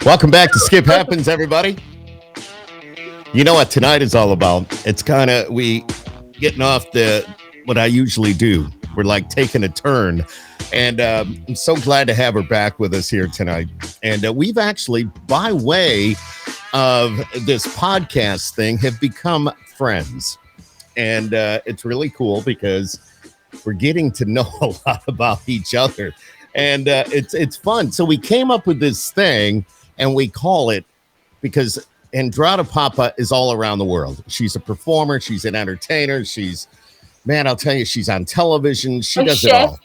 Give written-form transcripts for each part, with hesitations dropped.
Welcome back to Skip Happens, everybody. You know what tonight is all about? It's kind of we getting off the what I usually do. We're like taking a turn, and I'm so glad to have her back with us here tonight. And we've actually, by way of this podcast thing, have become friends, and it's really cool because we're getting to know a lot about each other, and it's fun. So we came up with this thing, and we call it because Andrada Popa is all around the world. She's a performer. She's an entertainer. Man, I'll tell you, she's on television. She does it all.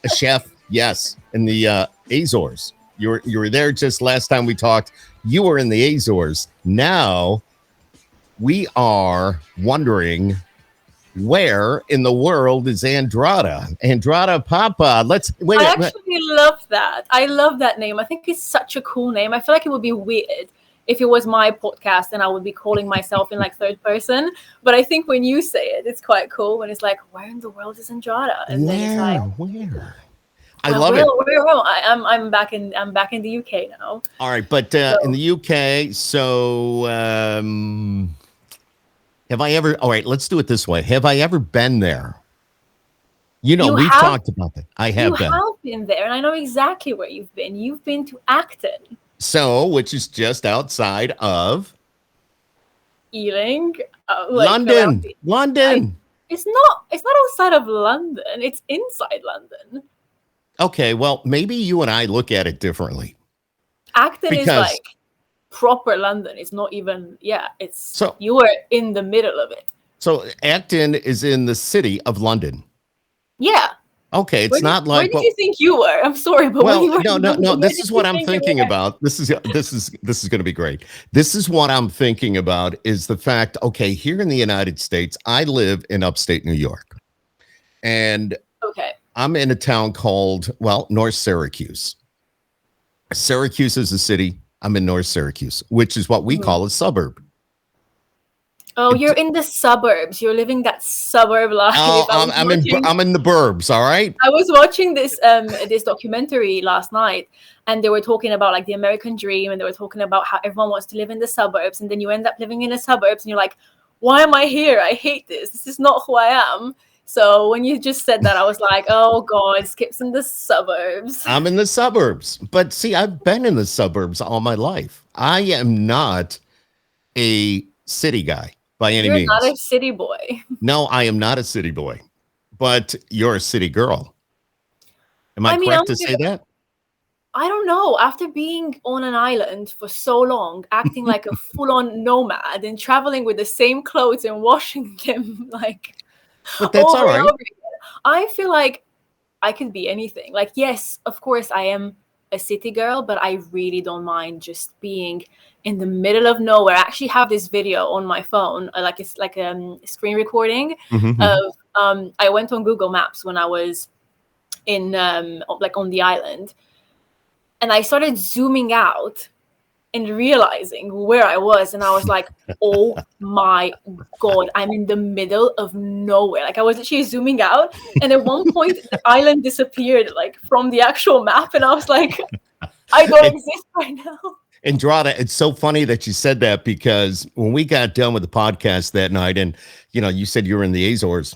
A chef, yes, in the Azores. You were there just last time we talked. You were in the Azores. Now we are wondering where in the world is Andrada? Andrada Popa. Let's wait. I actually love that. I love that name. I think it's such a cool name. I feel like it would be weird if it was my podcast and I would be calling myself in like third person. But I think when you say it, it's quite cool when it's like, where in the world is Andrada? And then it's like, where? I love it. I'm back in the UK now. All right, but in the UK, so have I ever? All right, let's do it this way. Have I ever been there? We've talked about that. I have been. You have been there, and I know exactly where you've been. You've been to Acton. So, which is just outside of Ealing, London. It's not outside of London. It's inside London. Okay, well, maybe you and I look at it differently. Acton is like proper London. It's not even. You were in the middle of it. So Acton is in the city of London. Yeah. Okay, where did you think you were? I'm sorry, but no. This is what I'm thinking about. This is going to be great. This is what I'm thinking about is the fact. Okay, here in the United States, I live in upstate New York, and I'm in a town called North Syracuse. Syracuse is a city. I'm in North Syracuse, which is what we call a suburb. Oh, you're in the suburbs. You're living that suburb life. I'm in the burbs. All right. I was watching this documentary last night, and they were talking about like the American dream, and they were talking about how everyone wants to live in the suburbs, and then you end up living in the suburbs, and you're like, why am I here? I hate this. This is not who I am. So when you just said that, I was like, oh God, Skip's in the suburbs. I'm in the suburbs, but see, I've been in the suburbs all my life. I am not a city guy. By any means. You're not a city boy. No, I am not a city boy, but you're a city girl. Am I correct to say that? I don't know. After being on an island for so long, acting like a full-on nomad and traveling with the same clothes and washing them but that's all right. I feel like I could be anything. Like, yes, of course I am a city girl, but I really don't mind just being in the middle of nowhere. I actually have this video on my phone, it's like a screen recording of I went on Google Maps when I was in on the island, and I started zooming out and realizing where I was, and I was like, oh my God, I'm in the middle of nowhere. Like I was actually zooming out, and at one point the island disappeared from the actual map, and I was like, I don't exist right now. Andrada, it's so funny that you said that because when we got done with the podcast that night and, you said you were in the Azores,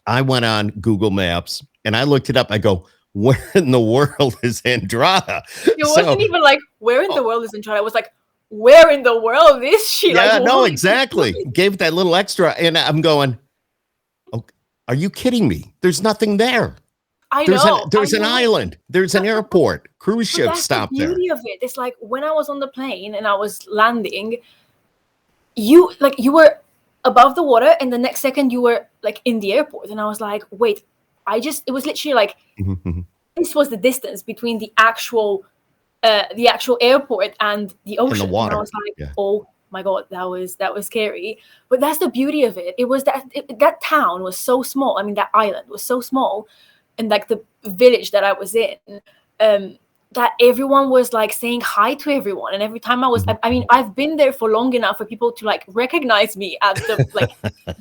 I went on Google Maps and I looked it up. I go, where in the world is Andrada? It wasn't even like, where in the world is Andrada? It was like, where in the world is she? Yeah, exactly. Gave it that little extra. And I'm going, oh, are you kidding me? There's nothing there. There's an island. There's an airport. Cruise ship stop there. The beauty of it. It's like when I was on the plane and I was landing, you were above the water, and the next second you were in the airport, and I was like, wait, it was literally this was the distance between the actual airport and the ocean. And the water. And I was like, oh my God, that was scary. But that's the beauty of it. It was that town was so small. I mean, that island was so small. And the village that I was in, that everyone was saying hi to everyone. And every time I've been there for long enough for people to recognize me at the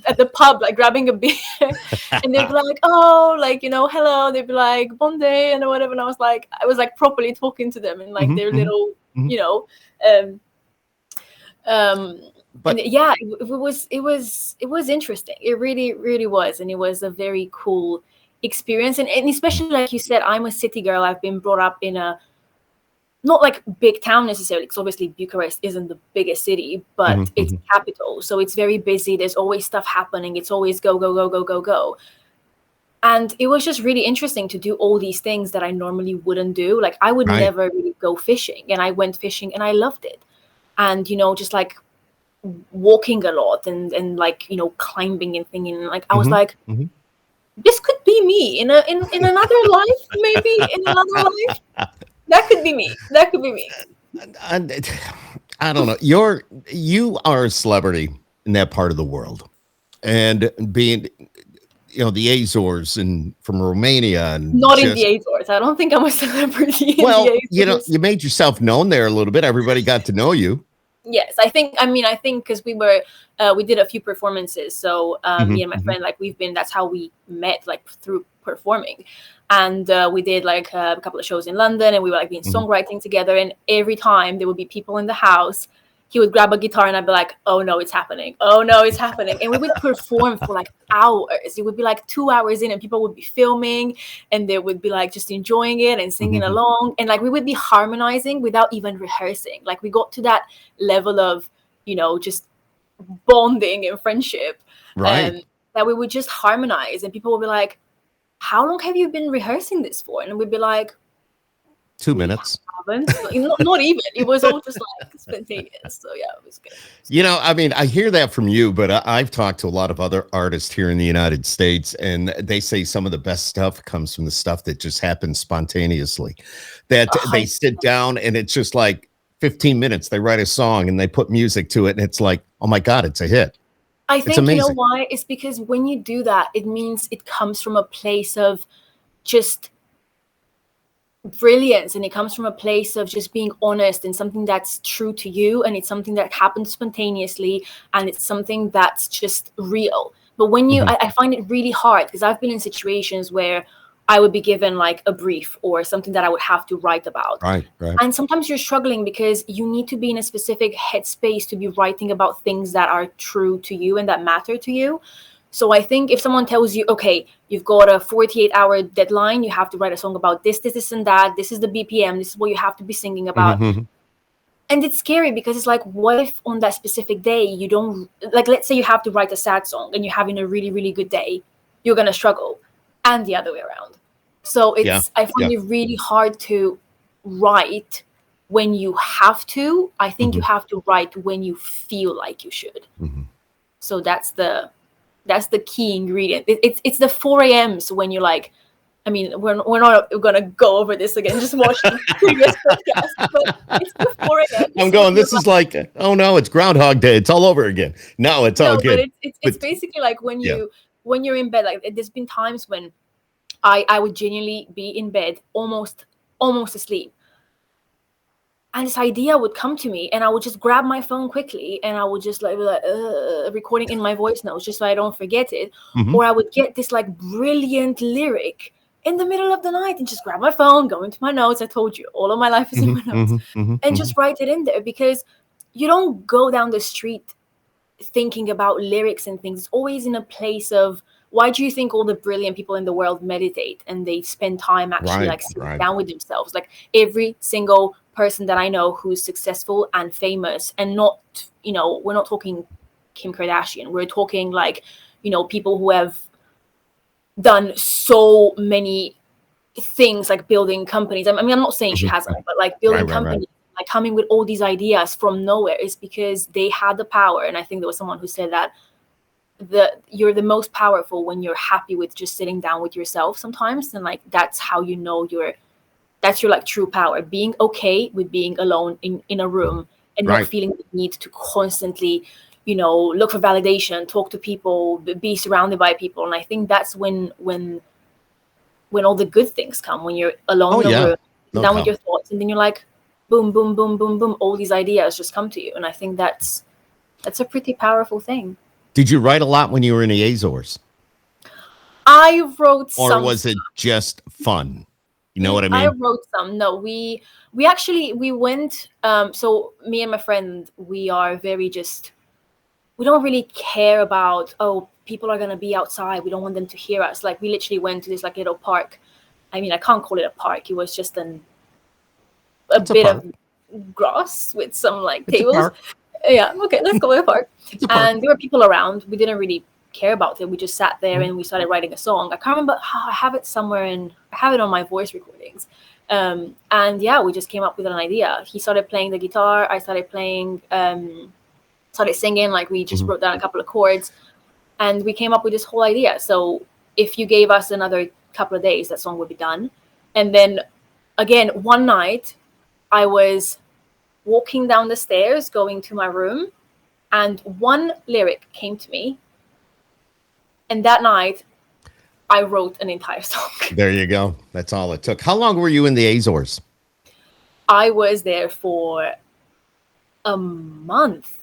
at the pub, grabbing a beer, and they'd be like, oh, hello. They'd be like, bon day, and whatever. And I was properly talking to them in their little Mhm. you know. Um, and But yeah, it was interesting. It really, really was, and it was a very cool experience. And especially like you said, I'm a city girl. I've been brought up in a not like big town necessarily, because obviously Bucharest isn't the biggest city, but Mhm, it's mhm. a capital, so it's very busy. There's always stuff happening. It's always go, go, go, go, go, go. And it was just really interesting to do all these things that I normally wouldn't do. Like I would Right. never really go fishing, and I went fishing and I loved it. And just like walking a lot and like climbing and thinking, like I was Mhm, like, mhm. this could be me in another life, maybe in another life. That could be me. That could be me. And I don't know. You are a celebrity in that part of the world, and being the Azores and from Romania and Not in the just Azores. I don't think I'm a celebrity in the well, Azores. you made yourself known there a little bit. Everybody got to know you. Yes, I think. I mean, I think because we did a few performances. So me Mhm, and my mhm, friend, like we've been. That's how we met, like through performing, and we did like a couple of shows in London, and we were like being mhm. songwriting together. And every time there would be people in the house, he would grab a guitar, and I'd be like, "Oh no, it's happening! Oh no, it's happening!" And we would perform for like hours. It would be like 2 hours in, and people would be filming, and they would be like just enjoying it and singing Mhm. along, and like we would be harmonizing without even rehearsing. Like we got to that level of just bonding and friendship, Right. um that we would just harmonize, and people would be like, how long have you been rehearsing this for? And we'd be like, 2 we minutes. haven't. Like, not even, it was all just like spontaneous. So yeah, it was good. I mean, I hear that from you, but I've talked to a lot of other artists here in the United States, and they say some of the best stuff comes from the stuff that just happens spontaneously. That they I, sit down and it's just like 15 minutes, they write a song and they put music to it, and it's like, oh my God, it's a hit. I It's think, amazing. why? It's because when you do that, it means it comes from a place of just brilliance, and it comes from a place of just being honest and something that's true to you, and it's something that happens spontaneously, and it's something that's just real. But when Mhm. I find it really hard, because I've been in situations where I would be given like a brief or something that I would have to write about, Right, right. and sometimes you're struggling because you need to be in a specific headspace to be writing about things that are true to you and that matter to you. So I think if someone tells you, okay, you've got a 48-hour deadline, you have to write a song about this, and that, this is the BPM, this is what you have to be singing Mhm, about. mhm. And it's scary because it's like, what if on that specific day you don't, like, let's say you have to write a sad song and you're having a really, really good day, you're going to struggle, and the other way around. So Yeah, I find yeah. it really hard to write when you have to. I think you Mhm, have to write when you feel like you should. mhm. So that's the key ingredient. It's the 4 a.m.s when you're like, I mean, we're not gonna go over this again. Just watch the previous podcast, but it's the 4 a.m.s I'm when going, you're this is like, oh no, it's Groundhog Day. It's all over again. No, it's all no, but good. it's But basically like when yeah. you're in bed. Like there's been times when I would genuinely be in bed, almost asleep, and this idea would come to me, and I would just grab my phone quickly, and I would just like be like recording in my voice notes just so I don't forget it. Mhm, Or I would get this like brilliant lyric in the middle of the night and just grab my phone, go into my notes. I told you, all of my life is in mhm, my notes, mhm, mhm, and mhm. just write it in there, because you don't go down the street thinking about lyrics and things. It's always in a place of, why do you think all the brilliant people in the world meditate and they spend time actually Right, like sitting right. down with themselves? Like every single person that I know who's successful and famous, and not, we're not talking Kim Kardashian, we're talking like, people who have done so many things, like building companies. I mean, I'm not saying she Mhm, hasn't, mhm. but like Right, building right, right. companies, like coming with all these ideas from nowhere, is because they had the power. And I think there was someone who said that you're the most powerful when you're happy with just sitting down with yourself sometimes, and like that's how that's your like true power, being okay with being alone in a room and not Right. feeling the need to constantly look for validation, talk to people, be surrounded by people. And I think that's when all the good things come, when you're alone Oh in a yeah, room, no down with doubt. your thoughts, and then you're like, boom, boom, boom, boom, boom, all these ideas just come to you. And I think that's a pretty powerful thing. Did you write a lot when you were in the Azores, I wrote or some was stuff. it just fun? You know what I I mean? wrote some. No, we actually we went. So me and my friend, we are very just. We don't really care about, oh, people are gonna be outside. We don't want them to hear us. Like we literally went to this like little park. I mean, I can't call it a park. It was just a It's a bit park. of grass with some like It's a tables. park. Yeah, okay, let's call it a park. It's a park. And there were people around. We didn't really care about it. We just sat there Mhm. and we started writing a song. I can't remember how. I have it somewhere, and I have it on my voice recordings. And yeah, we just came up with an idea. He started playing the guitar. I started playing, started singing. Like we just Mhm. wrote down a couple of chords, and we came up with this whole idea. So if you gave us another couple of days, that song would be done. And then again, one night, I was walking down the stairs, going to my room, and one lyric came to me. And that night, I wrote an entire song. There you go. That's all it took. How long were you in the Azores? I was there for a month.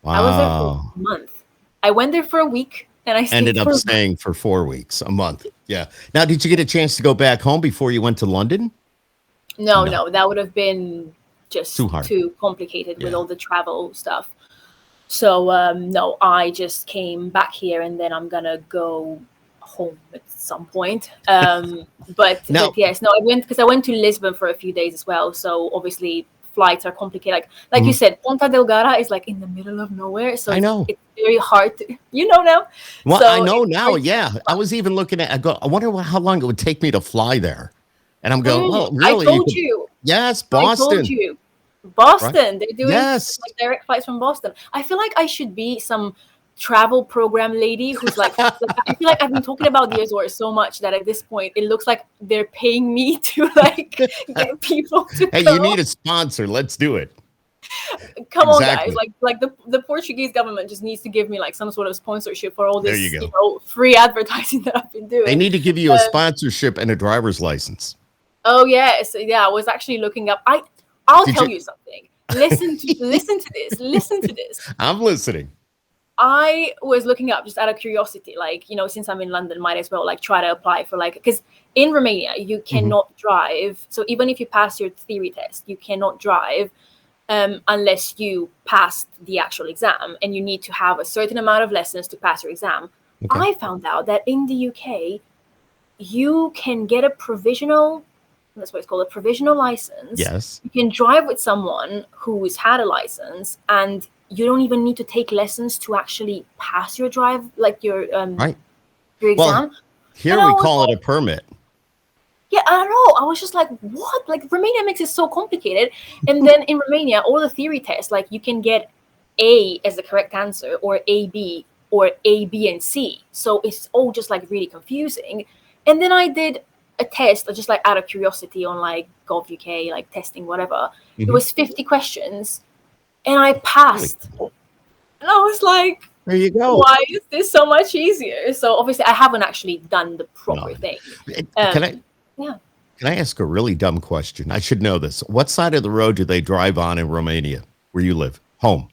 I was there for Wow. a month. I went there for a week and I stayed Ended up for staying for 4 weeks, a month. Yeah. Now, did you get a chance to go back home before you went to London? no, No, no, that would have been too just hard. too complicated with Yeah. all the travel stuff. So no, I just came back here and then I'm gonna go home at some point. But Now, yes, no, I went because I went to Lisbon for a few days as well. So obviously flights are complicated. Like you mhm, said, Ponta Delgada is like in the middle of nowhere, so I know. it's very hard to now. Well, I So know it's now. hard to Yeah. I was even looking at, I go, I wonder how long it would take me to fly there. And I'm going, well, I really, you told could, you. yes, I told Boston, you. right? Boston. They're doing Yes. like direct flights from Boston. I feel like I should be some travel program lady who's like I feel like I've been talking about the Azores so much that at this point it looks like they're paying me to like get people to Hey, you go. need a sponsor. Let's do it. Come on, guys. Exactly. Like the Portuguese government just needs to give me like some sort of sponsorship for all There you this, go. free advertising that I've been They doing. need to give you a sponsorship and a driver's license. Oh yes, yeah. I was actually looking up. I'll Did tell you? you something. Listen to this. Listen to this. I'm listening. I was looking up just out of curiosity, like, since I'm in London, might as well like try to apply for like, because in Romania, you Mhm. cannot drive. So even if you pass your theory test, you cannot drive unless you passed the actual exam, and you need to have a certain amount of lessons to pass your exam. Okay. I found out that in the UK, you can get a provisional, that's what it's called, a provisional license. Yes. You can drive with someone who's had a license, and you don't even need to take lessons to actually pass your drive, like Right. your Well, exam. here And I we was call it like, a permit. yeah, I don't know. I was just like, what? Like Romania makes it so complicated. And then in Romania, all the theory tests, like you can get A as the correct answer, or A B, or A B and C. So it's all just like really confusing. And then I did a test, just like out of curiosity, on like Gov UK, like testing whatever. It Mhm. was 50 questions, and I Really? passed. And I was like, There you go. why is this so much easier? So obviously, I haven't actually done the No. proper thing. Can I Yeah. can I ask a really dumb question? I should know this. What side of the road do they drive on in Romania, where you live? Home.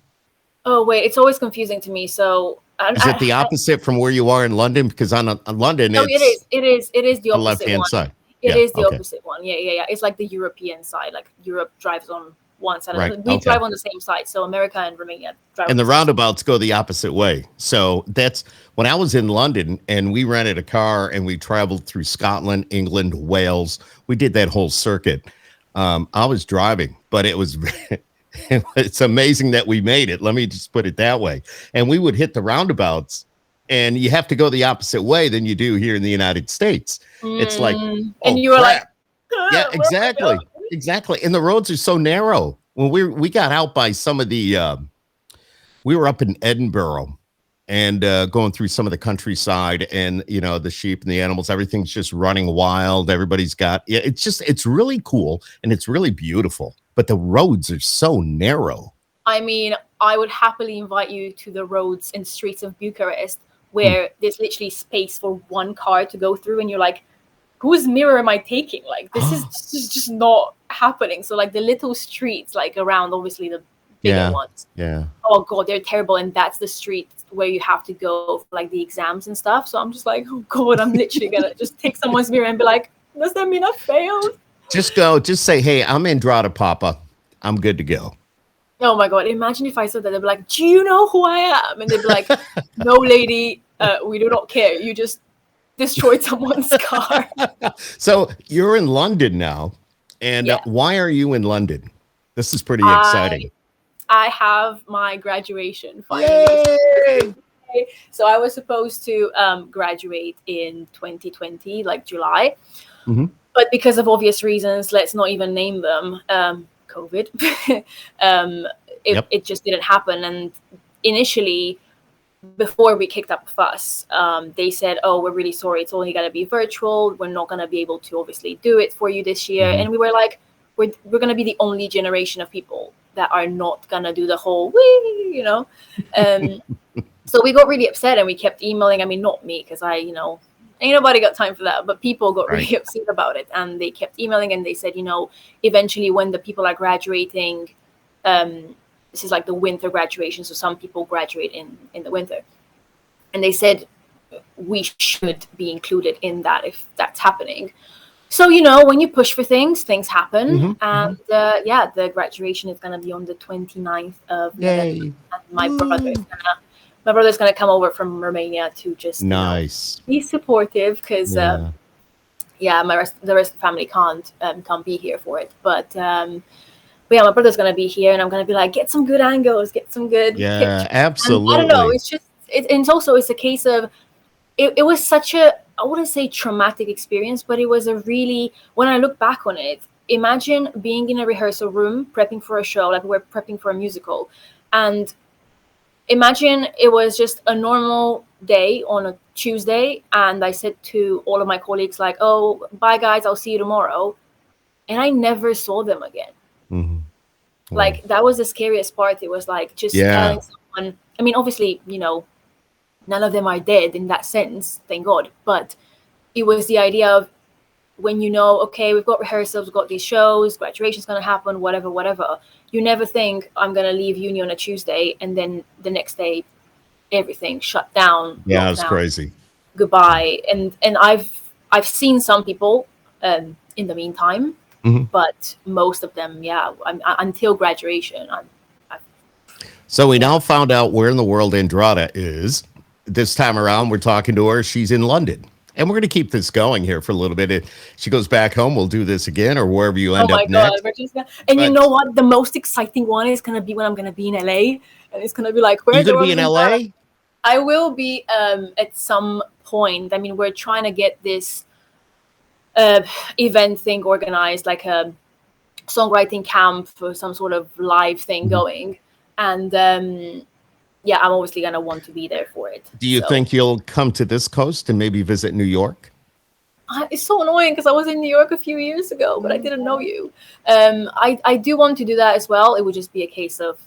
Oh wait, it's always confusing to me. So Is it the opposite from where you are in London? Because on London, no, it it's is. It is the the opposite left-hand one. side. It Yeah. is the Okay. opposite one. Yeah, yeah, yeah. It's like the European side. Like Europe drives on one side. Right. We Okay. drive on the same side. So America and Romania drive on And the the same side. roundabouts go the opposite way. So that's when I was in London and we rented a car and we traveled through Scotland, England, Wales. We did that whole circuit. I was driving, but it was it's amazing that we made it. Let me just put it that way. And we would hit the roundabouts, and you have to go the opposite way than you do here in the United States. It's like, And oh you were like, crap. Yeah, where am I exactly. going? Exactly. And the roads are so narrow. When we got out by some of the we were up in Edinburgh and going through some of the countryside, and the sheep and the animals, everything's just running wild. Everybody's got, yeah, it's really cool and it's really beautiful, but the roads are so narrow. I mean, I would happily invite you to the roads and streets of Bucharest, Hmm. where there's literally space for one car to go through, and you're like, whose mirror am I taking? Like, this is just not happening. So like the little streets, like around obviously the bigger Yeah. ones, Yeah. oh god, they're terrible. And that's the street where you have to go for like the exams and stuff. So I'm just like, oh god, I'm literally gonna just take someone's mirror and be like, Does that mean I failed? Just go. Just say, "Hey, I'm Andrada Popa. I'm good to go." Oh my god! Imagine if I said that. They'd be like, "Do you know who I am?" And they'd be like, "No, lady, we do not care. You just destroyed someone's car." So you're in London now, and Yeah, why are you in London? This is pretty I exciting. I have my graduation finally. Yay! So I was supposed to graduate in 2020, like July, Hmm. but because of obvious reasons, let's not even name them, COVID, um, Yep. it just didn't happen. And initially, before we kicked up a fuss, they said, "Oh, we're really sorry. It's only going to be virtual. We're not going to be able to obviously do it for you this year." Hmm. And we were like, "We're going to be the only generation of people that are not going to do the whole wee, you know." Um, so we got really upset and we kept emailing. I mean, not me, because ain't nobody got time for that, but people got Right. really upset about it, and they kept emailing and they said, eventually when the people are graduating, um, this is like the winter graduation, so some people graduate in the winter, and they said we should be included in that if that's happening. So when you push for things happen. Hmm. Hmm. And yeah, the graduation is going to be on the 29th of November, Yay! and Woo. my brother's gonna come over from Romania to just Nice. be supportive, because Yeah. yeah, the rest of the family can't be here for it. But yeah, my brother's gonna be here, and I'm gonna be like, get some good angles, get some good Yeah. pictures. And I don't know, Absolutely. it's a case of it was such a, I wouldn't say traumatic experience, but it was a really, when I look back on it, imagine being in a rehearsal room prepping for a show, like we're prepping for a musical, and imagine it was just a normal day on a Tuesday, and I said to all of my colleagues, like, "Oh, bye guys, I'll see you tomorrow," and I never saw them again. Hmm. Wow. Like, that was the scariest part. It was like just Yeah. telling someone. I mean, obviously, none of them are dead in that sense, thank God. But it was the idea of, when okay, we've got rehearsals, we've got these shows, graduation's going to happen, whatever, whatever. You never think, I'm going to leave uni on a Tuesday, and then the next day everything shut down, Yeah. It's lockdown, crazy. goodbye. And I've seen some people in the meantime, Hmm. but most of them, yeah, until graduation, I, So we yeah. now found out where in the world Andrada is. This time around, we're talking to her. She's in London. And we're going to keep this going here for a little bit. If she goes back home, we'll do this again or wherever you Oh end my up god, next. we're just and you But know what? The most exciting one is gonna be when I'm gonna be in LA, and it's gonna be like, where you in the going to world be is in Andrada? LA? I will be at some point. I mean, we're trying to get this uh, event thing organized, like a songwriting camp or some sort of live thing Mhm. going. And yeah, I'm obviously gonna want to be there for it. Do you So think you'll come to this coast and maybe visit New York? it's so annoying because I was in New York a few years ago, but I didn't know you. I do want to do that as well. It would just be a case of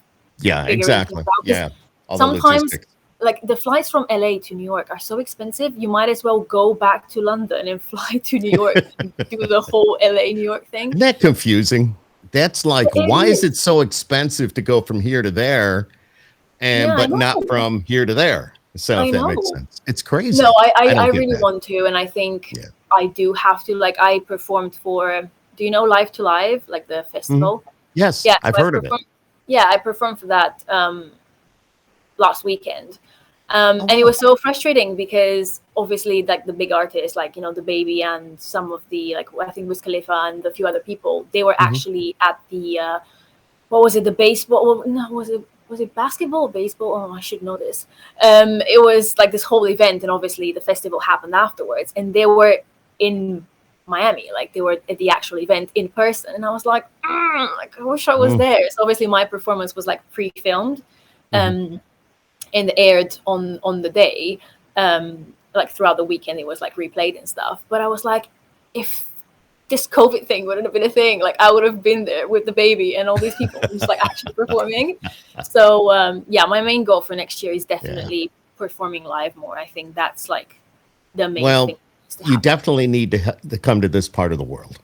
Yeah, figuring things exactly. out, because Yeah. All the sometimes, logistics. like, the flights from LA to New York are so expensive, you might as well go back to London and fly to New York and do the whole LA New York thing. Isn't that confusing? That's like, It why is it is. so expensive to go from here to there and Yeah, I but not know. from here to there? So if I that makes know. sense. It's No, crazy. I I don't get really that. want to, and I think Yeah. I do have to. Like, I performed for, do you know Live to Live, like the Mhm. festival? Yes, Yeah, I've so I heard of it. performed. Yeah, I performed for that last weekend. Oh And it wow. was so frustrating because obviously, like, the big artists, like, the baby and some of the, like, I think Wiz Khalifa and a few other people, they were Mhm. actually at the what was it, the baseball, well, no, was it basketball or baseball? Oh, I should know this. It was like this whole event, and obviously the festival happened afterwards, and they were in Miami, like they were at the actual event in person, and I was like, like, I wish I was Mhm. there. So obviously my performance was like pre-filmed, Mhm. um and aired on the day, like throughout the weekend it was like replayed and stuff. But I was like, if this COVID thing wouldn't have been a thing, like, I would have been there with the baby and all these people just like actually performing. So yeah, my main goal for next year is Yeah. definitely performing live more. I think that's like the main thing Well, that needs to you happen. definitely need to, to come to this part of the world.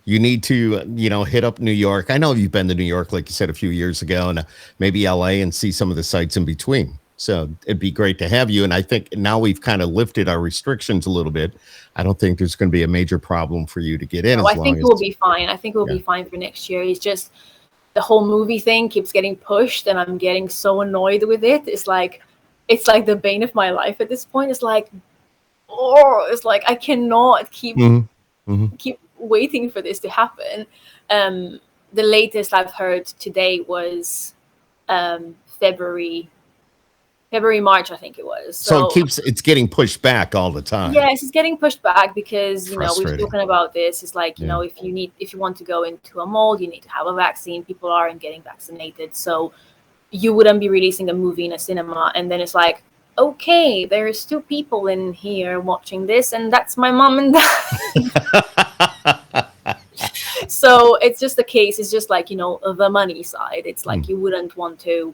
You need to, hit up New York. I know you've been to New York, like you said, a few years ago, and maybe LA and see some of the sites in between. So it'd be great to have you. And I think now we've kind of lifted our restrictions a little bit. I don't think there's going to be a major problem for you to get in No, I as think long as, we'll be fine. I think we'll yeah. be fine for next year. It's just the whole movie thing keeps getting pushed, and I'm getting so annoyed with it. It's like the bane of my life at this point. It's like, oh, it's like I cannot Hmm. Hmm. keep waiting for this to happen. Um, the latest I've heard today was February, March, I think it was. So So it's getting pushed back all the time. yes, it's getting pushed back because we've Frustrating. spoken about this. It's like Yeah. if you want to go into a mall, you need to have a vaccine. People aren't getting vaccinated, so you wouldn't be releasing a movie in a cinema, and then it's like, okay, there's two people in here watching this, and that's my mom and dad. So it's just the case. It's just like the money side. It's like you wouldn't want to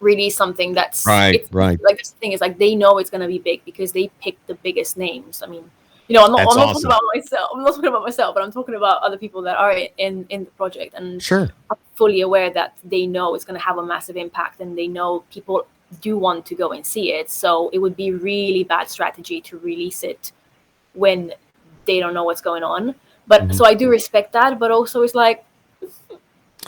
release something that's Right, it's right. like the thing is like they know it's gonna be big because they picked the biggest names. I mean, That's I'm not talking awesome. about myself. I'm not talking about myself, but I'm talking about other people that are in the project, and Sure. I'm fully aware that they know it's gonna have a massive impact, and they know people do want to go and see it. So it would be really bad strategy to release it when they don't know what's going on. But Mhm. so I do respect that, but also it's like,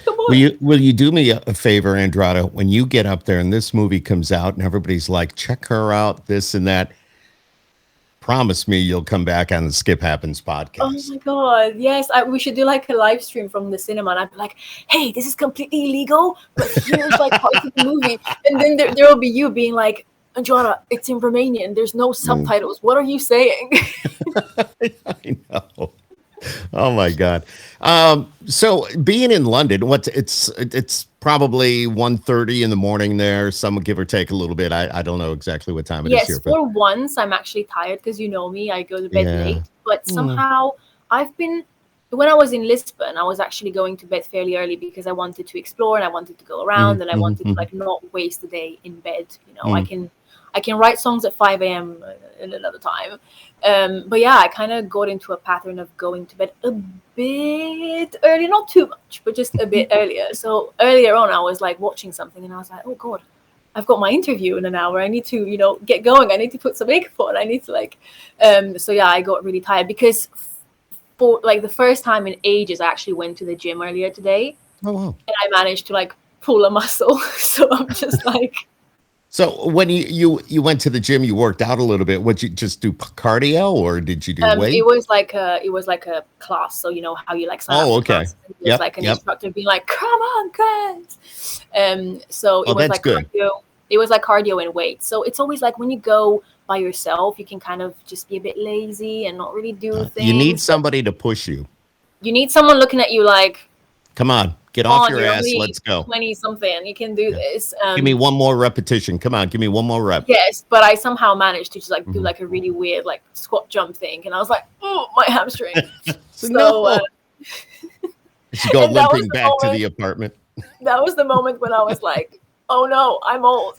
come on. Will you do me a favor, Andrada, when you get up there and this movie comes out and everybody's like, check her out, this and that. Promise me you'll come back on the Skip Happens Oh podcast. my god, yes, we should do like a live stream from the cinema, and I'd be like, hey, this is completely illegal, but here's like parts of the movie. And then there will be you being like, Andrada, it's in Romanian, there's no Mm. subtitles, what are you saying? I know. Oh my God. So being in London, it's probably 1:30 in the morning there, some give or take a little bit. I don't know exactly what time it is Yes, here, but for once, I'm actually tired because me, I go to bed yeah. late. But Mm, somehow, I've been, when I was in Lisbon, I was actually going to bed fairly early because I wanted to explore and I wanted to go mhm, around and I mhm, wanted to mhm, like not waste the day in bed. mm. I can write songs at 5 a.m. in another time. But yeah, I kind of got into a pattern of going to bed a bit early, not too much, but just a bit earlier. So earlier on, I was like watching something and I was like, oh God, I've got my interview in an hour. I need to, get going. I need to put some makeup on. I need to so yeah, I got really tired because for like the first time in ages, I actually went to the gym earlier today Oh wow. and I managed to like pull a muscle. So I'm just like, So when you went to the gym, you worked out a little bit. Would you just do cardio or did you do weight? it was like a class. So you know how you like sign up Oh, for okay. class. There's Yep, like an yep. instructor being like, "Come on, guys!" So it Oh, was that's like good. cardio. It was like cardio and weight. So it's always like when you go by yourself, you can kind of just be a bit lazy and not really do You need things. But somebody to push you. you need someone looking at you like, Come on, get off "On, your you're ass. only Let's go. 20 something. You can do Yeah. this." Give me one more repetition. Come on, give me one more rep. Yes, but I somehow managed to just like do Mhm. like a really weird like squat jump thing, and I was like, "Oh, my hamstring." So no. So She go and that was limping the back to moment. the apartment. That was the moment when I was like, "Oh no, I'm old."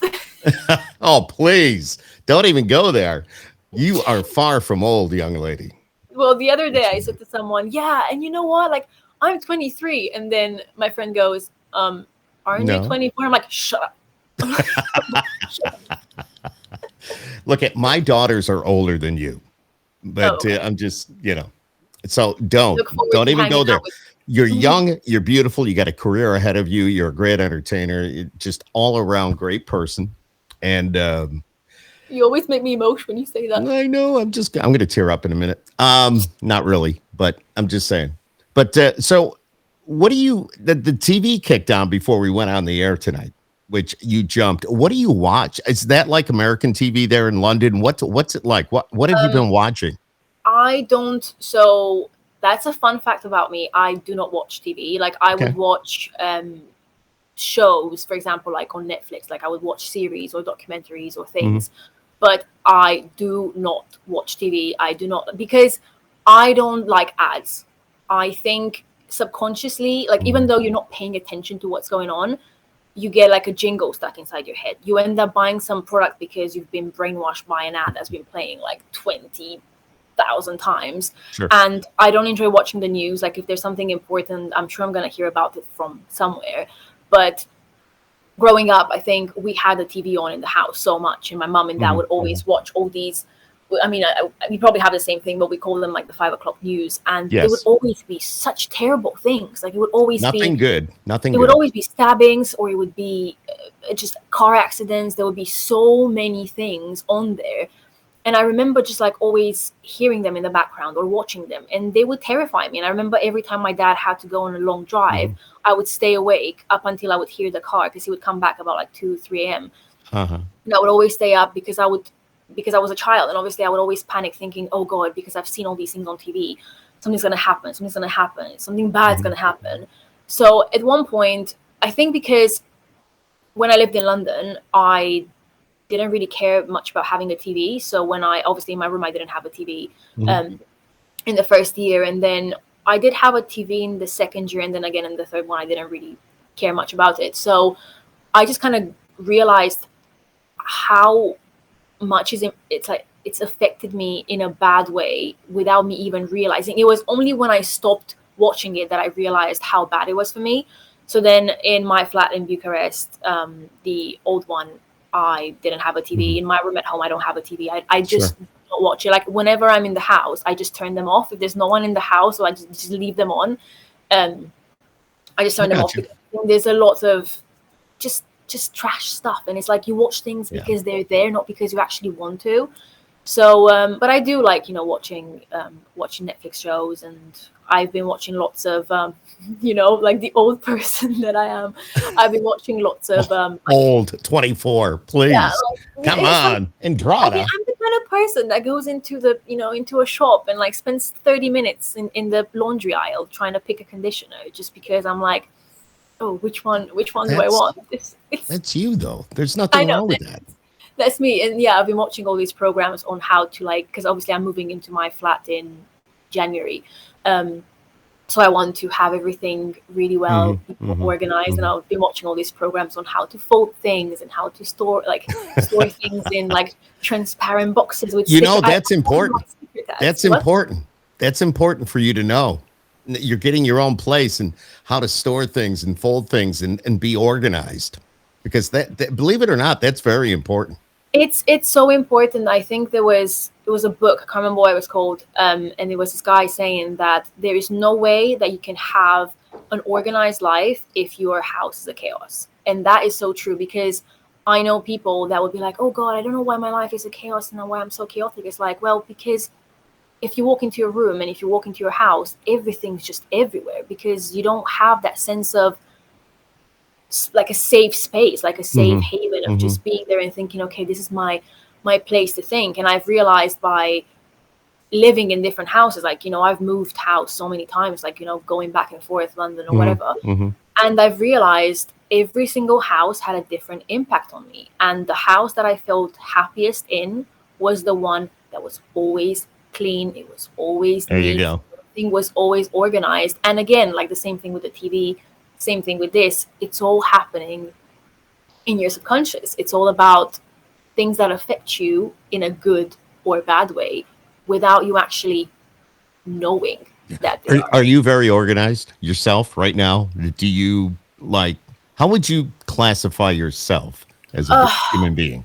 Oh, please. Don't even go there. You are far from old, young lady. Well, the other day It's I said to someone, "Yeah, and you know what? Like, I'm 23," and then my friend goes, "Aren't you no. 24?" I'm like, "Shut up." I'm like, "Shut up." Look at my daughters are older than you, Oh, but okay. I'm just, so Look forward don't to even hanging go out there. with You're you. young, you're beautiful, you got a career ahead of you, you're a great entertainer, you're just all around great person. And You always make me emotional when you say that. I know I'm going to tear up in a minute. Not really, but I'm just saying. But so what do the TV kicked on before we went on the air tonight, which you jumped. What do you watch? Is that like American TV there in London? What's it like? What have you Um, been watching? I don't. So that's a fun fact about me. I do not watch TV. Like I would Okay. watch shows, for example, like on Netflix. Like I would watch series or documentaries or Hmm. things, but I do not watch TV. I do not because I don't like ads. I think subconsciously, like even Hmm. though you're not paying attention to what's going on, you get like a jingle stuck inside your head. You end up buying some product because you've been brainwashed by an ad that's been playing like 20,000 times. Sure. And I don't enjoy watching the news. Like if there's something important, I'm sure I'm gonna hear about it from somewhere. But growing up, I think we had the TV on in the house so much, and my mom and dad Mhm, would always watch all these. I mean, we probably have the same thing, but we call them like the 5 o'clock news, and there would yes. always be such terrible things. Like Nothing good. Nothing it would good. always be stabbings, or it would be just car accidents. There would be so many things on there, and I remember just like always hearing them in the background or watching them, and they would terrify me. And I remember every time my dad had to go on a long drive, Mhm. I would stay awake up until I would hear the car, because he would come back about like 2 3 a.m. Uh-huh. And I would always stay up because I was a child, and obviously I would always panic thinking, oh god, because I've seen all these things on TV, something's gonna happen, something bad's Mhm. gonna happen. So at one point, I think because when I lived in London, I didn't really care much about having a TV. So when I obviously in my room I didn't have a TV Mhm. um, in the first year, and then I did have a TV in the second year, and then again in the third one I didn't really care much about it. So I just kind of realized how much it's like it's affected me in a bad way without me even realizing. It was only when I stopped watching it that I realized how bad it was for me. So then in my flat in Bucharest, the old one, I didn't have a TV. Mhm. In my room at home, I don't have a TV. I Sure. just don't watch it. Like whenever I'm in the house, I just turn them off. If there's no one in the house, so I just leave them on. Um, I just I turn them off got you. because there's a lot of just trash stuff, and it's like you watch things Yeah. because they're there, not because you actually want to. So but I do like watching Netflix shows, and I've been watching lots of like the old person that I am. I've been watching lots of like Old 24, yeah, please. like Come it's like on. I mean, Andrada. I'm the kind of person that goes into into a shop and like spends 30 minutes in the laundry aisle trying to pick a conditioner, just because I'm like, oh, which one do I That's want? It's that's you though. There's I nothing know wrong with that. that's me. And yeah, I've been watching all these programs on how to, like, because obviously I'm moving into my flat in January. Um, so I want to have everything really well Mhm. Mhm. organized, and Mhm. I've been watching all these programs on how to fold things and how to store things in like transparent boxes with You sticker. know, I that's don't important. like sticker tags. That's What? important. That's important for you to know. You're getting your own place and how to store things and fold things and be organized. Because believe it or not, that's very important. It's so important. I think there was a book, I can't remember what it was called, and there was this guy saying that there is no way that you can have an organized life if your house is a chaos. And that is so true, because I know people that would be like, oh god, I don't know why my life is a chaos and why I'm so chaotic. It's like, well, because if you walk into your room and if you walk into your house, everything's just everywhere, because you don't have that sense of like a safe space, like a safe Mhm. haven of Mhm. just being there and thinking, okay, this is my place to think. And I've realized by living in different houses, like I've moved house so many times, like going back and forth London or Mhm. whatever, Mhm. and I've realized every single house had a different impact on me. And the house that I felt happiest in was the one that was always clean, it was always There you neat, go. everything was always organized. And again, like the same thing with the TV, same thing with this, it's all happening in your subconscious. It's all about things that affect you in a good or bad way without you actually knowing that they Are are. you very organized yourself right now? Do you like how would you classify yourself as a human being?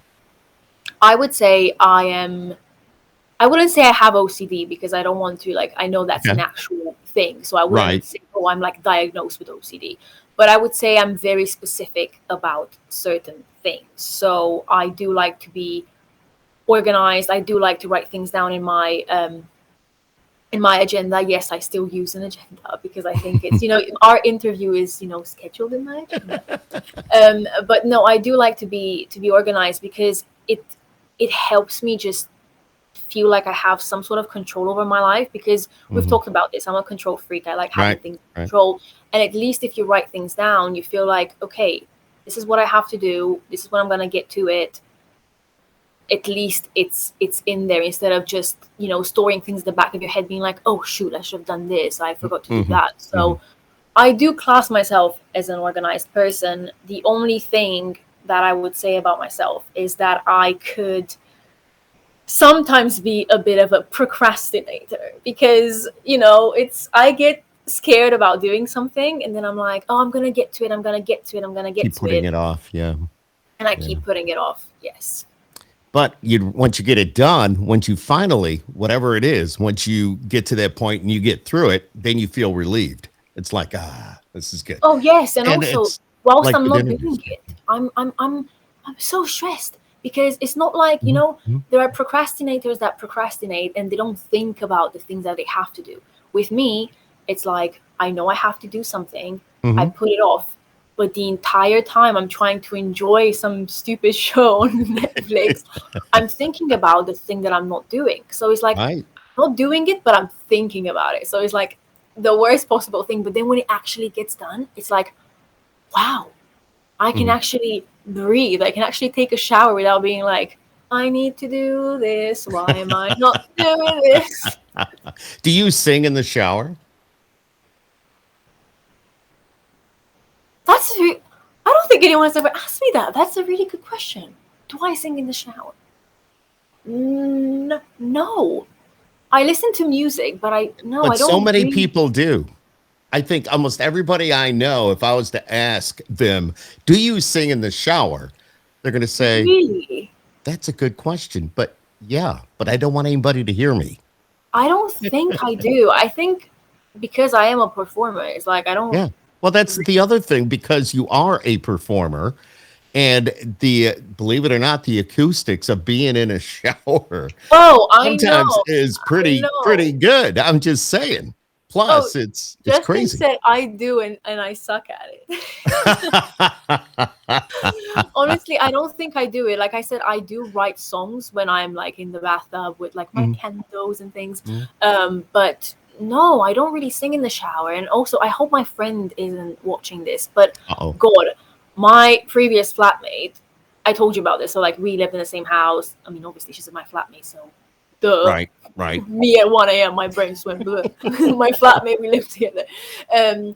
I would say I wouldn't say I have OCD, because I don't want to, like, I know that's an Okay. actual thing. So I wouldn't Right. say, oh, I'm like diagnosed with OCD. But I would say I'm very specific about certain things. So I do like to be organized. I do like to write things down in my agenda. Yes, I still use an agenda, because I think it's, our interview is, scheduled in my agenda. But no, I do like to be organized, because it helps me just feel like I have some sort of control over my life, because we've Mhm. talked about this. I'm a control freak. I like having Right. things in Right. control. And at least if you write things down, you feel like, okay, this is what I have to do. This is when I'm gonna get to it. At least it's in there, instead of just storing things in the back of your head, being like, oh shoot, I should have done this, I forgot to do Mhm. that. Mhm. So I do class myself as an organized person. The only thing that I would say about myself is that I could sometimes be a bit of a procrastinator, because it's I get scared about doing something, and then I'm like, oh, I'm gonna get to it, I'm gonna get to it, I'm gonna get Keep to putting it, it off. Yeah. and I Yeah. keep putting it off. Yes. But you once you get it done, once you finally, whatever it is, once you get to that point and you get through it, then you feel relieved. It's like, this is good. Oh yes, and And also it's whilst like I'm with not interviews. doing it, I'm so stressed because it's not like, Mhm, mhm, there are procrastinators that procrastinate and they don't think about the things that they have to do. With me, it's like I know I have to do something, I mhm. put it off, but the entire time I'm trying to enjoy some stupid show on Netflix, I'm thinking about the thing that I'm not doing. So it's like Right. I'm not doing it, but I'm thinking about it. So it's like the worst possible thing. But then when it actually gets done, it's like, wow, I can Mhm. actually breathe. I can actually take a shower without being like, I need to do this. Why am I not doing this? Do you sing in the shower? That's I don't think anyone's ever asked me that. That's a really good question. Do I sing in the shower? No. I listen to music, but I But so don't many really. people do. I think almost everybody I know, if I was to ask them, do you sing in the shower? They're going to say, Really? that's a good question. But yeah, but I don't want anybody to hear me. I don't think I do. I think because I am a performer, it's like I don't. Yeah. Well, that's the other thing because you are a performer and the believe it or not, the acoustics of being in a shower Oh, I sometimes know. is I pretty know. good. I'm just saying. Oh, Plus, it's Justin crazy. said I do, and I suck at it. Honestly, I don't think I do it. Like I said, I do write songs when I'm like in the bathtub with like my Mhm, candles and things. mhm. But no, I don't really sing in the shower. And also, I hope my friend isn't watching this. But Uh-oh. God, my previous flatmate, I told you about this. So like we lived in the same house. I mean, obviously she's my flatmate, so duh. Right, right. Me at 1 a.m. my brain just went bleh. My flatmate, we lived together. Um,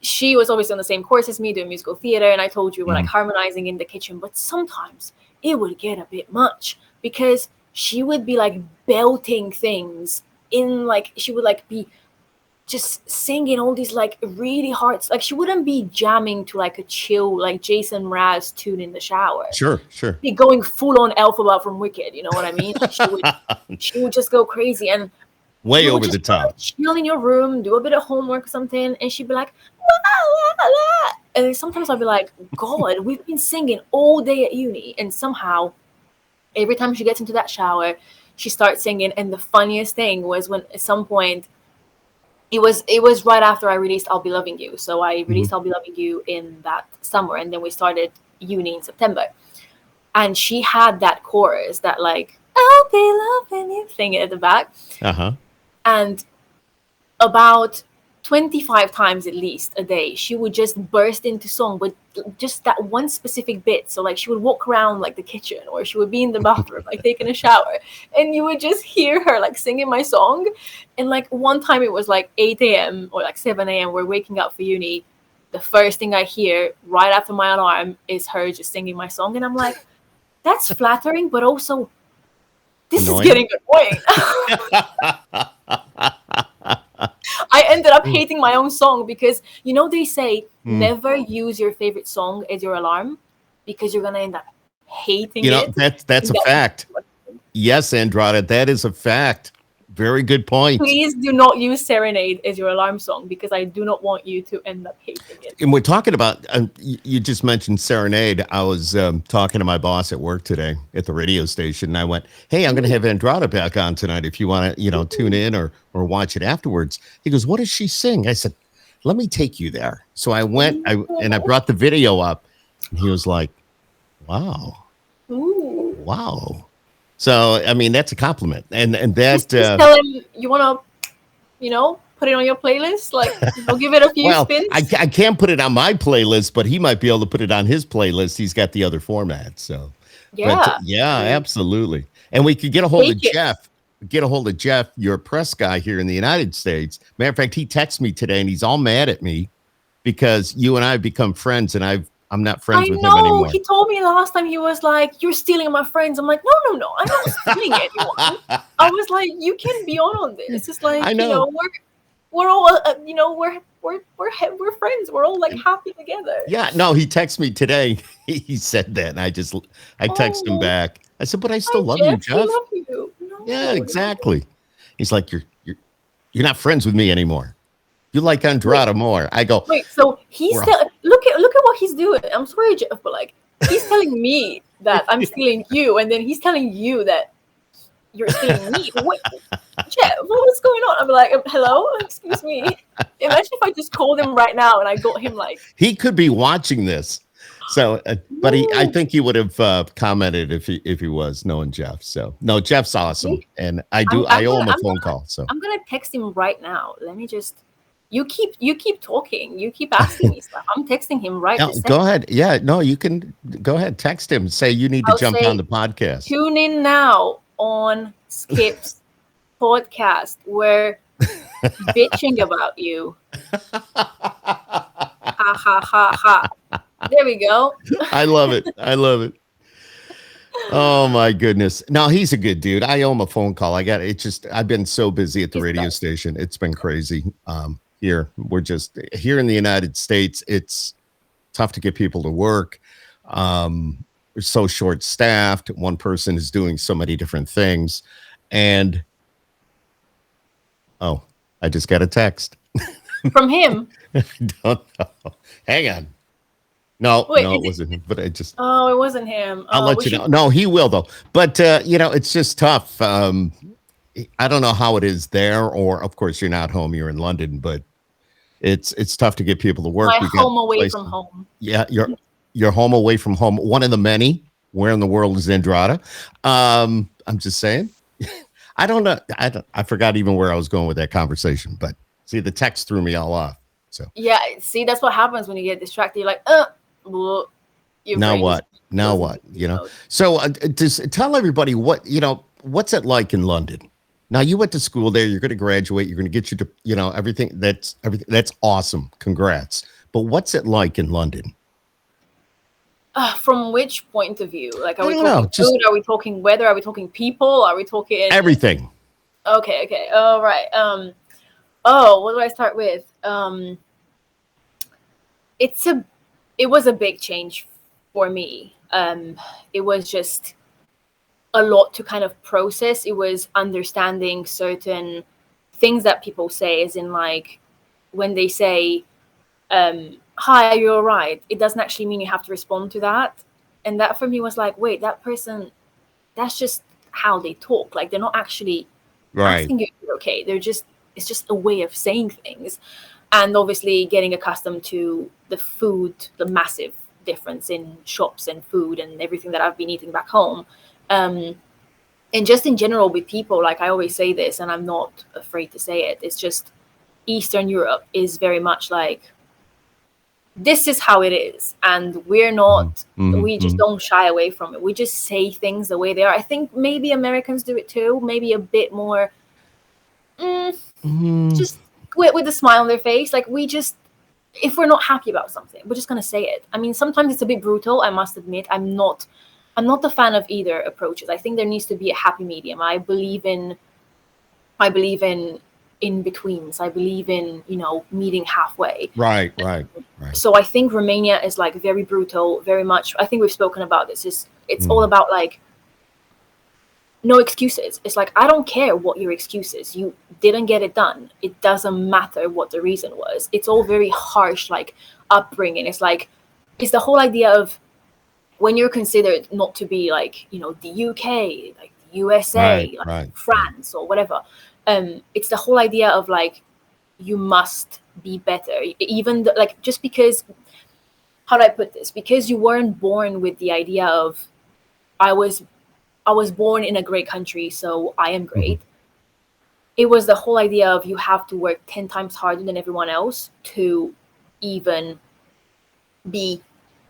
she was always on the same course as me doing musical theater, and I told you we're like Mhm. harmonizing in the kitchen, but sometimes it would get a bit much because she would be like belting things in, like she would like be just singing all these like really hard, like she wouldn't be jamming to like a chill like Jason Mraz tune in the shower. Sure, sure. Be going full on Elphaba from Wicked, you know what I mean? Like she would just go crazy, and Way you would over the just want top. to chill in your room, do a bit of homework or something, and she'd be like, "La, la, la." And then sometimes I'd be like, God, we've been singing all day at uni, and somehow every time she gets into that shower, she starts singing. And the funniest thing was when at some point it was right after I released I'll Be Loving You. So I Mhm. released I'll Be Loving You in that summer, and then we started uni in September. And she had that chorus that like I'll be loving you thing at the back. Uh-huh. And about 25 times at least a day she would just burst into song with just that one specific bit. So like she would walk around like the kitchen, or she would be in the bathroom like taking a shower, and you would just hear her like singing my song. And like one time it was like 8 a.m. or like 7 a.m. we're waking up for uni. The first thing I hear right after my alarm is her just singing my song, and I'm like, that's flattering, but also this is Annoying. getting annoying. I ended up Mm. hating my own song because they say Mm. never use your favorite song as your alarm because you're gonna end up hating You know, it. that's And a fact. Yes, Andrada, that is a fact. Very good point. please do not use Serenade as your alarm song because I do not want you to end up hating it. And we're talking about, you just mentioned Serenade. I was talking to my boss at work today at the radio station, and I went, hey, I'm going to have Andrada back on tonight if you want to, tune in or watch it afterwards. He goes, what does she sing? I said, let me take you there. So I went, and I Ooh. brought the video up, and he was like, wow, Ooh. wow. So, I mean, that's a compliment. And that, Just tell him you wanna, put it on your playlist. Like, give it a few well, I spins. can't put it on my playlist, but he might be able to put it on his playlist. He's got the other format. So, but Yeah. yeah, absolutely. And we could get a hold of Take it. Jeff, your press guy here in the United States. Matter of fact, he texted me today and he's all mad at me because you and I have become friends and I'm not I friends with him know. anymore. He told me last time, he was like, "You're stealing my friends." I'm like, "No, no, no. I'm not stealing anyone." I was like, "You can be on this." It's I like, know. we're all we're friends. We're all like happy together. Yeah, no, he texted me today. He said that, and I texted him Oh, back. I said, "But I still hi love you, Jeff, we Jeff." love you. Yeah, No, no. exactly. He's like, you're not friends with me anymore. You like Wait, Andrada more." I go, wait. So he's "Bro." telling. Look at what he's doing. I'm sorry, Jeff, but like he's telling me that I'm stealing you, and then he's telling you that you're stealing me. What, Jeff? What's going on? I'm like, hello, excuse me. Imagine if I just called him right now and I got him like, He could be watching this. So, but I no. think he would have commented if he was knowing Jeff. So, no, Jeff's awesome, See, and I'm I I'm owe gonna him a I'm phone gonna call. So, I'm gonna text him right now. Let me just. You keep talking. You keep asking me stuff. I'm texting him right no, this go second. ahead. Yeah, no, you can go ahead. Text him. Say you need to I'll jump on say, the podcast. tune in now on Skip's podcast. We're bitching about you. Ha ha ha ha. There we go. I love it. I love it. Oh my goodness. No, he's a good dude. I owe him a phone call. I got it. Just I've been so busy at the He's the radio best. station. It's been crazy. Here we're just here in the United States. It's tough to get people to work. We're so short staffed. One person is doing so many different things. And oh, I just got a text. From him. I don't know. Hang on. No, Wait, no, it is it? wasn't him. But I just Oh, it wasn't him. I'll Oh, let we you should. know. No, he will though. But it's just tough. I don't know how it is there, or of course you're not home, you're in London, but it's tough to get people to work. My We got home away from places. home. Yeah, you're home away from home. One of the many. Where in the world is Andrada? I'm just saying. I don't know. I forgot even where I was going with that conversation, but see, the text threw me all off. So Yeah, see, that's what happens when you get distracted. You're like, well, your now brain just what? Now goes in what? busy mode. So just tell everybody what's it like in London. Now you went to school there. You're going to graduate. You're going to get you to everything. Everything. That's awesome. Congrats. But what's it like in London? From which point of view? Like, are I we don't know. talking Just food? Are we talking weather? Are we talking people? Are we talking? everything. Okay, okay, all right. Oh, what do I start with? It's a, it was a big change for me. It was just a lot to kind of process. It was understanding certain things that people say, as in like when they say, "Hi, are you all right?" It doesn't actually mean you have to respond to that. And that for me was like, wait, that person, that's just how they talk. Like they're not actually Right. asking you if you're okay. It's just a way of saying things. And obviously getting accustomed to the food, the massive difference in shops and food and everything that I've been eating back home. Um, and just in general with people, like I always say this and I'm not afraid to say it, it's just Eastern Europe is very much like this is how it is, and we just Mm-hmm. don't shy away from it. We just say things the way they are. I think maybe Americans do it too, maybe a bit more, mm, Mm-hmm. just with a smile on their face. Like we just, if we're not happy about something, we're just gonna say it. I mean, sometimes it's a bit brutal, I must admit. I'm not a fan of either approaches. I think there needs to be a happy medium. I believe in in betweens. I believe in, meeting halfway. Right. Right. Right. So I think Romania is like very brutal, very much. I think we've spoken about this. It's all Mm. about like no excuses. It's like I don't care what your excuse is. You didn't get it done. It doesn't matter what the reason was. It's all very harsh, like upbringing. It's the whole idea of when you're considered not to be like the UK, like the Right. USA, like Right. Right. France or whatever. It's the whole idea of like you must be better, even like just because. How do I put this? Because you weren't born with the idea of I was I was born in a great country, so I am Mhm. great. It was the whole idea of you have to work 10 times harder than everyone else to even be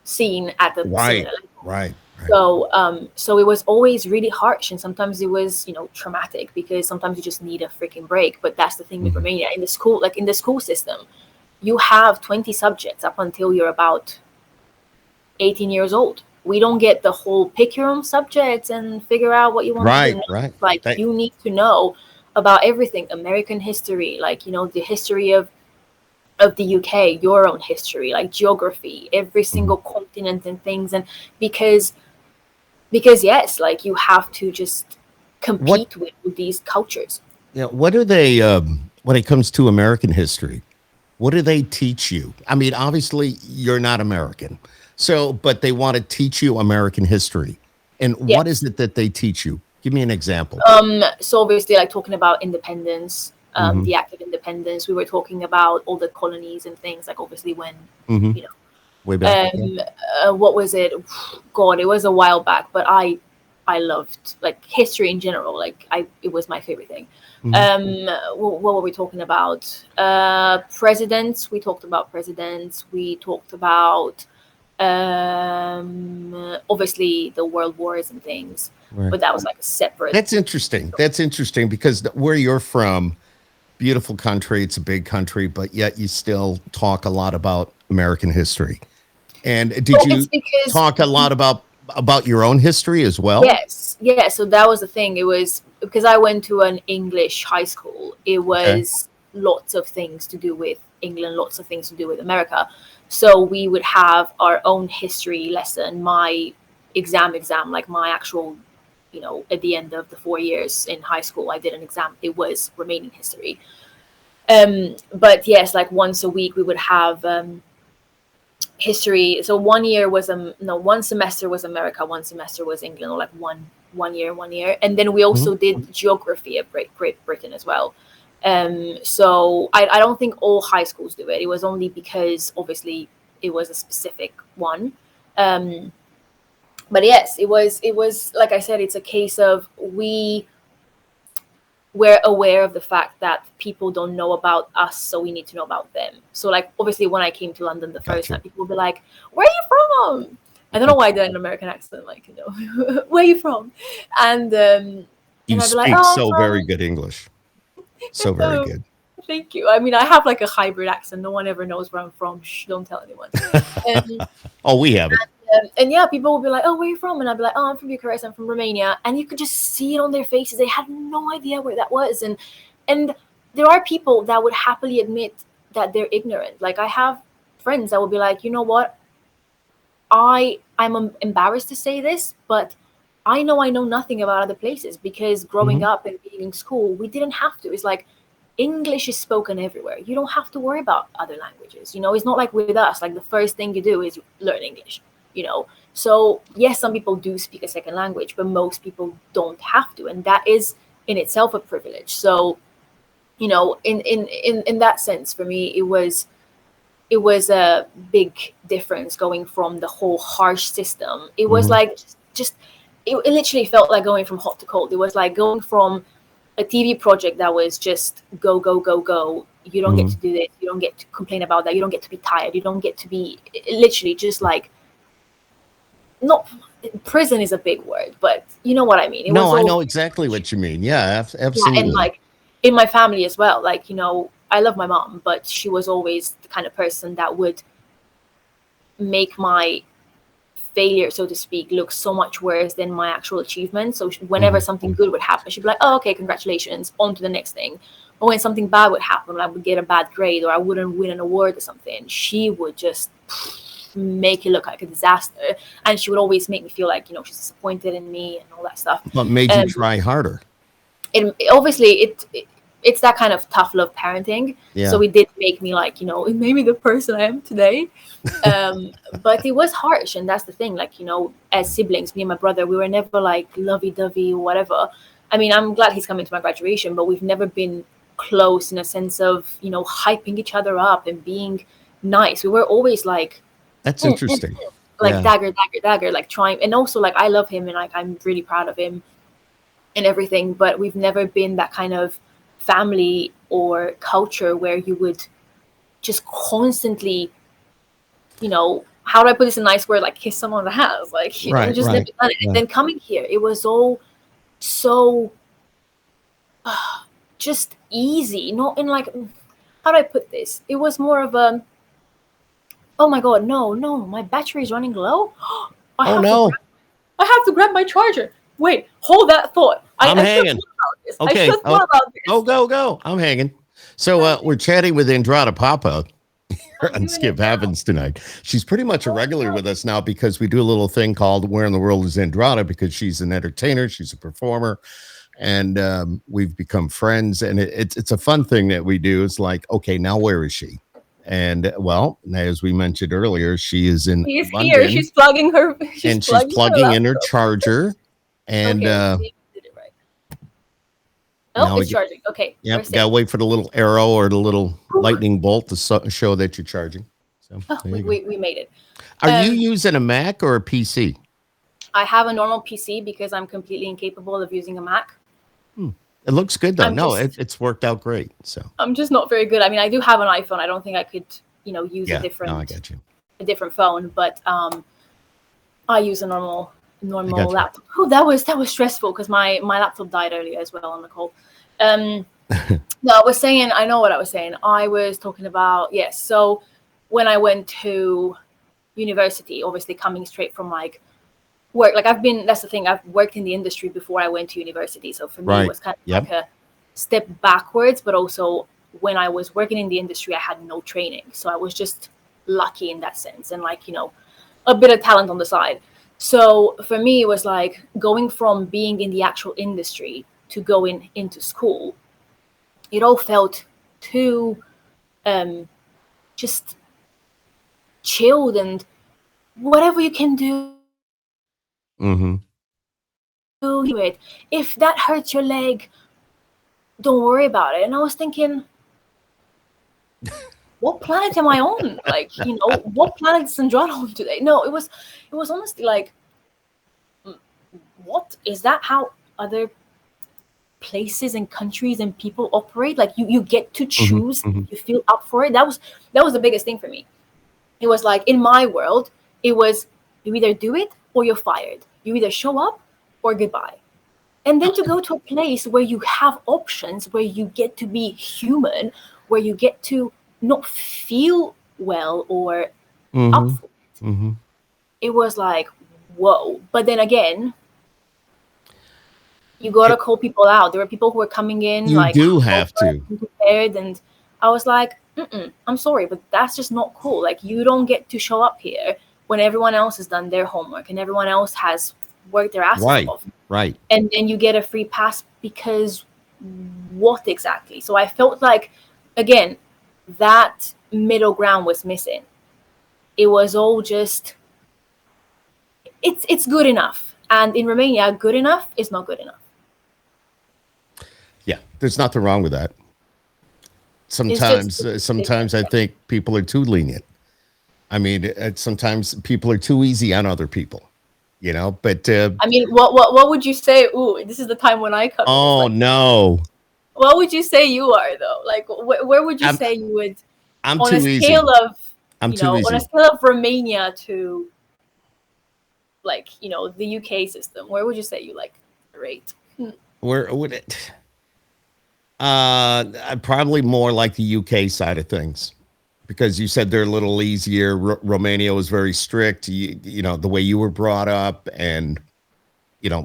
seen at a Right. similar level. Right. Right. So it was always really harsh, and sometimes it was, traumatic because sometimes you just need a freaking break. But that's the thing with Mhm. Romania in the school, like in the school system, you have 20 subjects up until you're about 18 years old. We don't get the whole pick your own subjects and figure out what you want to do. Right. No, Right. like That, you need to know. about everything, American history, like, the history of the UK, your own history, like geography, every Mhm. single continent and things. And because because yes, like, you have to just What compete with these cultures. Yeah, what do they when it comes to American history? What do they teach you? I mean, obviously you're not American. So, but they want to teach you American history. And what is Yes. it that they teach you? Give me an example. So obviously, like, talking about independence, Mhm. the act of independence, we were talking about all the colonies and things, like, obviously, when, Mhm. you know, Way back. Yeah. what was it? God, it was a while back, but I loved, like, history in general. Like, it was my favorite thing. Mhm. What were we talking about? Presidents. We talked about presidents. We talked about obviously the world wars and things, Right. but that was like a separate. That's interesting. That's interesting because where you're from, beautiful country, it's a big country, but yet you still talk a lot about American history. And did Well, it's you because talk a lot about your own history as well? yes, yeah. So that was the thing. It was because I went to an English high school. It Okay. was lots of things to do with England, lots of things to do with America. So we would have our own history lesson. My exam, like my actual, at the end of the 4 years in high school, I did an exam. It was remaining history. But yes, like once a week we would have history. So one year was no, one semester was America, one semester was England, or like one year, and then we Mhm. also did geography of Great Britain as well. So I don't think all high schools do it. It was only because obviously it was a specific one. um but yes, it was like I said, it's a case of we're aware of the fact that people don't know about us, so we need to know about them. So, like, obviously, when I came to London the first time, Gotcha. people would be like, "Where are you from?" I don't know why I did an American accent, like, "Where are you from?" And You I'd be like, speak "Oh, I'm so very from." good English. So very Oh, good. thank you. I mean, I have like a hybrid accent. No one ever knows where I'm from. Shh, don't tell anyone. Um, Oh, we have it. and yeah, people will be like, "Oh, where are you from?" And I'll be like, "Oh, I'm from Bucharest. I'm from Romania." And you could just see it on their faces. They had no idea where that was. And there are people that would happily admit that they're ignorant. Like, I have friends that will be like, "You know what? I'm embarrassed to say this, but I know nothing about other places because growing Mhm. up and being in school, we didn't have to. It's like English is spoken everywhere. You don't have to worry about other languages. It's not like with us. Like, the first thing you do is learn English. So yes, some people do speak a second language, but most people don't have to, and that is in itself a privilege. So, in that sense, for me, it was a big difference going from the whole harsh system. It was Mhm. like just it literally felt like going from hot to cold. It was like going from a TV project that was just go, go, go, go. You don't get to Mhm. do this. You don't get to complain about that. You don't get to be tired. You don't get to be literally just like not prison is a big word, but you know what I mean. It No, was I all know exactly what you mean. Yeah, yeah, and absolutely. like in my family as well. Like, I love my mom, but she was always the kind of person that would make my failure, so to speak, look so much worse than my actual achievement. So whenever Mhm. something good would happen, she'd be like, "Oh, okay, congratulations, on to the next thing." Or when something bad would happen, I would get a bad grade or I wouldn't win an award or something, she would just make it look like a disaster. And she would always make me feel like, she's disappointed in me and all that stuff. What made you Um, try harder? obviously it's that kind of tough love parenting. So Yeah. it did make me, like, it made me the person I am today. But it was harsh, and that's the thing. Like, as siblings, me and my brother, we were never like lovey-dovey or whatever. I mean, I'm glad he's coming to my graduation, but we've never been close in a sense of, hyping each other up and being nice. We were always like That's interesting. like Yeah. dagger, dagger, dagger, like trying. And also, like, I love him and like I'm really proud of him and everything, but we've never been that kind of family or culture where you would just constantly, how do I put this in a nice word, like kiss someone on the hands, like, Right, just never right. done it. And Yeah. then coming here, it was all so just easy, not in like, how do I put this? It was more of a, oh my god, no, no, my battery is running low. I Oh have to grab no, I have to grab my charger. Wait, hold that thought. I'm I should have hanging. thought this. I Okay. should Oh, know about this. go. I'm hanging. So we're chatting with Andrada Popa I'm on doing it Skip now. Happens tonight. She's pretty much a Oh, regular no. with us now because we do a little thing called Where in the World is Andrada, because she's an entertainer, she's a performer, and we've become friends. And it's a fun thing that we do. It's like, okay, now where is she? And well, as we mentioned earlier, she is in She is here. London She's plugging her. She's and she's plugging her plugging in her laptop. charger. And Okay, let's see if we did it right. Oh, now we it's get, charging. Okay, we're yep, safe. gotta wait for the little arrow or the little Whew. lightning bolt to show that you're charging. So Oh, there you go. we made it. Are you Um, using a Mac or a PC? I have a normal PC because I'm completely incapable of using a Mac. It looks good though. I'm No, just it's worked out great. So I'm just not very good. I mean, I do have an iPhone. I don't think I could, use yeah, no, I got you. a different phone, but I use a normal I got you. laptop. Oh, that was stressful because my laptop died earlier as well on the call. No, I know what I was saying. I was talking about, yes. So when I went to university, obviously coming straight from like work, like that's the thing. I've worked in the industry before I went to university. So for me, Right. it was kind of Yep. like a step backwards, but also when I was working in the industry, I had no training. So I was just lucky in that sense. And like, a bit of talent on the side. So for me, it was like going from being in the actual industry to going into school. It all felt too just chilled, and whatever you can do Mm-hmm. it. If that hurts your leg, don't worry about it. And I was thinking, what planet am I on? Like, what planet is Andrada on today? No, it was honestly like, what is that? How other places and countries and people operate? Like, you get to choose Mm-hmm. if you feel up for it. That was the biggest thing for me. It was like, in my world, it was, you either do it or you're fired. You either show up or goodbye. And then to go to a place where you have options, where you get to be human, where you get to not feel well or up Mm-hmm. for it. Mm-hmm. It was like, whoa. But then again, you got to call people out. There were people who were coming in You like do have to. prepared, and I was like, I'm sorry, but that's just not cool. Like, you don't get to show up here when everyone else has done their homework and everyone else has worked their asses off. Right. And then you get a free pass because what exactly? So I felt like, again, that middle ground was missing. It was all just, it's good enough. And in Romania, good enough is not good enough. Yeah, there's nothing wrong with that. Sometimes I think people are too lenient. I mean, sometimes people are too easy on other people, But I mean, what would you say? Ooh, this is the time when I come. oh no, What would you say you are though? Like, where would you say you would? I'm on too a scale easy. of, I'm too easy. on a scale of Romania to, like, the UK system, where would you say you like rate? Where would it? Probably more like the UK side of things, because you said they're a little easier. Romania was very strict. The way you were brought up, and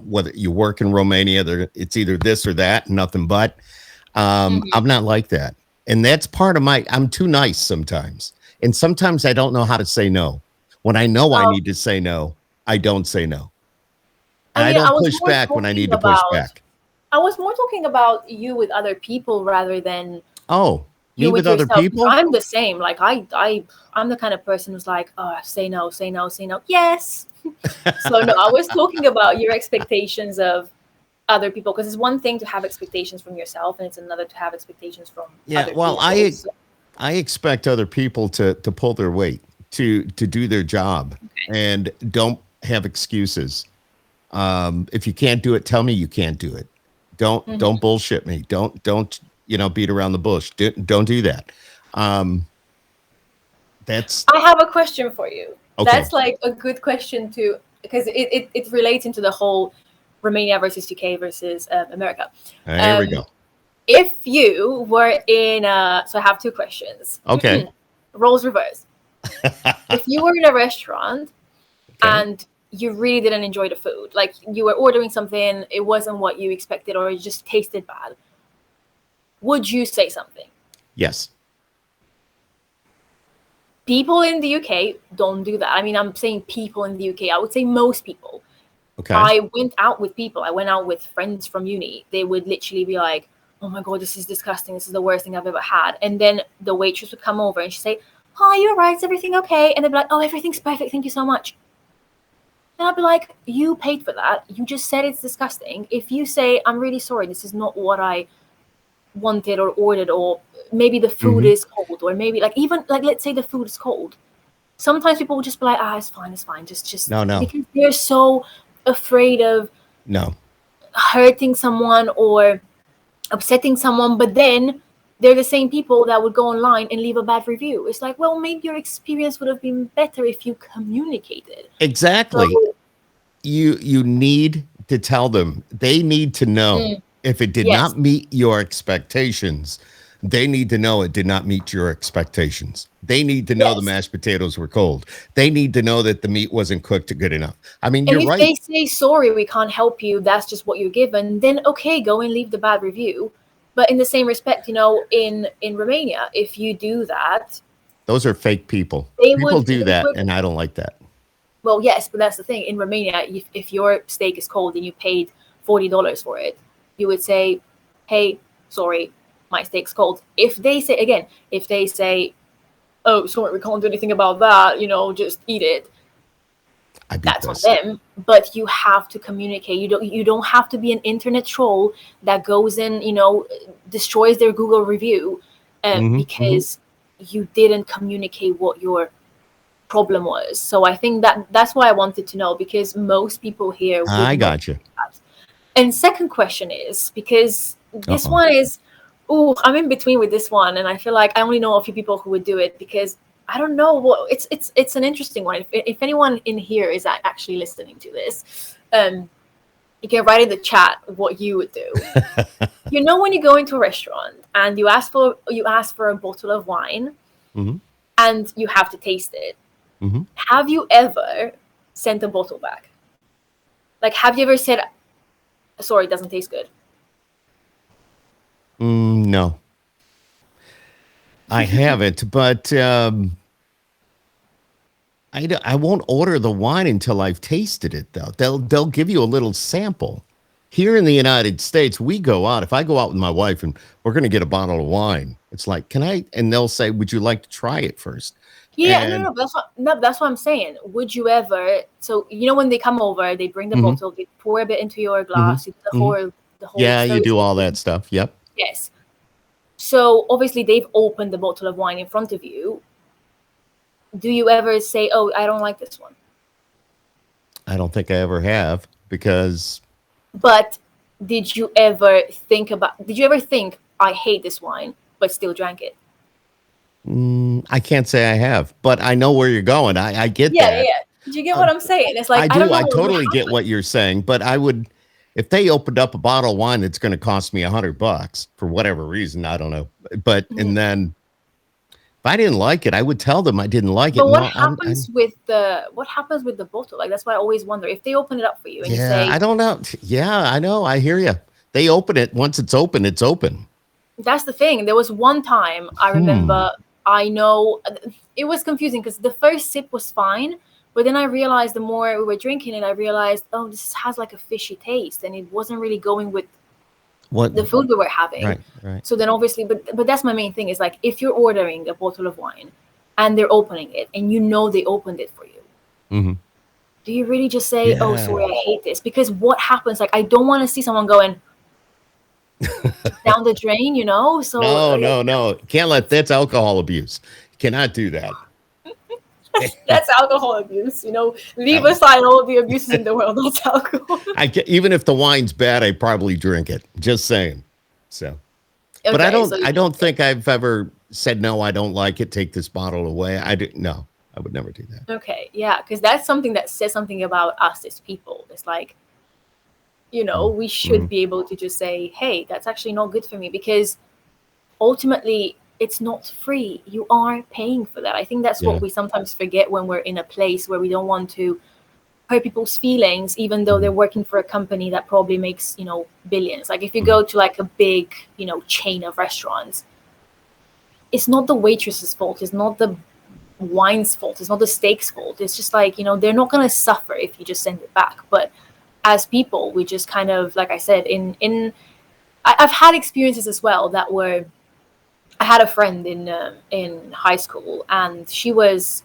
whether you work in Romania, it's either this or that, nothing but. I'm not like that, and that's part of I'm too nice sometimes, and sometimes I don't know how to say no. When I know I need to say no, I don't say no. And I don't push back when I need to push back. I was more talking about you with other people rather than me with other yourself. people. I'm the same. Like, I'm the kind of person who's like, say no, say no, say no. Yes. So no, I was talking about your expectations of other people, because it's one thing to have expectations from yourself, and it's another to have expectations from other people. I expect other people to pull their weight, to do their job, and don't have excuses. If you can't do it, tell me you can't do it. Don't bullshit me. Don't beat around the bush. Don't do that. I have a question for you. Okay. That's like a good question too, because it relates into the whole Romania versus UK versus America. Here we go. If you were in so I have two questions. Okay. Roles reversed. If you were in a restaurant and you really didn't enjoy the food. Like you were ordering something, it wasn't what you expected, or it just tasted bad. Would you say something? Yes. People in the UK don't do that. I mean, I'm saying people in the UK. I would say most people. Okay. I went out with people. I went out with friends from uni. They would literally be like, "Oh my God, this is disgusting. This is the worst thing I've ever had." And then the waitress would come over and she'd say, "Hi, you're right. Is everything okay?" And they'd be like, "Oh, everything's perfect. Thank you so much." And I'd be like, "You paid for that. You just said it's disgusting. If you say, I'm really sorry, this is not what I wanted or ordered, or maybe the food is cold, or maybe like even like let's say the food is cold." Sometimes people will just be like, it's fine, just No. because they're so afraid of No. hurting someone or upsetting someone, but then they're the same people that would go online and leave a bad review. It's like, well, maybe your experience would have been better if you communicated. Exactly. So, You need to tell them. They need to know if it did yes. not meet your expectations. They need to know it did not meet your expectations. They need to know the mashed potatoes were cold. They need to know that the meat wasn't cooked good enough. I mean, And you're if right. they say, sorry, we can't help you, that's just what you're given, then okay, go and leave the bad review. But in the same respect, in Romania, if you do that, Those are fake people. they People would, do they that, would and I don't like that. well, yes, but that's the thing. In Romania, if your steak is cold and you paid $40 for it, you would say, hey, sorry, my steak's cold. If they say, oh, sorry, we can't do anything about that, just eat it, I'd be that's on pissed. them. But you have to communicate. You don't have to be an internet troll that goes in, destroys their Google review because you didn't communicate what your problem was. So I think that's why I wanted to know, because most people here would I not got you. do that. And second question is, because this Uh-oh. one is, I'm in between with this one, and I feel like I only know a few people who would do it, because I don't know what it's an interesting one. If anyone in here is actually listening to this, you can write in the chat what you would do. When you go into a restaurant and you ask for a bottle of wine, and you have to taste it. Have you ever sent a bottle back? Like, have you ever said, sorry, it doesn't taste good? No, I haven't, but I won't order the wine until I've tasted it, though. They'll give you a little sample. Here in the United States, we go out. If I go out with my wife and we're going to get a bottle of wine, it's like, can I? And they'll say, would you like to try it first? Yeah, And that's what I'm saying. Would you ever? So when they come over, they bring the bottle, they pour a bit into your glass, the whole yeah, you do all Thursday. that stuff. Yep. Yes. So obviously they've opened the bottle of wine in front of you. Do you ever say, "Oh, I don't like this one"? I don't think I ever have, because But did you ever think, I hate this wine, but still drank it? I can't say I have, but I know where you're going. I get Yeah, that. yeah. Do you get what I'm saying? It's like, I I don't do. know I what would totally get happen. what you're saying, but I would, if they opened up a bottle of wine that's going to cost me $100 for whatever reason, I don't know. But and then if I didn't like it, I would tell them I didn't like it. But what No, happens with the bottle? Like, that's why I always wonder, if they open it up for you and you yeah, say, I don't know. Yeah, I know. I hear you. They open it. Once it's open, it's open. that's the thing. There was one time I remember, I know it was confusing because the first sip was fine, but then I realized the more we were drinking it, I realized, oh, this has like a fishy taste, and it wasn't really going with What? the food we were having. Right. So then obviously, but that's my main thing, is like, if you're ordering a bottle of wine and they're opening it and they opened it for you, do you really just say, oh, sorry, I hate this? Because what happens, like, I don't want to see someone going down the drain, so No. Can't let that's alcohol abuse. Cannot do that. that's alcohol abuse. Leave aside all the abuses in the world, that's alcohol. Even if the wine's bad, I probably drink it. Just saying. So, but I Okay, don't. so I don't think I've ever said no. I don't like it. Take this bottle away. I didn't. No, I would never do that. okay, yeah, because that's something that says something about us as people. It's like, we should be able to just say, hey, that's actually not good for me, because ultimately it's not free. You are paying for that. I think that's what we sometimes forget when we're in a place where we don't want to hurt people's feelings, even though they're working for a company that probably makes, billions. Like if you go to like a big, chain of restaurants, it's not the waitress's fault. It's not the wine's fault. It's not the steak's fault. It's just like, they're not going to suffer if you just send it back. But as people, we just kind of, like I said, I've had experiences as well that were, I had a friend in high school, and she was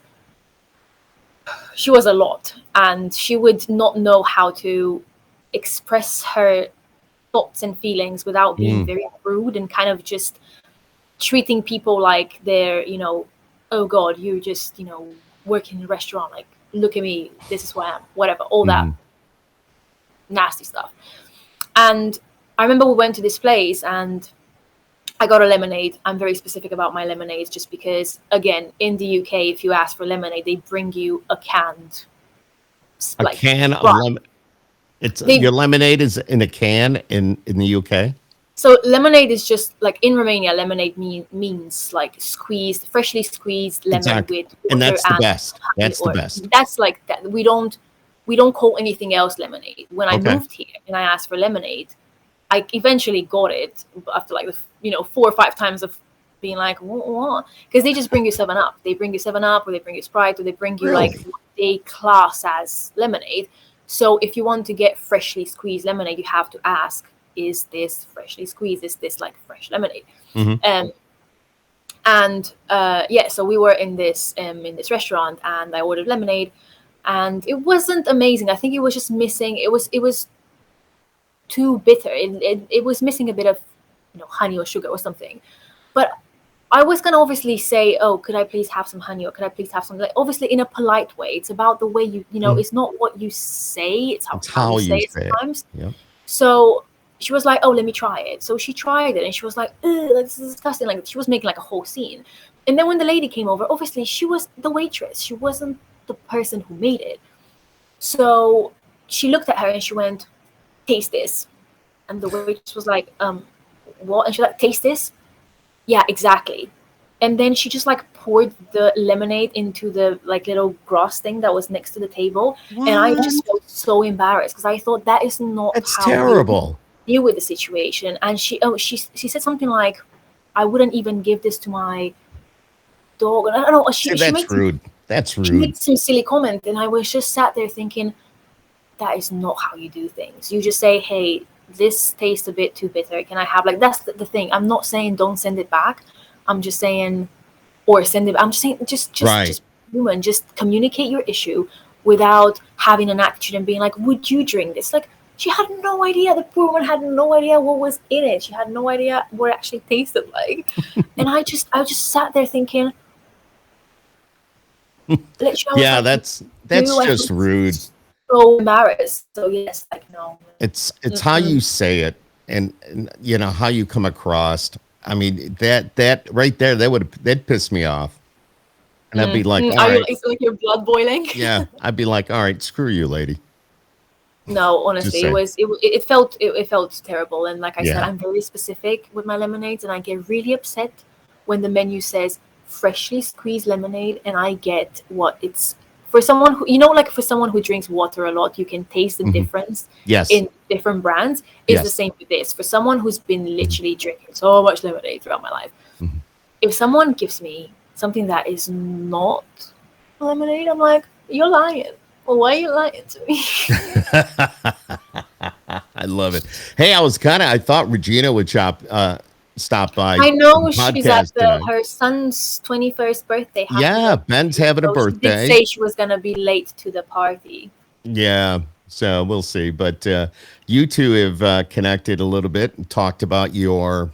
a lot, and she would not know how to express her thoughts and feelings without being very rude and kind of just treating people like they're, oh God, you just, work in a restaurant, like, look at me, this is who I am, whatever, all that nasty stuff. And I remember we went to this place and I got a lemonade. I'm very specific about my lemonades just because, again, in the UK, if you ask for lemonade, they bring you a canned, like, can of lemon. Your lemonade is in a can in the UK. So lemonade is just like in Romania, lemonade means like freshly squeezed lemon with water, and that's the best. That's the best. That's like that. We don't call anything else lemonade. When I moved here and I asked for lemonade, I eventually got it after like 4 or 5 times of being like, what? Because they just bring you 7-Up. They bring you 7-Up, or they bring you Sprite, or they bring you like what they class as lemonade. So if you want to get freshly squeezed lemonade, you have to ask, is this freshly squeezed? Is this like fresh lemonade? So we were in this restaurant, and I ordered lemonade, and it wasn't amazing. I think it was just missing. It was too bitter. It was missing a bit of honey or sugar or something. But I was gonna obviously say, oh, could I please have some honey, or could I please have some, like, obviously in a polite way. It's about the way you it's not what you say, it's how you say it sometimes. Yeah. So she was like, oh, let me try it. So she tried it, and she was like, like, this is disgusting. Like, she was making like a whole scene. And then when the lady came over, obviously she was the waitress. She wasn't the person who made it. So she looked at her and she went, taste this. And the waitress was like, what? And she was like, taste this? Yeah, exactly. And then she just like poured the lemonade into the like little grass thing that was next to the table. What? And I just felt so embarrassed because I thought that is not how terrible. You deal with the situation. And she said something like, I wouldn't even give this to my dog. And I don't know. That's rude. That's rude. She made some silly comment, and I was just sat there thinking, that is not how you do things. You just say, hey, this tastes a bit too bitter. Can I have, like, that's the thing. I'm not saying don't send it back. I'm just saying, or send it. I'm just saying, just human. Just communicate your issue without having an attitude and being like, would you drink this? Like, she had no idea. The poor woman had no idea what was in it. She had no idea what it actually tasted like. And I just sat there thinking, yeah, that's just rude. So embarrassed. So yes, like, no. It's how you say it, and how you come across. I mean, that right there, that'd piss me off, and I'd be like, all right. It's like your blood boiling. Yeah, I'd be like, all right, screw you, lady. No, honestly, it felt terrible, and like I said, I'm very specific with my lemonades, and I get really upset when the menu says freshly squeezed lemonade, and I get what it's. For someone who, like for someone who drinks water a lot, you can taste the difference in different brands. It's the same with this. For someone who's been literally drinking so much lemonade throughout my life, if someone gives me something that is not lemonade, I'm like, you're lying. Well, why are you lying to me? I love it. Hey, I thought Regina would stop by. I know she's at her son's 21st birthday. Yeah, Ben's having a birthday. She did say she was going to be late to the party. Yeah, so we'll see. But you two have connected a little bit and talked about your,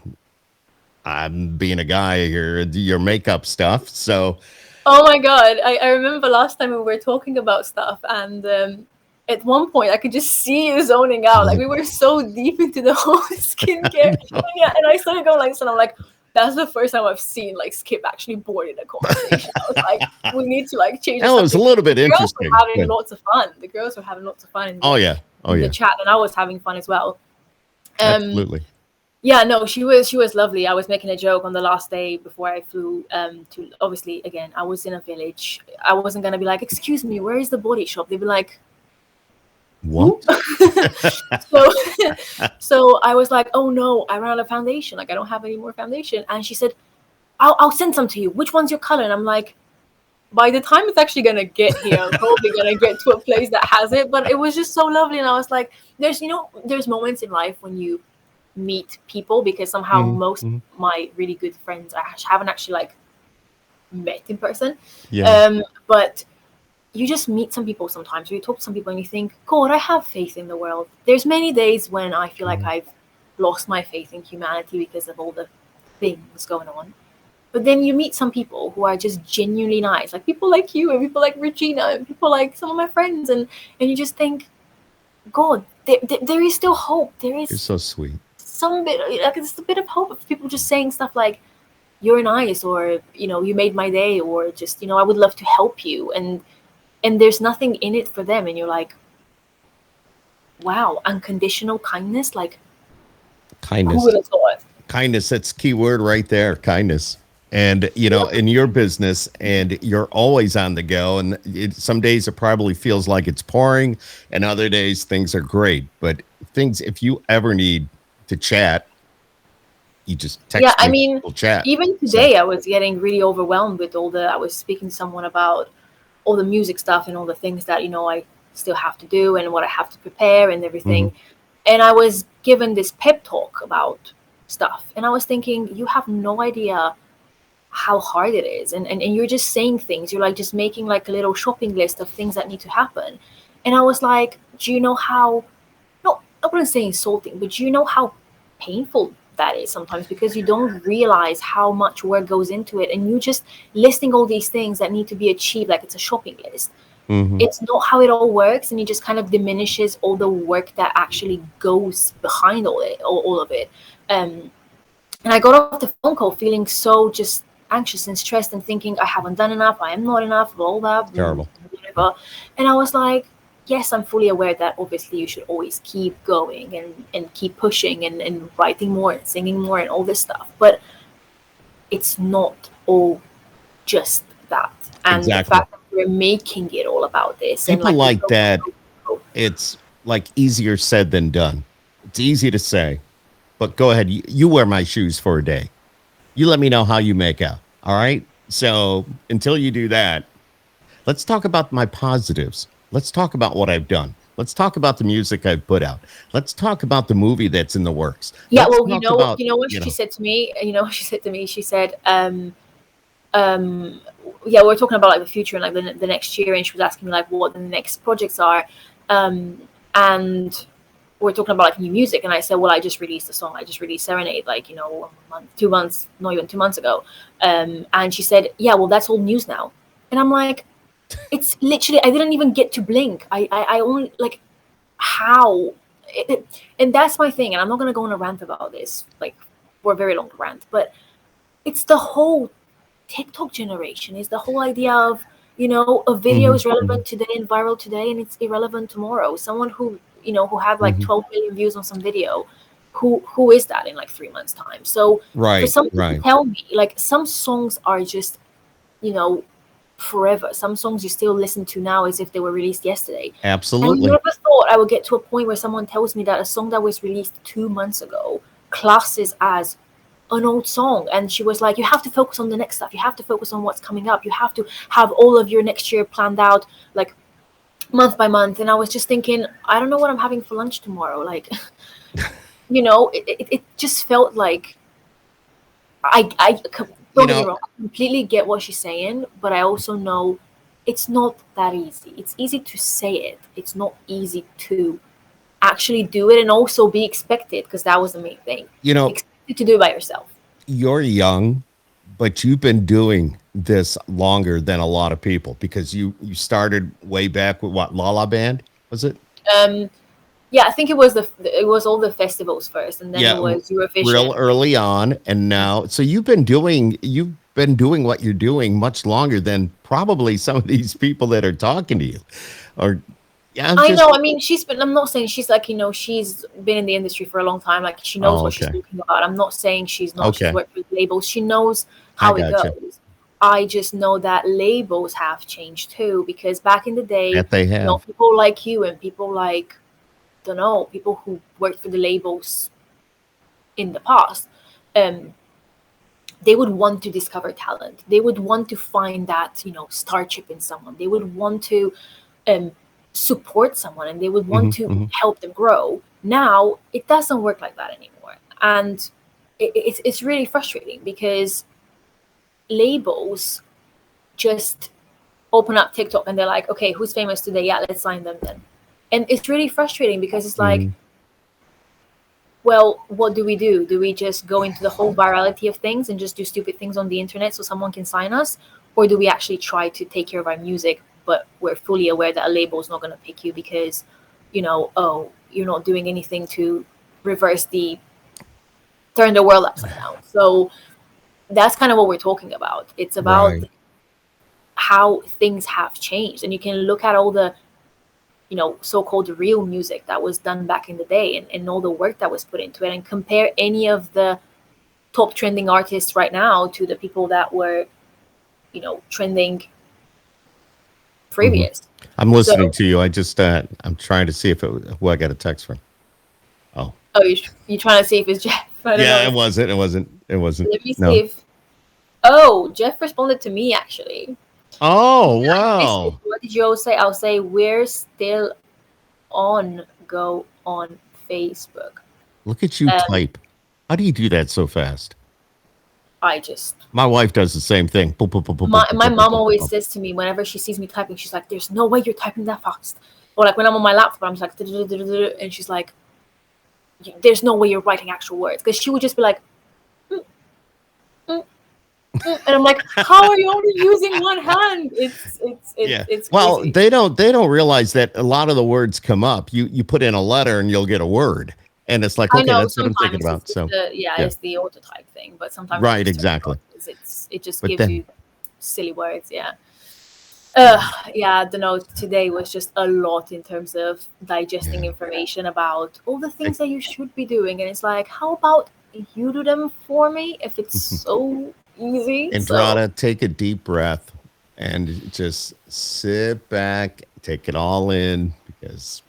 being a guy here, your makeup stuff. So. Oh my God. I remember last time we were talking about stuff, and at one point I could just see you zoning out. Like, we were so deep into the whole skincare. And I started going like this, and I'm like, that's the first time I've seen like Skip actually bored in a conversation. I was like, we need to like change. It was a little bit interesting. The girls were having lots of fun. The girls were having lots of fun in the chat, and I was having fun as well. Absolutely. Yeah, no, she was lovely. I was making a joke on the last day before I flew to, obviously, again, I was in a village. I wasn't going to be like, excuse me, where is the body shop? They'd be like, Who? What? so so I was like, oh no, I ran out of foundation. Like I don't have any more foundation. And she said, I'll send some to you. Which one's your color? And I'm like, by the time it's actually gonna get here, I'm probably gonna get to a place that has it. But it was just so lovely, and I was like, there's moments in life when you meet people, because somehow Mhm, most mhm. of my really good friends I haven't actually like met in person. Yeah. But you just meet some people sometimes, or you talk to some people and you think, God, I have faith in the world. There's many days when I feel like Mhm. I've lost my faith in humanity because of all the things going on. But then you meet some people who are just genuinely nice, like people like you and people like Regina and people like some of my friends, and you just think, God, there is still hope. There You're is so sweet. some bit, like it's a bit of hope of people just saying stuff like, "You're nice," or "You made my day," or just "I would love to help you," and there's nothing in it for them, and you're like, wow, unconditional kindness. Like, who would Kindness. have thought? Kindness, that's key word right there. Kindness. And in your business, and you're always on the go, and some days it probably feels like it's pouring, and other days things are great. But things, if you ever need to chat, you just Yeah, text I me. mean, We'll chat. even So, today, I was getting really overwhelmed with all the. I was speaking to someone about all the music stuff and all the things that I still have to do and what I have to prepare and mhm. everything. And I was given this pep talk about stuff, and I was thinking, you have no idea how hard it is, and you're just saying things. You're like just making like a little shopping list of things that need to happen. And I was like, do you know how, no, I wouldn't say insulting, but do you know how painful that is sometimes, because you don't realize how much work goes into it, and you just listing all these things that need to be achieved like it's a shopping list. Mhm. It's not how it all works, and it just kind of diminishes all the work that actually goes behind all of it. And I got off the phone call feeling so just anxious and stressed and thinking I haven't done enough, I am not enough, all that, Terrible. whatever. And I was like, yes, I'm fully aware that obviously you should always keep going and keep pushing and writing more and singing more and all this stuff. But it's not all just that. And the Exactly. fact that we're making it all about this and People like we like go, that, go, go. it's like easier said than done. It's easy to say, but go ahead. You wear my shoes for a day. You let me know how you make out. All right. So until you do that, let's talk about my positives. Let's talk about what I've done. Let's talk about the music I've put out. Let's talk about the movie that's in the works. Yeah, Let's well, talk about, you know what she said to me. You know what she said to me. She said, um yeah, we are talking about like the future and like the next year, and she was asking me like what the next projects are, and we're talking about like new music, and I said, well, I just released a song, I just released Serenade, like a month, 2 months, not even 2 months ago. And she said, yeah, well, that's all news now. And I'm like, it's literally, I didn't even get to blink. I only like, how and that's my thing, and I'm not going to go on a rant about this, like for a very long rant, but it's the whole TikTok generation, is the whole idea of, a video Mhm, is relevant mhm, today and viral today and it's irrelevant tomorrow. Someone who had like mhm. 12 million views on some video, who is that in like 3 months time? So for Right, someone to right. tell me like some songs are just, you know, forever. Some songs you still listen to now as if they were released yesterday. And I Absolutely. never thought I would get to a point where someone tells me that a song that was released 2 months ago classes as an old song. And she was like, you have to focus on the next stuff, you have to focus on what's coming up, you have to have all of your next year planned out like month by month. And I was just thinking, I don't know what I'm having for lunch tomorrow. Like, it just felt like You don't get me know, wrong, I completely get what she's saying, but I also know it's not that easy. It's easy to say it, it's not easy to actually do it, and also be expected, because that was the main thing, you know, expected to do it by yourself. you're young, but you've been doing this longer than a lot of people because you started way back with what, La La Band, was it? um yeah, I think it was all the festivals first, and then it Yeah, was real Eurovision. early on, and now so you've been doing what you're doing much longer than probably some of these people that are talking to you. Or yeah, I'm I just know. I mean, I'm not saying she's like, she's been in the industry for a long time. Like, she knows oh, what she's okay. talking about. I'm not saying she's not. She's Okay. worked with labels. She knows I how it gotcha. goes. I just know that labels have changed too, because back in the day, That they have. people like you and people like, don't know, people who worked for the labels in the past, um, they would want to discover talent. They would want to find that, star chip in someone. They would want to um, support someone, and they would want to help them grow. Now it doesn't work like that anymore, and it's really frustrating because labels just open up TikTok and they're like, okay, who's famous today? Yeah, let's sign them then. And it's really frustrating because it's like, well, what do we do? Do we just go into the whole virality of things and just do stupid things on the internet so someone can sign us? Or do we actually try to take care of our music, but we're fully aware that a label is not going to pick you because, oh, you're not doing anything to turn the world upside down. So that's kind of what we're talking about. It's about how things have changed. And you can look at all the, so-called real music that was done back in the day, and all the work that was put into it, and compare any of the top trending artists right now to the people that were, trending previous. I'm listening to you. I just, I'm trying to see who I got a text from. Oh, you're trying to see if it's Jeff. I don't know. It wasn't. Let me see if. Oh, Jeff responded to me actually. Oh, wow. What did you say? I'll say we're still on. Go on Facebook. Look at you type. How do you do that so fast? My wife does the same thing. My mom always says to me whenever she sees me typing, she's like, "There's no way you're typing that fast." Or like when I'm on my laptop, I'm just like, and she's like, "There's no way you're writing actual words," because she would just be like, and I'm like, how are you only using one hand? It's well, crazy. they don't realize that a lot of the words come up. You put in a letter and you'll get a word, and it's like, okay, that's what I'm thinking about. It's the autotype thing, but sometimes exactly. It just gives you silly words. Yeah. I don't know. Today was just a lot in terms of digesting information about all the things that you should be doing, and it's like, how about you do them for me if it's so easy? Andrada, take a deep breath and just sit back, take it all in, because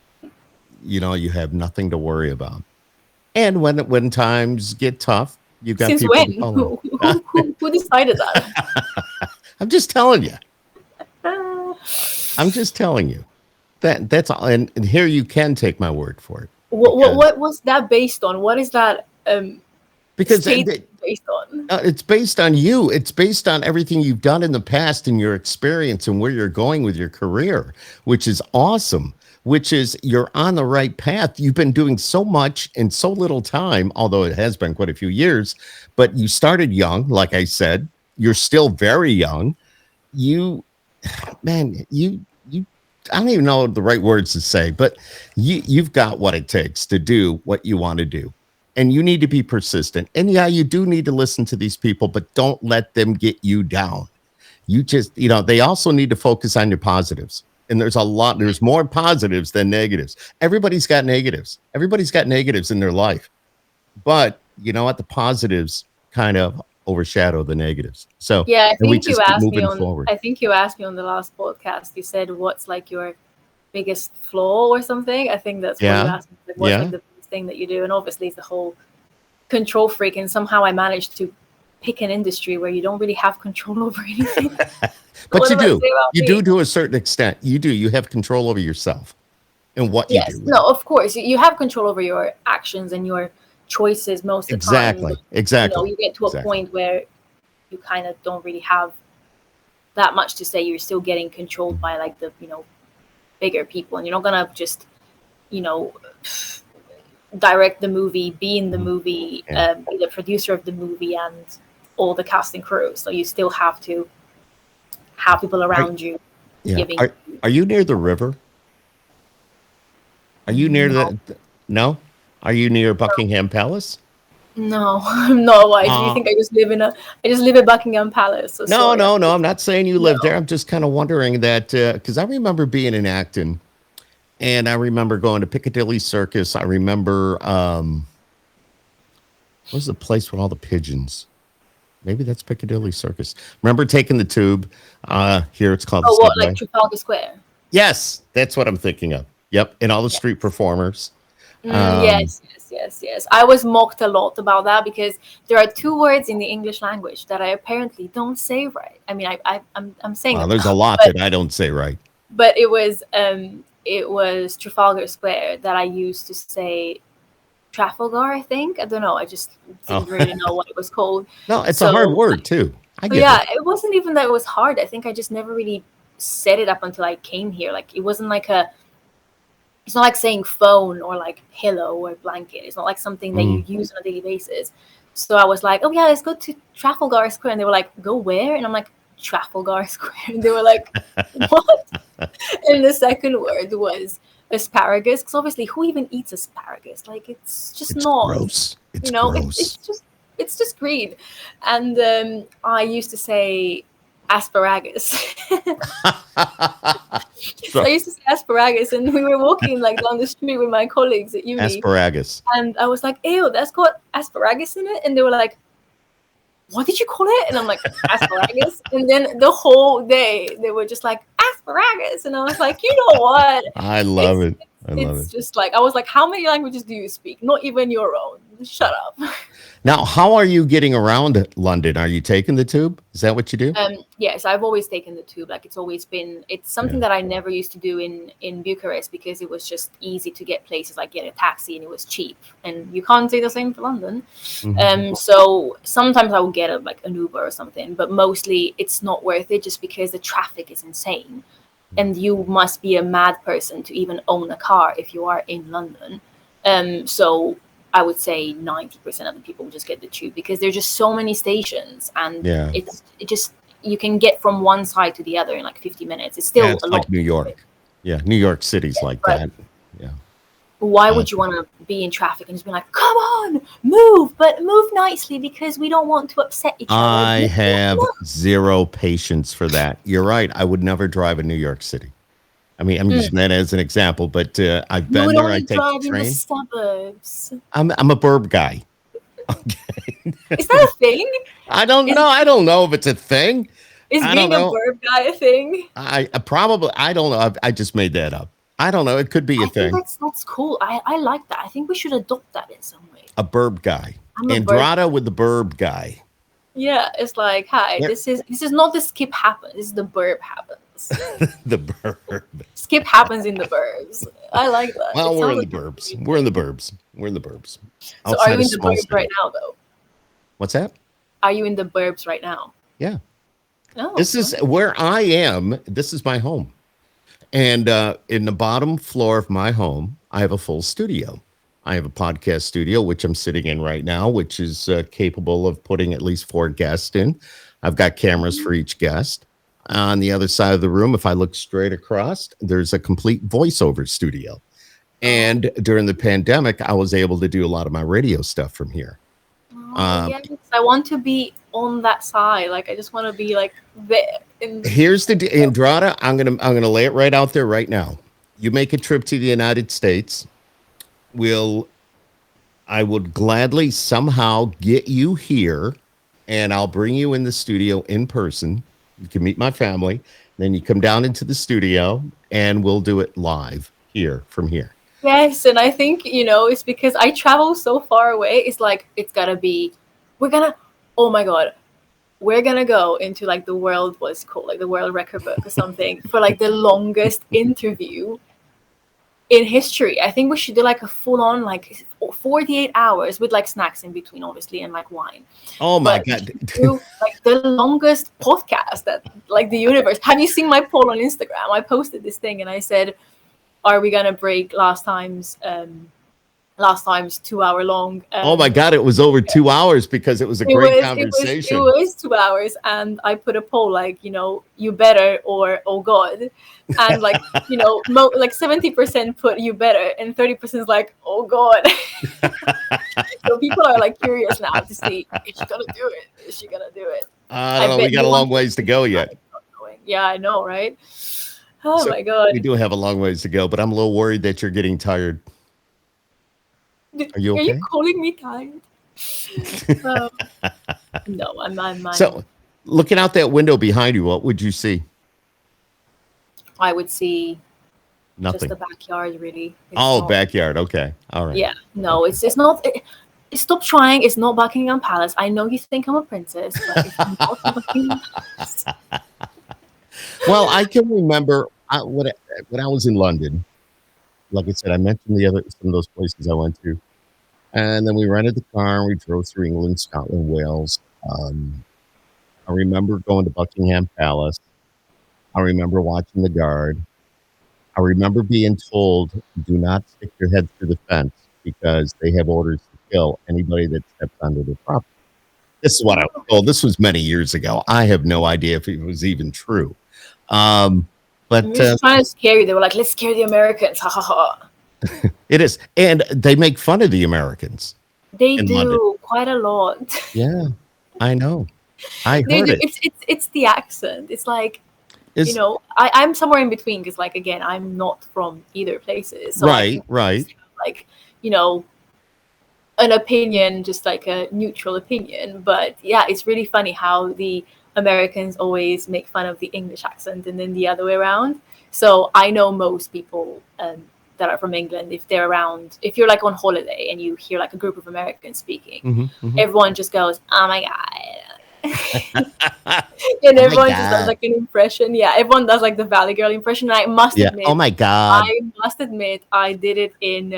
you have nothing to worry about. And when times get tough, you've got Since people when? to call on. Who decided that? I'm just telling you. I'm just telling you. That's all. And here you can take my word for it. What was that based on? What is that because based on? It's based on you. It's based on everything you've done in the past and your experience and where you're going with your career, which is awesome, which is you're on the right path. You've been doing so much in so little time, although it has been quite a few years, but you started young. Like I said, you're still very young. You I don't even know the right words to say, but you've got what it takes to do what you want to do. And you need to be persistent. And yeah, you do need to listen to these people, but don't let them get you down. You just, they also need to focus on your positives. And there's more positives than negatives. Everybody's got negatives. Everybody's got negatives in their life. But you know what? The positives kind of overshadow the negatives. So yeah, we just keep moving forward. I think you asked me on the last podcast. You said, "What's like your biggest flaw or something?" I think that's what you asked me. Like, what's like the biggest thing that you do? And obviously, it's the whole control freak. And somehow I managed to pick an industry where you don't really have control over anything. But you do. You do to a certain extent. You do. You have control over yourself and what you do. No, of course. You have control over your actions and your choices most of the time. Exactly. You get to a point where you kind of don't really have that much to say. You're still getting controlled by like the bigger people, and you're not gonna just direct the movie, be in the movie, be the producer of the movie, and all the cast and crew. So you still have to have people around you. Are you near the river? Are you near No? Are you near Buckingham Palace? No, no. Why do you think I just live at Buckingham Palace? So no. I'm not saying you live there. I'm just kind of wondering that because I remember being in Acton, and I remember going to Piccadilly Circus. I remember what was the place with all the pigeons? Maybe that's Piccadilly Circus. Remember taking the tube? Here it's called the Oh, what, like subway. Trafalgar Square? Yes, that's what I'm thinking of. Yep, and all the street Yes. performers. Um, Yes. I was mocked a lot about that because there are two words in the English language that I apparently don't say right. I mean, I'm saying well, them there's a now, lot that I don't say right. but it was Trafalgar Square that I used to say Trafalgar. I think, I don't know. I just Oh, didn't really know what it was called. no, it's a hard So word too. I so get yeah, it. it wasn't even that it was hard. I think I just never really set it up until I came here. Like it wasn't like a it's not like saying phone or like hello or blanket. It's not like something that Mm. you use on a daily basis. So I was like, oh yeah, let's go to Trafalgar Square. And they were like, go where? And I'm like, Trafalgar Square. And they were like, what? And the second word was asparagus. Because obviously, who even eats asparagus? Like, it's just It's not, gross. It's you know, gross. it's just green. And I used to say asparagus. So So, I used to say asparagus, and we were walking like down the street with my colleagues at uni, asparagus. and I was like, "Ew, that's got asparagus in it," and they were like, "What did you call it?" And I'm like, "Asparagus." And then the whole day they were just like asparagus, and I was like, "You know what? I love It's it. I love it's it. just like I was like, how many languages do you speak? Not even your own. Shut up." Now, how are you getting around London? Are you taking the tube? Is that what you do? Yes, I've always taken the tube. Like it's something Yeah. that I never used to do in Bucharest because it was just easy to get places, like get a taxi and it was cheap. And you can't say the same for London. Mhm. So sometimes I will get like an Uber or something, but mostly it's not worth it just because the traffic is insane. And you must be a mad person to even own a car if you are in London. So I would say 90% of the people just get the tube because there's just so many stations, and Yeah. it just you can get from one side to the other in like 50 minutes. It's Yeah, still it's a like lot, New York. Yeah, New York City's like but that. Yeah. why Uh, would you want to be in traffic and just be like, come on, move, but move nicely because we don't want to upset each other. I have zero patience for that. You're right. I would never drive in New York City. I mean, I'm using that as an example, but I've You been would there. I only take the drive in the train. suburbs. I'm a burb guy. Okay. Is that a thing? I don't Is know. I don't know if it's a thing. is I don't being a know. burb guy a thing? I probably I don't know. I just made that up. I don't know. It could be a I think thing. that's cool. I like that. I think we should adopt that in some way. A burb guy. I'm a burb. Andrada with the burb guy. Yeah, it's like, hi, There- this is not the skip happens. This is the burb happens. the burb. Skip happens in the burbs. I like that. Well, It we're sounds in the like burbs. We're in the burbs. We're in the burbs. so. Are Outside you a in the small burbs right city. now, though? What's that? Are you in the burbs right now? Yeah. Oh, This is where I am. This is my home. And in the bottom floor of my home, I have a full studio. I have a podcast studio, which I'm sitting in right now, which is capable of putting at least 4 guests in. I've got cameras for each guest. On the other side of the room, if I look straight across, there's a complete voiceover studio. And during the pandemic, I was able to do a lot of my radio stuff from here. oh Um, yes. I want to be on that side. Like I just want to be like there. Here's the Andrada. I'm gonna lay it right out there right now. You make a trip to the United States. Will I would gladly somehow get you here, and I'll bring you in the studio in person. You can meet my family. Then you come down into the studio, and we'll do it live here from here. Yes, and I think, it's because I travel so far away. It's like it's gotta be. We're gonna. Oh my god, we're gonna go into like the world was called like the world record book or something for like the longest interview in history. I think we should do like a full on like 48 hours with like snacks in between, obviously, and like wine. Oh my But we God! should do like the longest podcast that like the universe. Have you seen my poll on Instagram? I posted this thing and I said, "Are we gonna break last time's 2 hour long?" Oh my God! It was over 2 hours because it was a It great was it conversation. was 2 hours, and I put a poll like, you better or oh god, and like like 70% put you better, and 30% is like oh god. So people are like curious now to see, is she gonna do it? Is she gonna do it? I I don't know. We bet got you a want long to ways to go yet. Yeah, I know, right? Oh So my god. we do have a long ways to go, but I'm a little worried that you're getting tired. Are you Are you okay? calling me tired? Uh, no, I'm So, looking out that window behind you, what would you see? I would see just the Nothing. backyard. Really, it's Oh, not. backyard. Okay. All right. Yeah, no, Okay. it's not. Stop trying. It's not Buckingham Palace. I know you think I'm a princess, but it's not Buckingham Palace. Well, I can remember when I was in London. Like I said, I mentioned the other some of those places I went to, and then we rented the car and we drove through England, Scotland, Wales. Um, I remember going to Buckingham Palace. I remember watching the guard. I remember being told, "Do not stick your head through the fence because they have orders to kill anybody that steps onto their property." This is what I was told. This was many years ago. I have no idea if it was even true. Um, I'm but just trying to scare you. They were like, "Let's scare the Americans." Ha ha ha. it is, and they make fun of the Americans They in London. do quite a lot. Yeah, I know. I They heard do. it. It's the accent. It's like, Is I'm somewhere in between because, like, again, I'm not from either places, so I can right, right. just have, like, you know, an opinion, just like a neutral opinion. But yeah, it's really funny how the Americans always make fun of the English accent and then the other way around. So I know most people that are from England, if they're around, if you're like on holiday and you hear like a group of Americans speaking, Hmm, hmm. everyone just goes, "Oh my god." Oh And my everyone just does god. like an impression. Yeah, everyone does like the Valley Girl impression. And Yeah. Oh my god. I did it in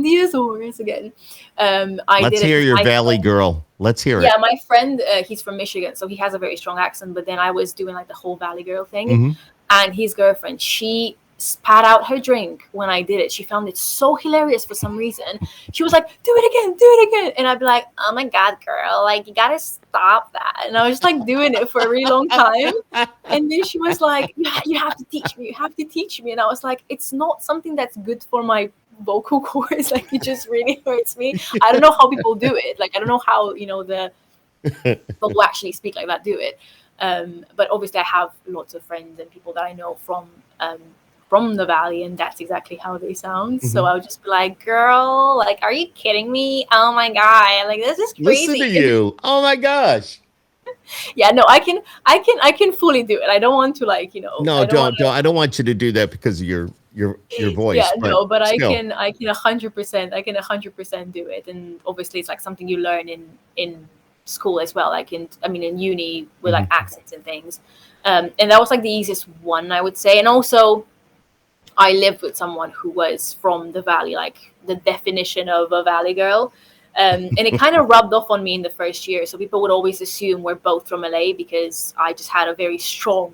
the Azores again. I Let's did it hear because your my Valley friend, girl. Let's hear it. yeah, my friend, he's from Michigan, so he has a very strong accent. But then I was doing like the whole Valley Girl thing, Hmm. and his girlfriend, she spat out her drink when I did it. She found it so hilarious for some reason. She was like, "Do it again, do it again," and I'd be like, "Oh my god, girl, like you gotta stop that." And I was just like doing it for a really long time. And then she was like, you have to teach me. You have to teach me." And I was like, it's not something that's good for my vocal cords. Like, it just really hurts me. I don't know how people do it. Like, I don't know how, the people who actually speak like that do it. But obviously, I have lots of friends and people that I know from the valley, and that's exactly how they sound. So Hmm. I would just be like, "Girl, like, are you kidding me? Oh my god, like this is Listen to crazy." you. Oh my gosh. Yeah, no, I can fully do it. I don't want to, like, No, I don't want don't. I don't want you to do that because of your yeah, voice, but no, but I still. can I can 100% I can 100% do it. And obviously it's like something you learn in school as well, like in uni with like Mhm. accents and things. And that was like the easiest one, I would say. And also I lived with someone who was from the valley, like the definition of a valley girl. And it kind of rubbed off on me in the first year. So people would always assume we're both from LA because I just had a very strong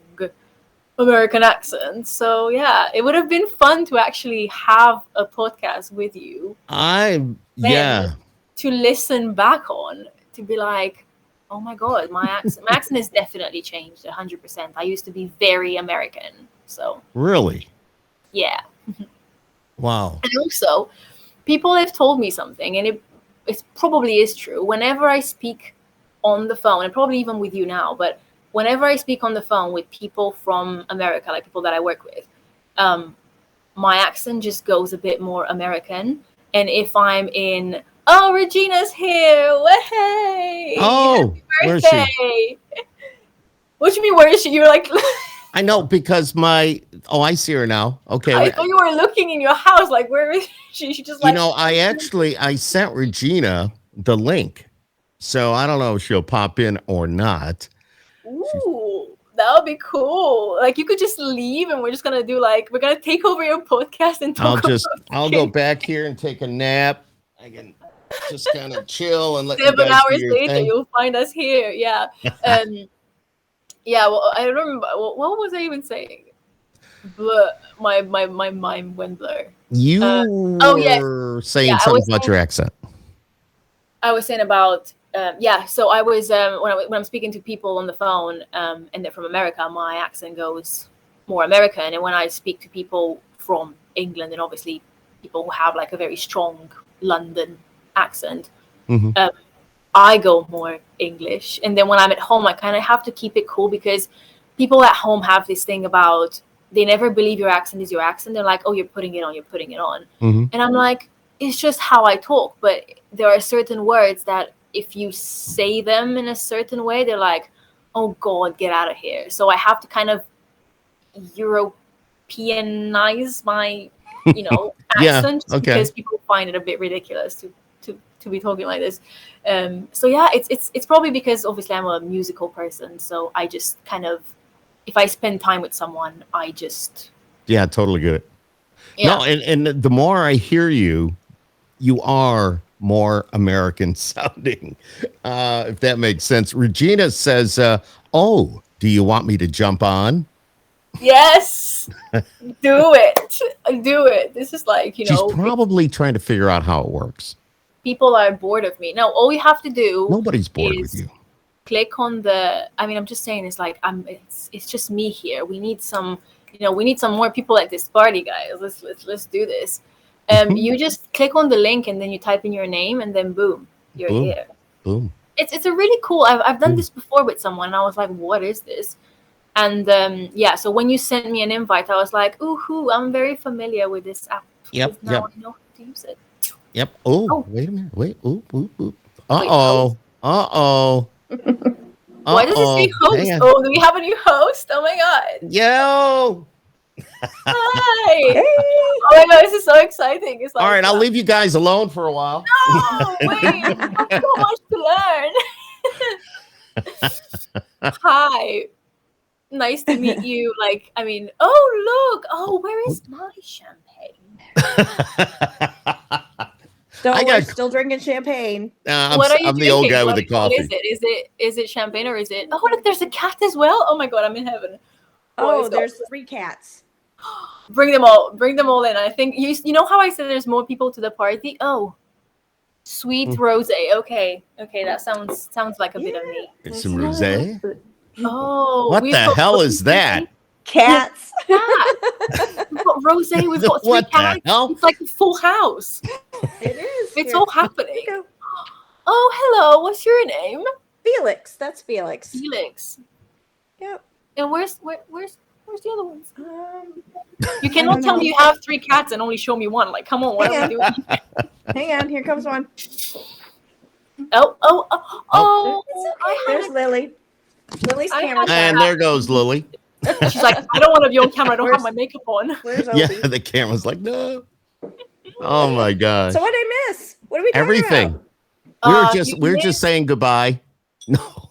American accent. So yeah, it would have been fun to actually have a podcast with you then Yeah. to listen back on, to be like, oh my god, my accent has definitely changed 100%. I used to be very American. So Really? yeah. Wow. And also, people have told me something, and it probably is true. Whenever I speak on the phone, and probably even with you now, but whenever I speak on the phone with people from America, like people that I work with, um, my accent just goes a bit more American. And if I'm in, "Oh, Regina's here, hey, Oh, happy where is she? birthday." What do you mean, where is she? You're like, I know because I see her now. Okay. I thought you were looking in your house, like, where is she? She just like, I sent Regina the link. So I don't know if she'll pop in or not. She's ooh, that would be cool. Like, you could just leave and we're just gonna do, like, we're gonna take over your podcast and talk about I'll go kids. back here and take a nap. I can just kind of chill and let you 7 guys do hours your later, thing. you'll find us here. Yeah. Um. Yeah. Well, I remember. What was I even saying? Blur. My mind went blur. You Oh yes. were Yeah. saying I something was about saying. your accent. I was saying about. Yeah. So I was when I'm speaking to people on the phone, and they're from America, my accent goes more American, and when I speak to people from England, and obviously people who have like a very strong London accent, Hmm. um, I go more English. And then when I'm at home, I kind of have to keep it cool because people at home have this thing about they never believe your accent is your accent. They're like, "Oh, you're putting it on, you're putting it on." Hmm. And I'm like, it's just how I talk. But there are certain words that if you say them in a certain way, they're like, oh God, get out of here. So I have to kind of Europeanize my, Yeah. accent, just Okay. because people find it a bit ridiculous to be talking like this. So yeah, it's probably because obviously I'm a musical person, so I just kind of, if I spend time with someone, I just, Yeah, totally get it. yeah. No, and the more I hear you, you are more American sounding, if that makes sense. Regina says, "Oh, do you want me to jump on?" Yes, do it. This is like, She's probably trying to figure out how it works. people are bored of me. Now, all you have to do Nobody's bored with is you. click on the, I mean, I'm just saying, it's like, it's just me here. We need some, we need some more people at this party, guys. Let's do this. You just click on the link and then you type in your name and then boom, you're Boom, here. boom. It's a really cool, I've done Boom. this before with someone and I was like, what is this? And yeah, so when you sent me an invite, I was like, ooh, I'm very familiar with this app, Yep, because now yep, I know how to use it. yep. Oh, Oh, wait a minute. Wait. Oop, oop, oop. wait, host. Uh-oh. Why does it say Uh-oh. Hang host? on. Oh, do we have a new host? Oh my God. Yo. Hi. Hey. Oh my God, this is so exciting. It's like, All right, I'll leave you guys alone for a while. no, wait, I have so much to learn. Hi. Nice to meet you. Like, I mean, oh, look. Oh, where is my champagne? So we're got- still drinking champagne. What are you I'm the drinking? old guy with the What coffee. is it? Is it champagne or is it? Oh, look, there's a cat as well. Oh my God, I'm in heaven. Oh, there's 3 cats. Bring them all in. I think you know how I said there's more people to the party. Oh, sweet rosé. Okay, that sounds like a bit of me. It's some rosé. Oh, What we've the got hell rosé. is that? Cats. Cat. We've got rosé. We've got 3 What the cats. hell? It's like a full house. It is. It's Here. all happening. Here you go. Oh, hello. What's your name? Felix. That's Felix. Felix. Yep. And where's the other ones? You I cannot don't tell know. me you have 3 cats and only show me one. Like, come on, what are we doing? Hang on. Here comes one. Oh, There's Lily. Lily's I camera had- And shot. there goes Lily. She's like, I don't want to be on camera. I don't have Where's- my makeup on. Where's Yeah, Opie? the camera's like, no. Oh my gosh. So what did I miss? What are we talking Everything. about? We were just saying goodbye. No.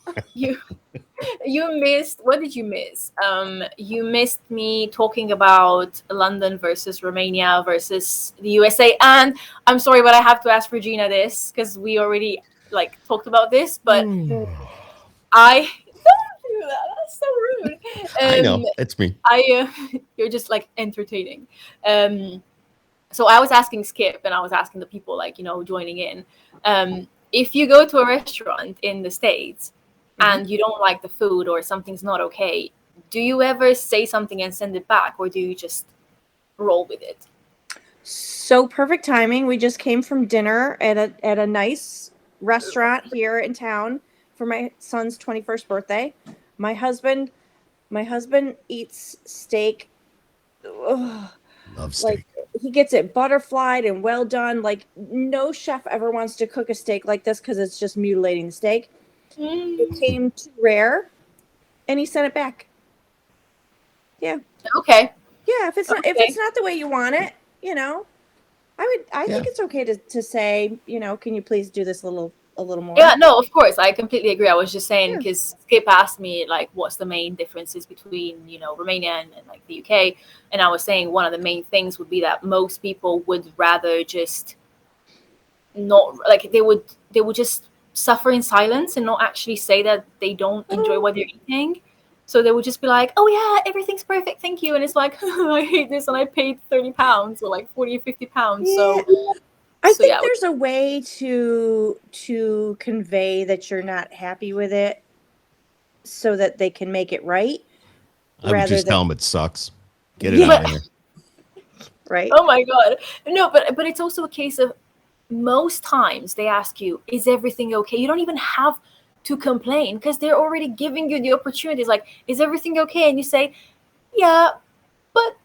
You missed. What did you miss? You missed me talking about London versus Romania versus the USA. And I'm sorry, but I have to ask Regina this because we already talked about this. But I don't do that. That's so rude. I know. It's me. You're just entertaining. So I was asking Skip and I was asking the people joining in. If you go to a restaurant in the States and you don't like the food or something's not okay, do you ever say something and send it back, or do you just roll with it? So perfect timing. We just came from dinner at a nice restaurant here in town for my son's 21st birthday. My husband eats steak. Ugh. Love steak. He gets it butterflied and well done. Like, no chef ever wants to cook a steak like this because it's just mutilating the steak. It came too rare, and he sent it back. Yeah. Okay. Yeah. If it's not the way you want it, I think it's okay to say, can you please do this a little more? Yeah, no, of course, I completely agree. I was just saying because Skip asked me what's the main differences between Romania and the UK, and I was saying one of the main things would be that most people would rather just not they would just suffer in silence and not actually say that they don't enjoy what they're eating. So they would just be like, oh yeah, everything's perfect, thank you. And it's like, I hate this and I paid £30 or 40 or £50. Yeah. So I think there's a way to convey that you're not happy with it so that they can make it right. I would just tell them it sucks. Get it out of here. Right. Oh my God. No, but it's also a case of most times they ask you, is everything okay? You don't even have to complain because they're already giving you the opportunities. Like, is everything okay? And you say, yeah, but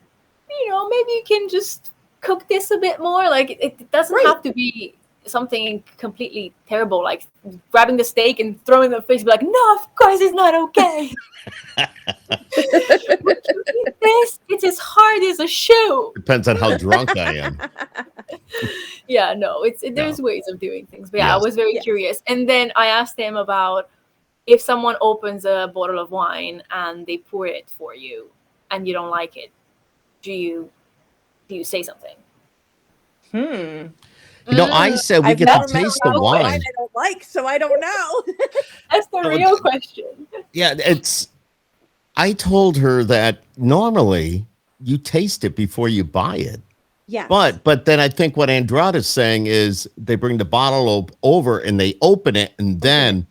maybe you can just cook this a bit more? Like it doesn't Right. have to be something completely terrible, like grabbing the steak and throwing it in the face, be like, no, of course it's not okay. This, it's as hard as a shoe. Depends on how drunk I am. Yeah, no, there's ways of doing things. But yeah, I Yes. was very curious. And then I asked him about if someone opens a bottle of wine and they pour it for you and you don't like it, do you say something? You know, I said we I've get never to met taste a the bottle of wine. I don't like, so I don't know. That's the real question. Yeah, I told her that normally you taste it before you buy it. Yeah. But then I think what Andrada's saying is they bring the bottle over and they open it and then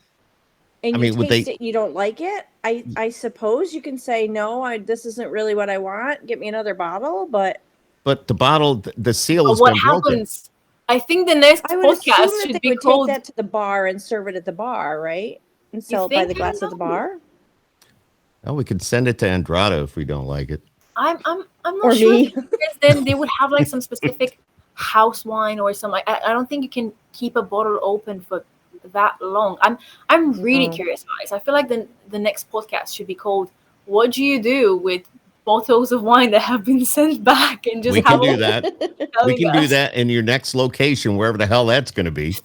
And I you mean, would taste they- it, you don't like it. I suppose you can say no. This isn't really what I want. Get me another bottle. But the bottle, the seal But has what been broken. happens? I think the next I would assume podcast that should they be would called. take that to the bar and serve it at the bar, right? And sell it by think? the I glass don't at the know. bar. Oh, we could send it to Andrada if we don't like it. I'm not Or sure. me. Because then they would have like some specific house wine or something. I don't think you can keep a bottle open for that long. I'm really curious, guys. I feel like the next podcast should be called "What do you do with bottles of wine that have been sent back?" And just We have can do a- that. We telling can do us. that in your next location, wherever the hell that's going to be.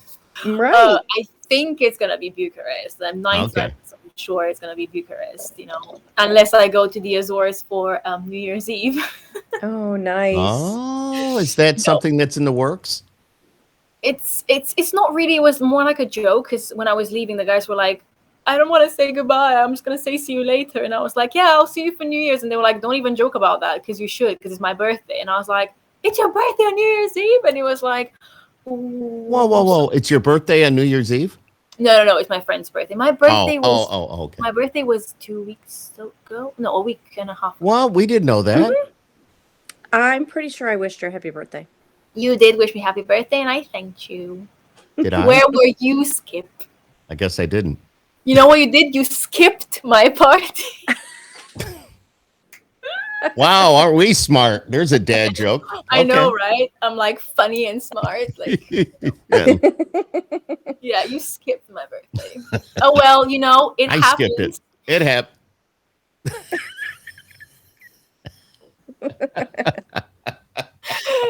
Right. I think it's gonna be Bucharest. I'm 9 Okay. sure it's gonna be Bucharest. Unless I go to the Azores for New Year's Eve. Oh, nice. Oh, is that something that's in the works? It's not really. It was more like a joke because when I was leaving, the guys were like, "I don't want to say goodbye. I'm just gonna say see you later." And I was like, "Yeah, I'll see you for New Year's." And they were like, "Don't even joke about that because you should because it's my birthday." And I was like, "It's your birthday on New Year's Eve?" And he was like, Whoa. It's your birthday on New Year's Eve? No, it's my friend's birthday. My birthday was Okay. my birthday was 2 weeks ago. No, a week and a half. Well, we didn't know that. I'm pretty sure I wished her happy birthday. You did wish me happy birthday, and I thanked you. Did I? Where were you, Skip? I guess I didn't. You know what you did? You skipped my party. Wow, aren't we smart? There's a dad joke. I know, right? I'm like funny and smart. Like, Yeah, yeah, you skipped my birthday. Oh well, it I happens. skipped it. It happened.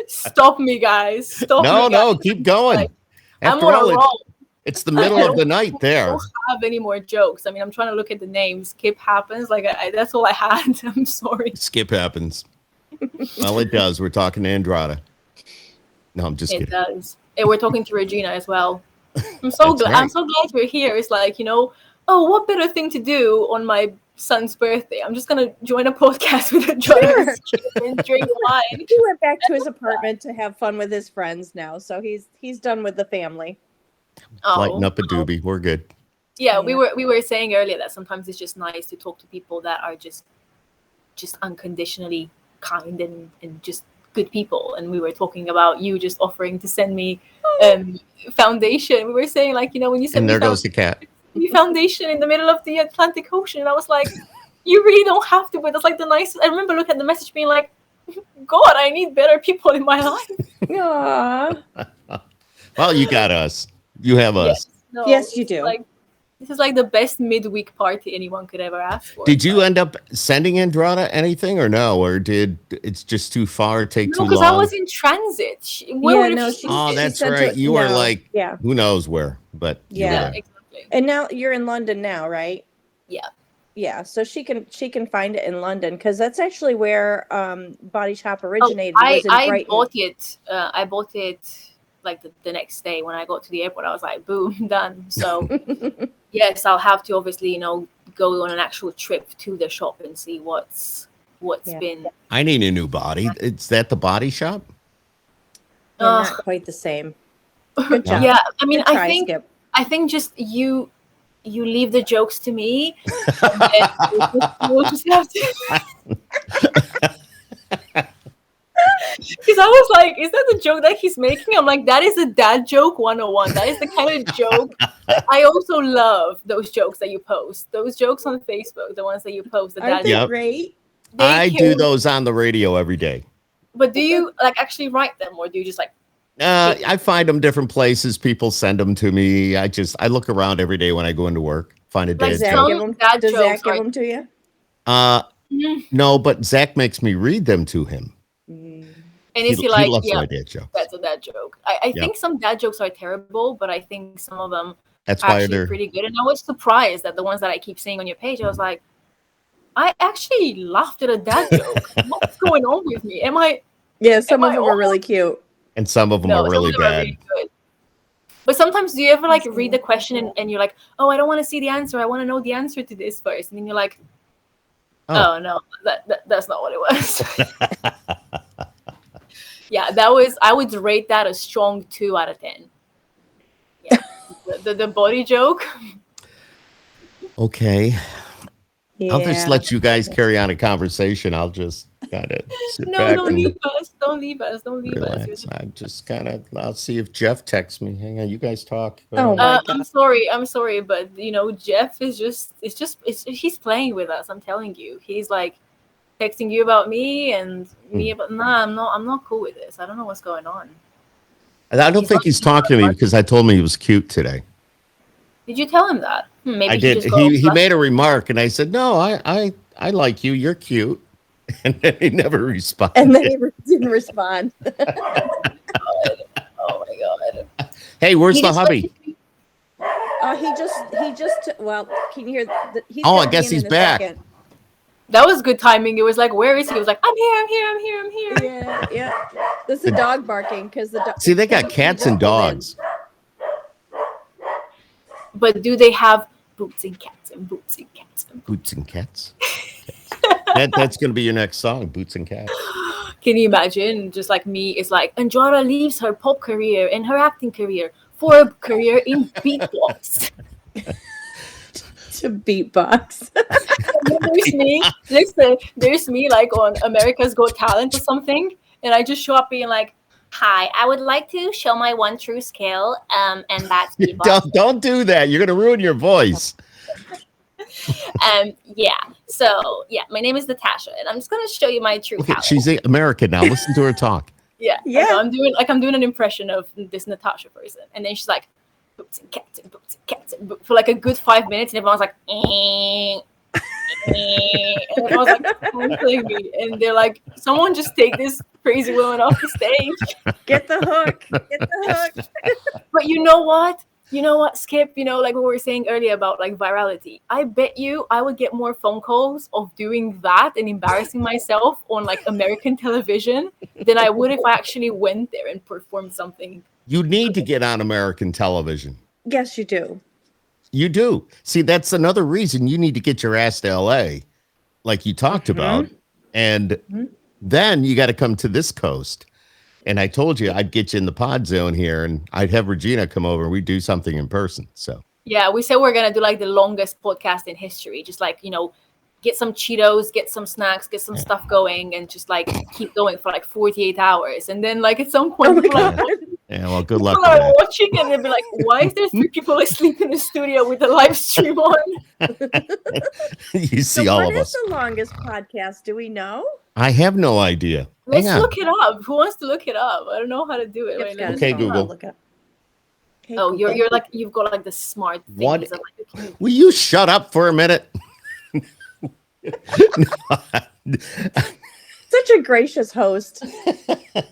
Stop me, guys. Stop me. No, guys. keep going. Like, After I'm on all, a roll. it's the middle of the night I there. don't have any more jokes. I mean, I'm trying to look at the names. Skip happens. Like, that's all I had. I'm sorry. Skip happens. Well, it does. We're talking to Andrada. No, I'm just It kidding. does. And we're talking to Regina as well. I'm so That's glad. right. I'm so glad we're here. It's like, oh, what better thing to do on my son's birthday? I'm just gonna join a podcast with a Sure. and drink wine. He went back to his apartment to have fun with his friends now, so he's done with the family. Lighten up a doobie. We're good. Yeah, we were saying earlier that sometimes it's just nice to talk to people that are just unconditionally kind and just good people. And we were talking about you just offering to send me foundation. We were saying, like, when you send And me there goes the cat. foundation in the middle of the Atlantic Ocean, and I was like, you really don't have to, but that's like the nicest. I remember looking at the message being like, God, I need better people in my life. Aww. Well, you got us. You have us. No, Yes, you it's do. Like, this is like the best midweek party anyone could ever ask for. Did you end up sending Andrada anything or no? Or did it's just too far, take No, too because long? I was in transit. Where would no, she Oh, she that's sent right. it- You were no, like, yeah. who knows where, but you Yeah. were. exactly. And now you're in London now, right? Yeah. Yeah, so she can find it in London because that's actually where Body Shop originated. I was in Brighton. bought it. I bought it like the next day when I got to the airport. I was like, boom, done. So yes, I'll have to obviously go on an actual trip to the shop and see what's Yeah. been. I need a new body. Is that the body shop? They're not quite the same. Good job. Yeah, I mean, Good try, I Skip. think just you leave the jokes to me. And then we'll just have to. Because I was like, is that the joke that he's making? I'm like, that is a dad joke 101. That is the kind of joke. I also love those jokes that you post. Those jokes on Facebook, the ones that you post. The Aren't dad they Yep. great? they I do kill- those on the radio every day. But do you like actually write them, or do you just like? I find them different places. People send them to me. I look around every day when I go into work, find a Like dad Zach joke. give them, dad does Zach jokes give are- them to you? Mm. No, but Zach makes me read them to him. Mm. And He, is he he like, loves yeah, my dad jokes. that's a dad joke. I Yep. think some dad jokes are terrible, but I think some of them That's are why actually they're. pretty good. And I was surprised that the ones that I keep seeing on your page, I was like, I actually laughed at a dad joke. What's going on with me? Yeah, some of I them are really cute. And some of them No, are some really of them are bad. really good. But sometimes do you ever like read the question and you're like, oh, I don't want to see the answer. I want to know the answer to this first. And then you're like, oh no, that's not what it was. Yeah, I would rate that a strong 2 out of 10. Yeah. The body joke. Okay. Yeah. I'll just let you guys carry on a conversation. I'll just kind of sit No, back don't and leave us. Don't leave us. Don't leave relax. us. I'm just kind of. I'll see if Jeff texts me. Hang on, you guys talk. Oh, my God. I'm sorry, but Jeff is he's playing with us. I'm telling you, he's like texting you about me and me about. Nah, I'm not cool with this. I don't know what's going on. I don't think he's talking to me because I told him he was cute today. Did you tell him that? Maybe I did. He made a remark, and I said, "No, I like you. You're cute," and then he never responded. And then he didn't respond. Oh my god! Hey, where's the hubby? He just. Well, can you hear? He's Oh, I gonna be guess in he's in a back. second. That was good timing. It was like, where is he? He was like, I'm here. Yeah. This is a dog barking because the dog. See, they got cats and dogs. But do they have boots and cats and boots and cats and Boots and cats. That's going to be your next song, Boots and Cats. Can you imagine? Just like me, it's like Andrada leaves her pop career and her acting career for a career in beatbox. To beatbox. There's me. There's me like on America's Got Talent or something, and I just show up being like, "Hi, I would like to show my one true skill, and that's beatbox." Don't do that. You're going to ruin your voice. Yeah. So yeah, my name is Natasha, and I'm just gonna show you my true talent. She's American now. Listen to her talk. Yeah. I'm doing an impression of this Natasha person, and then she's like, boots and cats and boots and cats and for like a good 5 minutes, and everyone's like, and everyone's like playing me, and they're like, someone just take this crazy woman off the stage. Get the hook. But you know what, Skip, like what we were saying earlier about like virality, I bet you I would get more phone calls of doing that and embarrassing myself on like American television than I would if I actually went there and performed something. You need to get on American television. Yes, you do. You do. See, that's another reason you need to get your ass to LA, like you talked about. And then you got to come to this coast. And I told you I'd get you in the pod zone here, and I'd have Regina come over and we'd do something in person. So yeah, we said we're gonna do like the longest podcast in history. Just like, get some Cheetos, get some snacks, get some stuff going, and just like keep going for like 48 hours. And then like at some point, people well, good luck. People are watching and they'll be like, why is there 3 people asleep in the studio with the live stream on? You see all of us. What is the longest podcast? Do we know? I have no idea. Let's look it up. Who wants to look it up? I don't know how to do it right now. Okay, Google. Look up. Okay, oh, Google. You're like, you've got like the smart things. What? Like, will you shut up for a minute? Such a gracious host.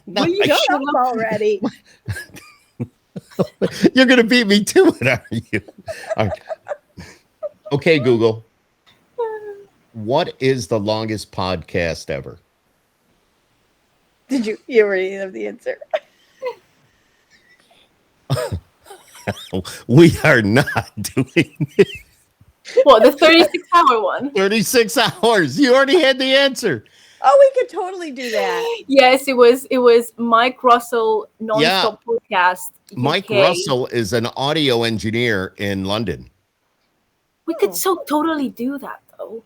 Will you shut up already? You're going to beat me to it, are you? Right. Okay, Google. What is the longest podcast ever? You already have the answer? We are not doing it. What, the 36-hour one? 36 hours. You already had the answer. Oh, we could totally do that. Yes, it was Mike Russell Nonstop Podcast. UK. Mike Russell is an audio engineer in London. We could so totally do that, though.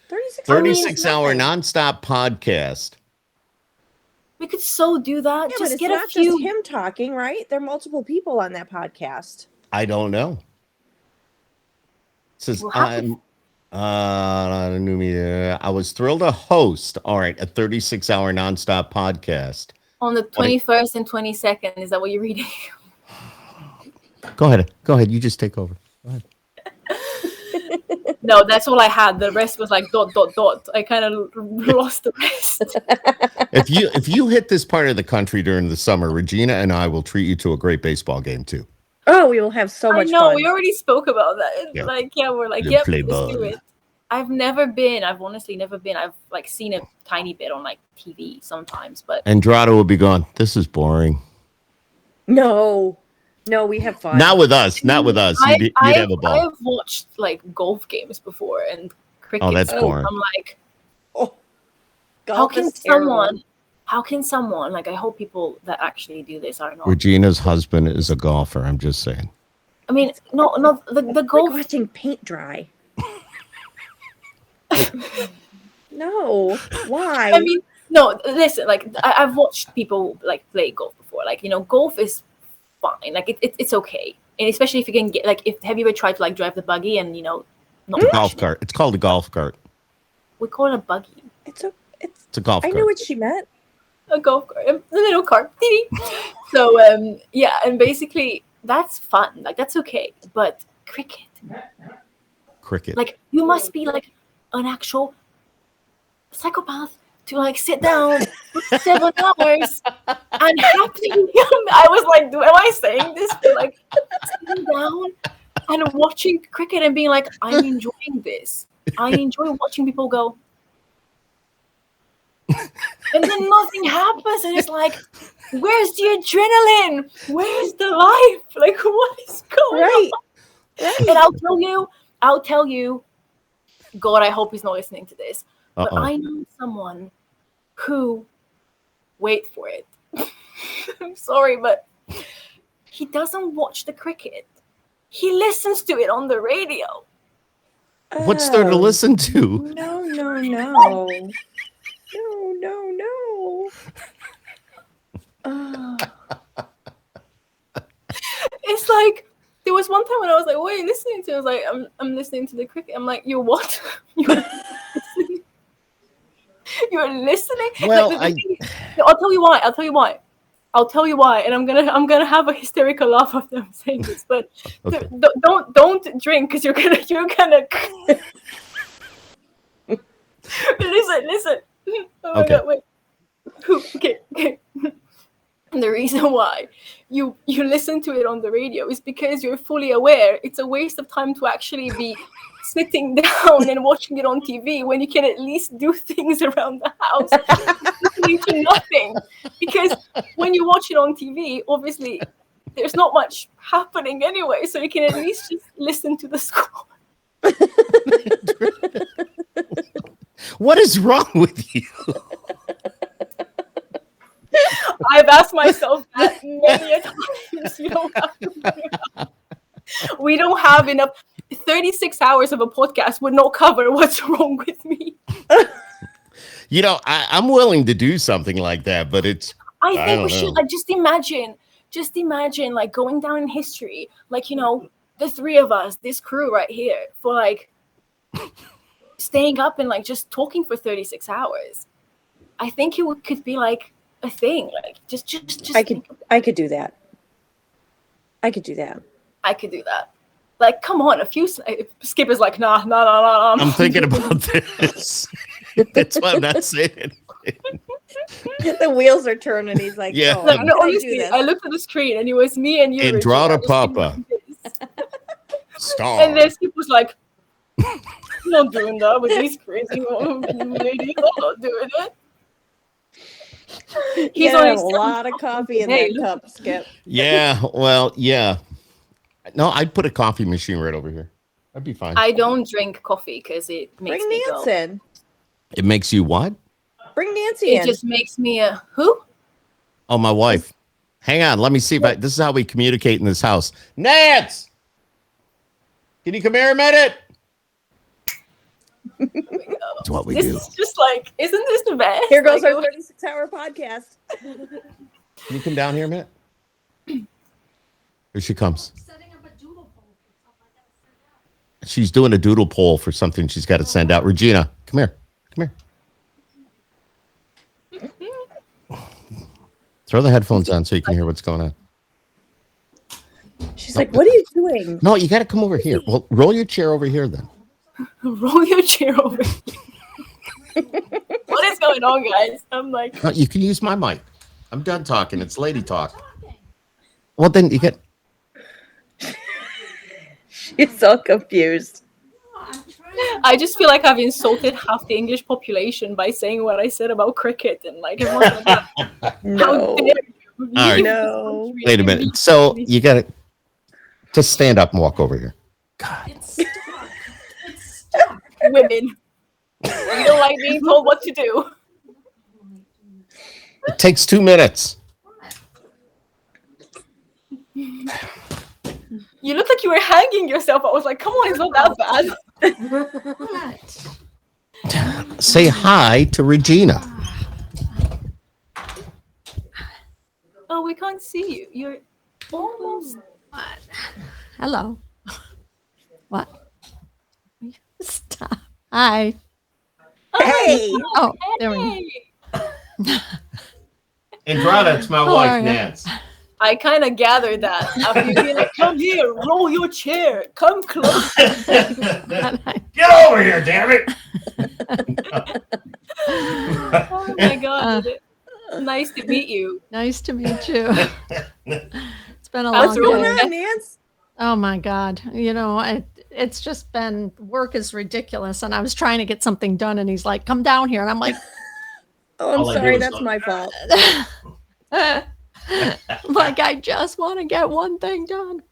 36-hour nonstop podcast. We could so do that. Yeah, just but get it's a not few. just him talking, right? There are multiple people on that podcast. I don't know. It says New media. I was thrilled to host. All right, a 36-hour nonstop podcast. On the What a- 21st and 22nd. Is that what you're reading? Go ahead. Go ahead. You just take over. Go ahead. No, that's all I had. The rest was like ... I kind of lost the rest. If you hit this part of the country during the summer, Regina and I will treat you to a great baseball game too. Oh, we will have so I much know, fun. we already spoke about that. Yeah. Like, yeah, we're like, You yep, play let's ball. do it. I've never been. I've honestly never been. I've like seen a tiny bit on like TV sometimes, but Andrada will be gone. This is boring. No, we have fun. Not with us. Not with us. You'd have a ball. I've watched like golf games before and cricket. Oh, that's so boring. I'm like, Oh, how golf can is terrible. someone like? I hope people that actually do this are not. Regina's husband is a golfer. I'm just saying. I mean, no, the Like golf. watching paint dry. No, why? I mean, no. Listen, like I've watched people like play golf before. Like, you know, golf is fine. Like it's okay, and especially if you can get like, have you ever tried to like drive the buggy and you know, not It's a golf crashing it? cart. It's called a golf cart. We call it a buggy. It's a golf I cart. knew what she meant. A golf cart, a little cart. So yeah, and basically that's fun. Like that's okay, but cricket. Like you must be like an actual psychopath to like sit down for 7 hours and happy. I was like, am I saying this? But like sitting down and watching cricket and being like, I'm enjoying this. I enjoy watching people go. And then nothing happens, and it's like, where's the adrenaline? Where's the life? Like, what is going on? And I'll tell you, God, I hope he's not listening to this. But I know someone who, wait for it. I'm sorry, but he doesn't watch the cricket. He listens to it on the radio. What's there to listen to? No. It's like, there was one time when I was like, what are you listening to? I was like, I'm listening to the cricket. I'm like, you're what? You're listening? Well, like, I'll tell you why. And I'm gonna have a hysterical laugh after I'm saying this. But Okay. don't drink because you're gonna listen. Oh my God, wait. Okay. And the reason why you listen to it on the radio is because you're fully aware it's a waste of time to actually be sitting down and watching it on TV when you can at least do things around the house listening to nothing. Because when you watch it on TV, obviously there's not much happening anyway, so you can at least just listen to the score. What is wrong with you? I've asked myself that many a times. You don't have to figure it out. We don't have enough. 36 hours of a podcast would not cover what's wrong with me. You know, I'm willing to do something like that, but I think we should like just imagine like going down in history, like, you know, the three of us, this crew right here, for like staying up and like just talking for 36 hours. I think it could be like a thing. Like just I could do that. I could do that. Like, come on, a few Skip is like, nah. I'm thinking about this. That's why I'm not saying anything. The wheels are turning. He's like, Yeah. oh, No, can I do honestly, this? I looked at the screen and it was me and you. Andrada Regina, Popa. Star. And then Skip was like, I'm not doing that with these crazy ladies. I'm not doing it. He's on a lot of coffee in that cup, Skip. Yeah, well, yeah. No, I'd put a coffee machine right over here. That'd be fine. I don't drink coffee because it makes me Nance go. in. It makes you what? Bring Nancy in. It just makes me a who? Oh, my wife. Hang on. Let me see if this is how we communicate in this house. Nance! Can you come here a minute? That's what we do. Is just like, isn't this the best? Here goes like, our 36-hour podcast. Can you come down here a minute? Here she comes. She's doing a doodle poll for something she's got to send out. Regina, come here. Come here. Throw the headphones on so you can hear what's going on. She's like, what are you doing? No, you got to come over here. Well, roll your chair over here then. Roll your chair over here. What is going on, guys? I'm like... No, you can use my mic. I'm done talking. It's lady talk. Well, then you get... She's so confused. I just feel like I've insulted half the English population by saying what I said about cricket, and like everyone's like, No. how dare you? All right. No. Wait a minute. So you got to just stand up and walk over here. God. It's stuck. It's stuck. Women. You don't like being told what to do. It takes 2 minutes. You look like you were hanging yourself. I was like, come on, it's not that bad. What? Say hi to Regina. Oh, we can't see you. You're almost... What? Hello. What? Stop. Hi. Hey. Oh, there we go. Hey. Andrada, it's my How are wife, you? Nance. I kind of gathered that. After you being like, come here, roll your chair, come close. Get over here, damn it. Oh my God. Nice to meet you. Nice to meet you. It's been a What's long What's day. going on, Nance? Oh my God. You know, it's just been, work is ridiculous. And I was trying to get something done and he's like, come down here. And I'm like, Oh, I'm All I do sorry. is That's look. my fault. like, I just want to get one thing done.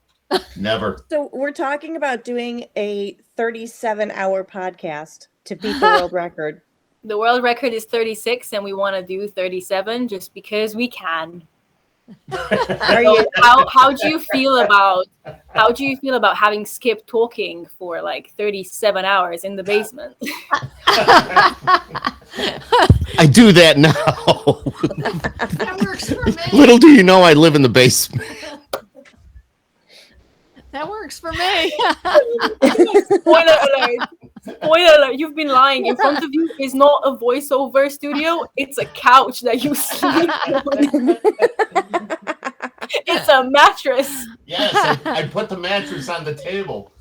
Never. So we're talking about doing a 37-hour podcast to beat the world record. The world record is 36 and we want to do 37 just because we can. Are you? How do you feel about having Skip talking for like 37 hours in the basement? I do that now. That works for me. Little do you know I live in the basement. That works for me. Spoiler alert. Spoiler alert. You've been lying. In front of you is not a voiceover studio. It's a couch that you sleep on. It's a mattress. Yes, I put the mattress on the table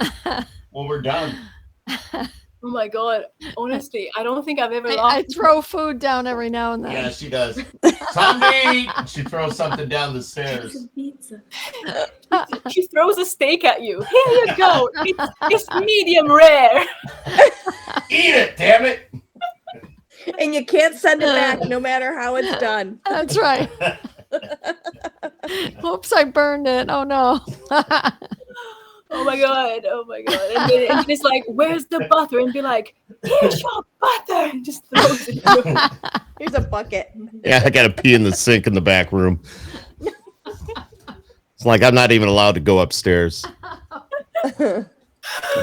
when we're done. Oh my God. Honestly, I don't think I've ever I laughed. throw food down every now and then. Yeah, she does. Time to eat. She throws something down the stairs. Pizza. She throws a steak at you. Here you go. It's medium rare. Eat it, damn it. And you can't send it back no matter how it's done. That's right. Oops, I burned it. Oh no. Oh my God. Oh my God. And then it's like, where's the butter? And be like, here's your butter. And just throws it. Here's a bucket. Yeah, I got to pee in the sink in the back room. It's like I'm not even allowed to go upstairs. I'm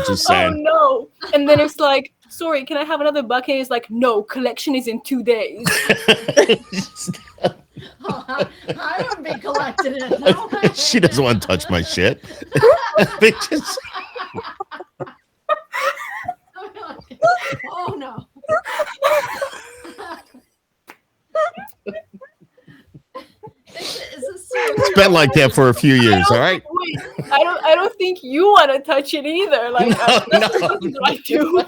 just Oh saying. no. And then it's like, sorry, can I have another bucket? And it's like, no, collection is in 2 days. I wouldn't be collecting it. No. She doesn't want to touch my shit. Bitches. Oh no. Is this It's been like that for a few years, all right? Wait, I don't think you want to touch it either. Like that's something that I do.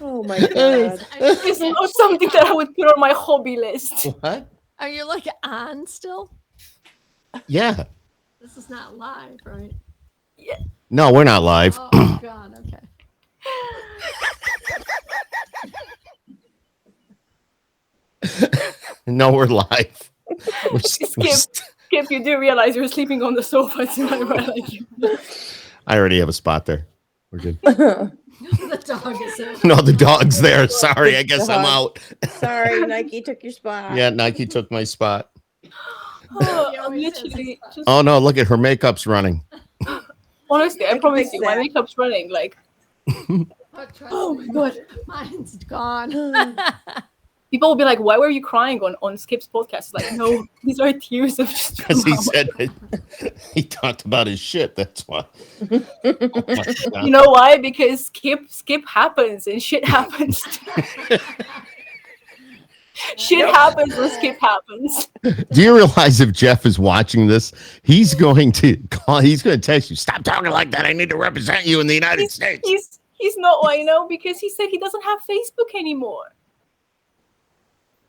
Oh my God. It's not something that I would put on my hobby list. What? Are you like on still? Yeah. This is not live, right? No, we're not live. Oh God. Okay. No, we're live. Skip, you do realize you're sleeping on the sofa tonight, right? Like, I already have a spot there. We're good. The dog is there. No, the dog's there. Sorry, I guess I'm out. Sorry, Nike took your spot. Yeah, Nike took my spot. oh, He I'm always says literally his just, Oh no, look at her makeup's running. honestly, I can promise fix you, my that. makeup's running. Like, Oh, trust oh me. my God. Mine's gone. You people will be like, "Why were you crying on Skip's podcast?" It's like, no, these are tears of just Because he drama. said he talked about his shit. That's why. Oh my God. You know why? Because skip happens and shit happens. Shit happens when skip happens. Do you realize if Jeff is watching this, he's going to call, he's going to text you, stop talking like that. I need to represent you in the United States. He's not why, because he said he doesn't have Facebook anymore.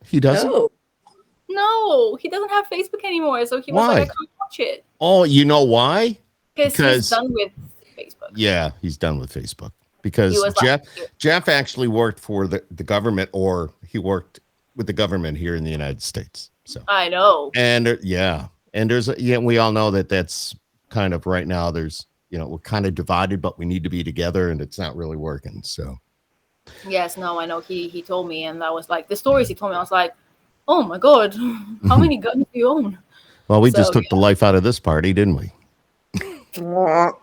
He doesn't? No, he doesn't have Facebook anymore. So he was like, I can't watch it. Oh, you know why? Because he's done with Facebook. Yeah, he's done with Facebook. Because Jeff actually worked for the government, or he worked with the government here in the United States. So I know. And and there's we all know that that's kind of right now there's we're kind of divided, but we need to be together, and it's not really working. So yes, no, I know. He told me, and I was like, the stories he told me, I was like, oh my God, how many guns do you own? Well, we just took the life out of this party, didn't we? Another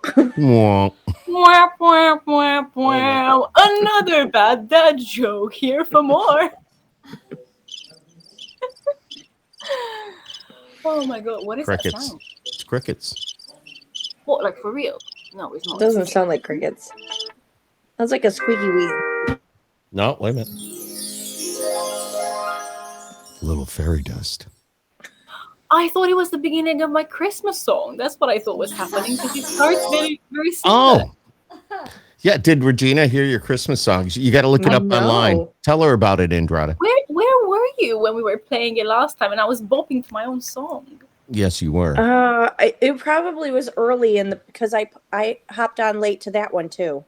bad dad joke here for more. Oh my God, what is crickets? That sound? It's crickets. What, like for real? No, it's not. It doesn't sound like crickets. Sounds like a squeaky wheel. No, wait a minute. Little fairy dust. I thought it was the beginning of my Christmas song. That's what I thought was happening, because it starts very, very similar. Oh, yeah. Did Regina hear your Christmas songs? You got to look it up online. Tell her about it, Andrada. Where were you when we were playing it last time? And I was bopping to my own song. Yes, you were. It probably was early because I hopped on late to that one too.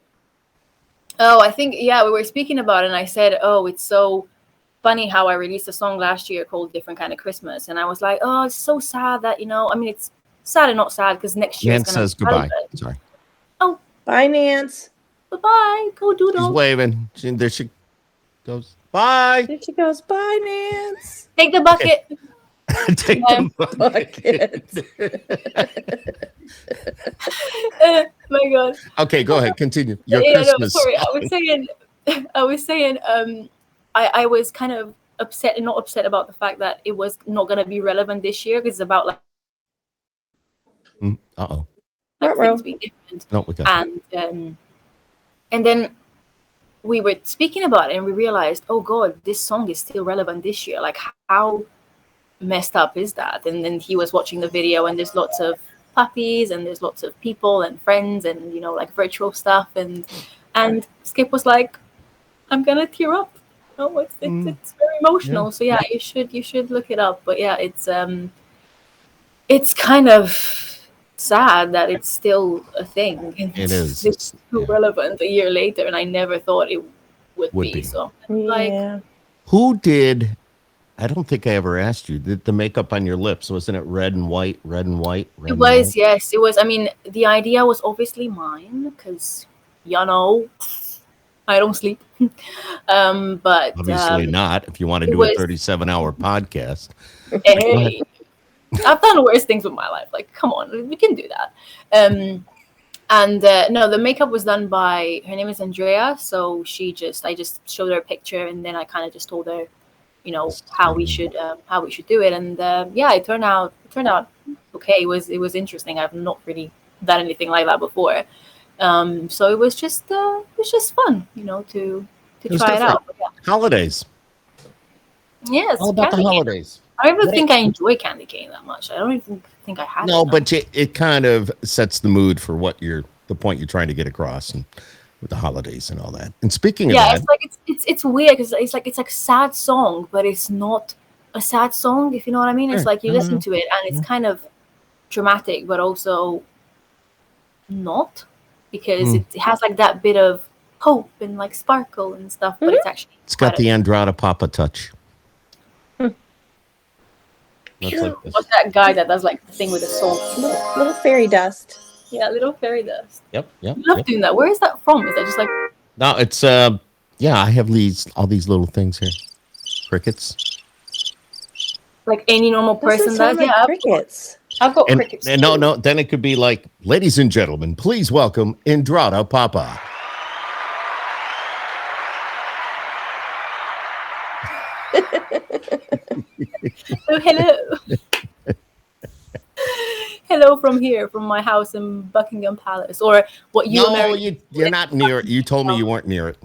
Oh, I think we were speaking about it, and I said, oh, it's so funny how I released a song last year called Different Kind of Christmas, and I was like, oh, it's so sad that it's sad and not sad, because next year Nance says goodbye. Sorry. Oh, bye, Nance. Bye-bye. Go doodle. She's waving. There she goes. Bye. There she goes. Bye, Nance. Take the bucket. Take the bucket. My God. Okay, go ahead. Continue. Your Christmas. No, sorry. I was saying. I was kind of upset, and not upset about the fact that it was not going to be relevant this year, because it's about like. Things being different. No, we got and then we were speaking about it, and we realized, oh God, this song is still relevant this year. Like, how messed up is that? And then he was watching the video, and there's lots of puppies, and there's lots of people and friends, and like virtual stuff, and Skip was like, I'm gonna tear up. Oh, it's very emotional. Yeah. So you should look it up. But yeah, it's kind of sad that it's still a thing. It is. It's still relevant a year later, and I never thought it would be. So who did? I don't think I ever asked you. Did the makeup on your lips, wasn't it red and white? It was. Yes, it was. I mean, the idea was obviously mine, because I don't sleep. But obviously not. If you want to do a 37-hour podcast. Hey, I've done worse things with my life. Like, come on, we can do that. No, the makeup was done by, her name is Andrea. So I just showed her a picture, and then I kind of just told her, how we should do it. And it turned out okay. It was interesting. I've not really done anything like that before. So it was just fun, to try it out. Yeah. Holidays. Yes. All about the holidays. I don't even think I enjoy candy cane that much. I don't even think I had. No, but it kind of sets the mood for what the point you're trying to get across, and with the holidays and all that. And speaking of that, it's like it's weird, because it's like a sad song, but it's not a sad song, if you know what I mean. It's like you listen to it, and it's kind of dramatic, but also not, because it has like that bit of hope and like sparkle and stuff, but it's got the Andrada Popa touch. What's that guy that does like the thing with the soul? Little fairy dust. Yeah, little fairy dust. Yep. I love doing that. Where is that from? Is that just like? No, it's I have all these little things here. Crickets. Like any normal person does. Like crickets. I've got crickets. And no, then it could be like, ladies and gentlemen, please welcome Andrada Popa. Hello. Hello from here, from my house in Buckingham Palace, or what you? No, you're not near it. You told me you weren't near it.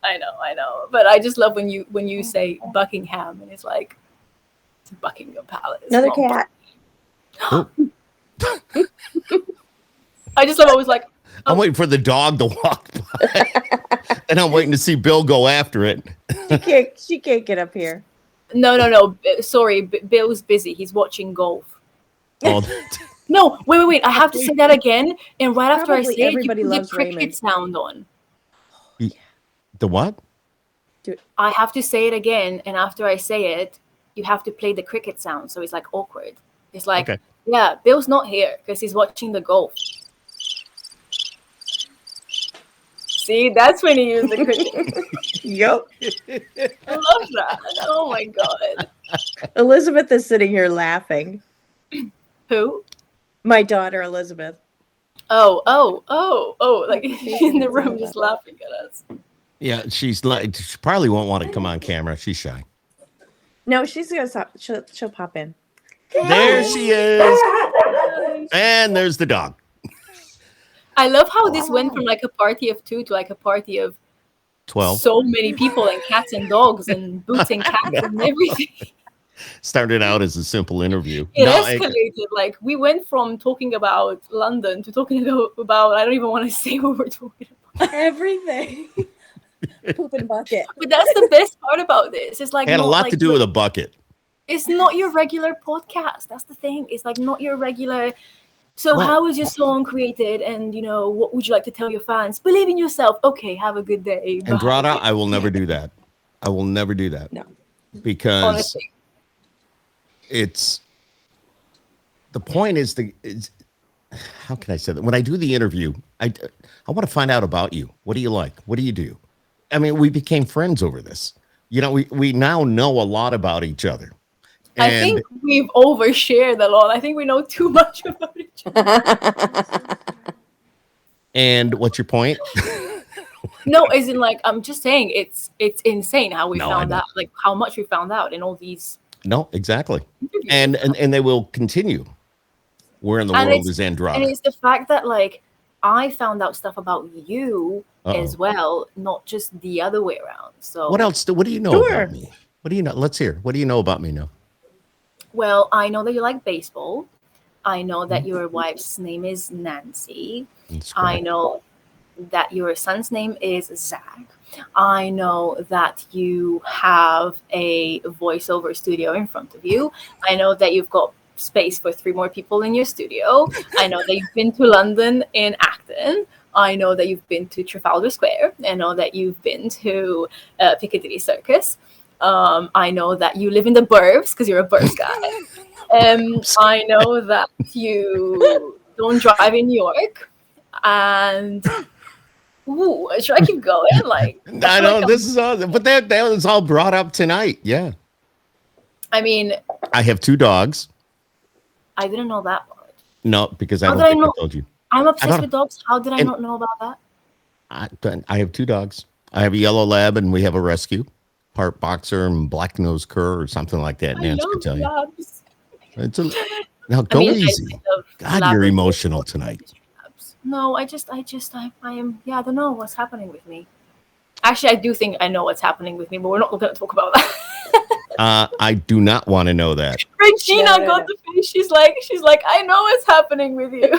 I know, but I just love when you say Buckingham, and it's like it's Buckingham Palace. Another cat. I just love always like. I'm waiting for the dog to walk by, and I'm waiting to see Bill go after it. She can't get up here. No. Sorry, Bill's busy. He's watching golf. Oh, No, wait. I have to say that again. And right after I Probably say it, you everybody put the loves cricket Raymond. sound on. the what? I have to say it again. And after I say it, you have to play the cricket sound. So it's like awkward. It's like, Okay. yeah, Bill's not here because he's watching the golf. See, that's when he used the cricket. Yup. I love that. Oh my God. Elizabeth is sitting here laughing. Who? My daughter, Elizabeth. Oh, like in the room just laughing at us. Yeah, she probably won't want to come on camera. She's shy. No, she's gonna stop. She'll pop in. There she is. And there's the dog. I love how this went from like a party of 2 to like a party of 12. so many people and cats and dogs and boots and cats and everything. Started out as a simple interview. It escalated. Like we went from talking about London to talking about I don't even want to say what we're talking about. Everything. Poop and bucket. But that's the best part about this. It's like It had a not lot like to do with a bucket. It's not your regular podcast. That's the thing. It's like not your regular. So how was your song created? And what would you like to tell your fans? Believe in yourself. Okay, have a good day. Bye. Andrada, I will never do that. I will never do that. No. Because honestly. It's the point is how can I say that? When I do the interview, I want to find out about you. What do you like? What do you do? I mean, we became friends over this. We now know a lot about each other. I think we've overshared a lot. I think we know too much about each other. And what's your point? No, as in like I'm just saying it's insane how we found out, like how much we found out in all these. No, exactly. And they will continue. Where in the world is Andrada? And it's the fact that like I found out stuff about you as well, not just the other way around. So what else? What do you know about me? What do you know? Let's hear. What do you know about me now? Well, I know that you like baseball. I know that your wife's name is Nancy. I know that your son's name is Zach. I know that you have a voiceover studio in front of you. I know that you've got space for 3 more people in your studio. I know that you've been to London in Acton. I know that you've been to Trafalgar Square. I know that you've been to Piccadilly Circus. I know that you live in the burbs because you're a burbs guy. I know that you don't drive in New York. And should I keep going? Like I know this is all, but that was all brought up tonight. Yeah. I mean, I have 2 dogs. I didn't know that part. No, because I don't think I told you. I'm obsessed with dogs. How did I not know about that? I have 2 dogs. I have a yellow lab and we have a rescue, part boxer and black nose cur or something like that. Nance can tell labs. you. Now go easy. God, you're emotional tonight. No, I am. Yeah, I don't know what's happening with me. Actually, I do think I know what's happening with me, but we're not going to talk about that. I do not want to know that. Regina got the face. She's like, I know what's happening with you.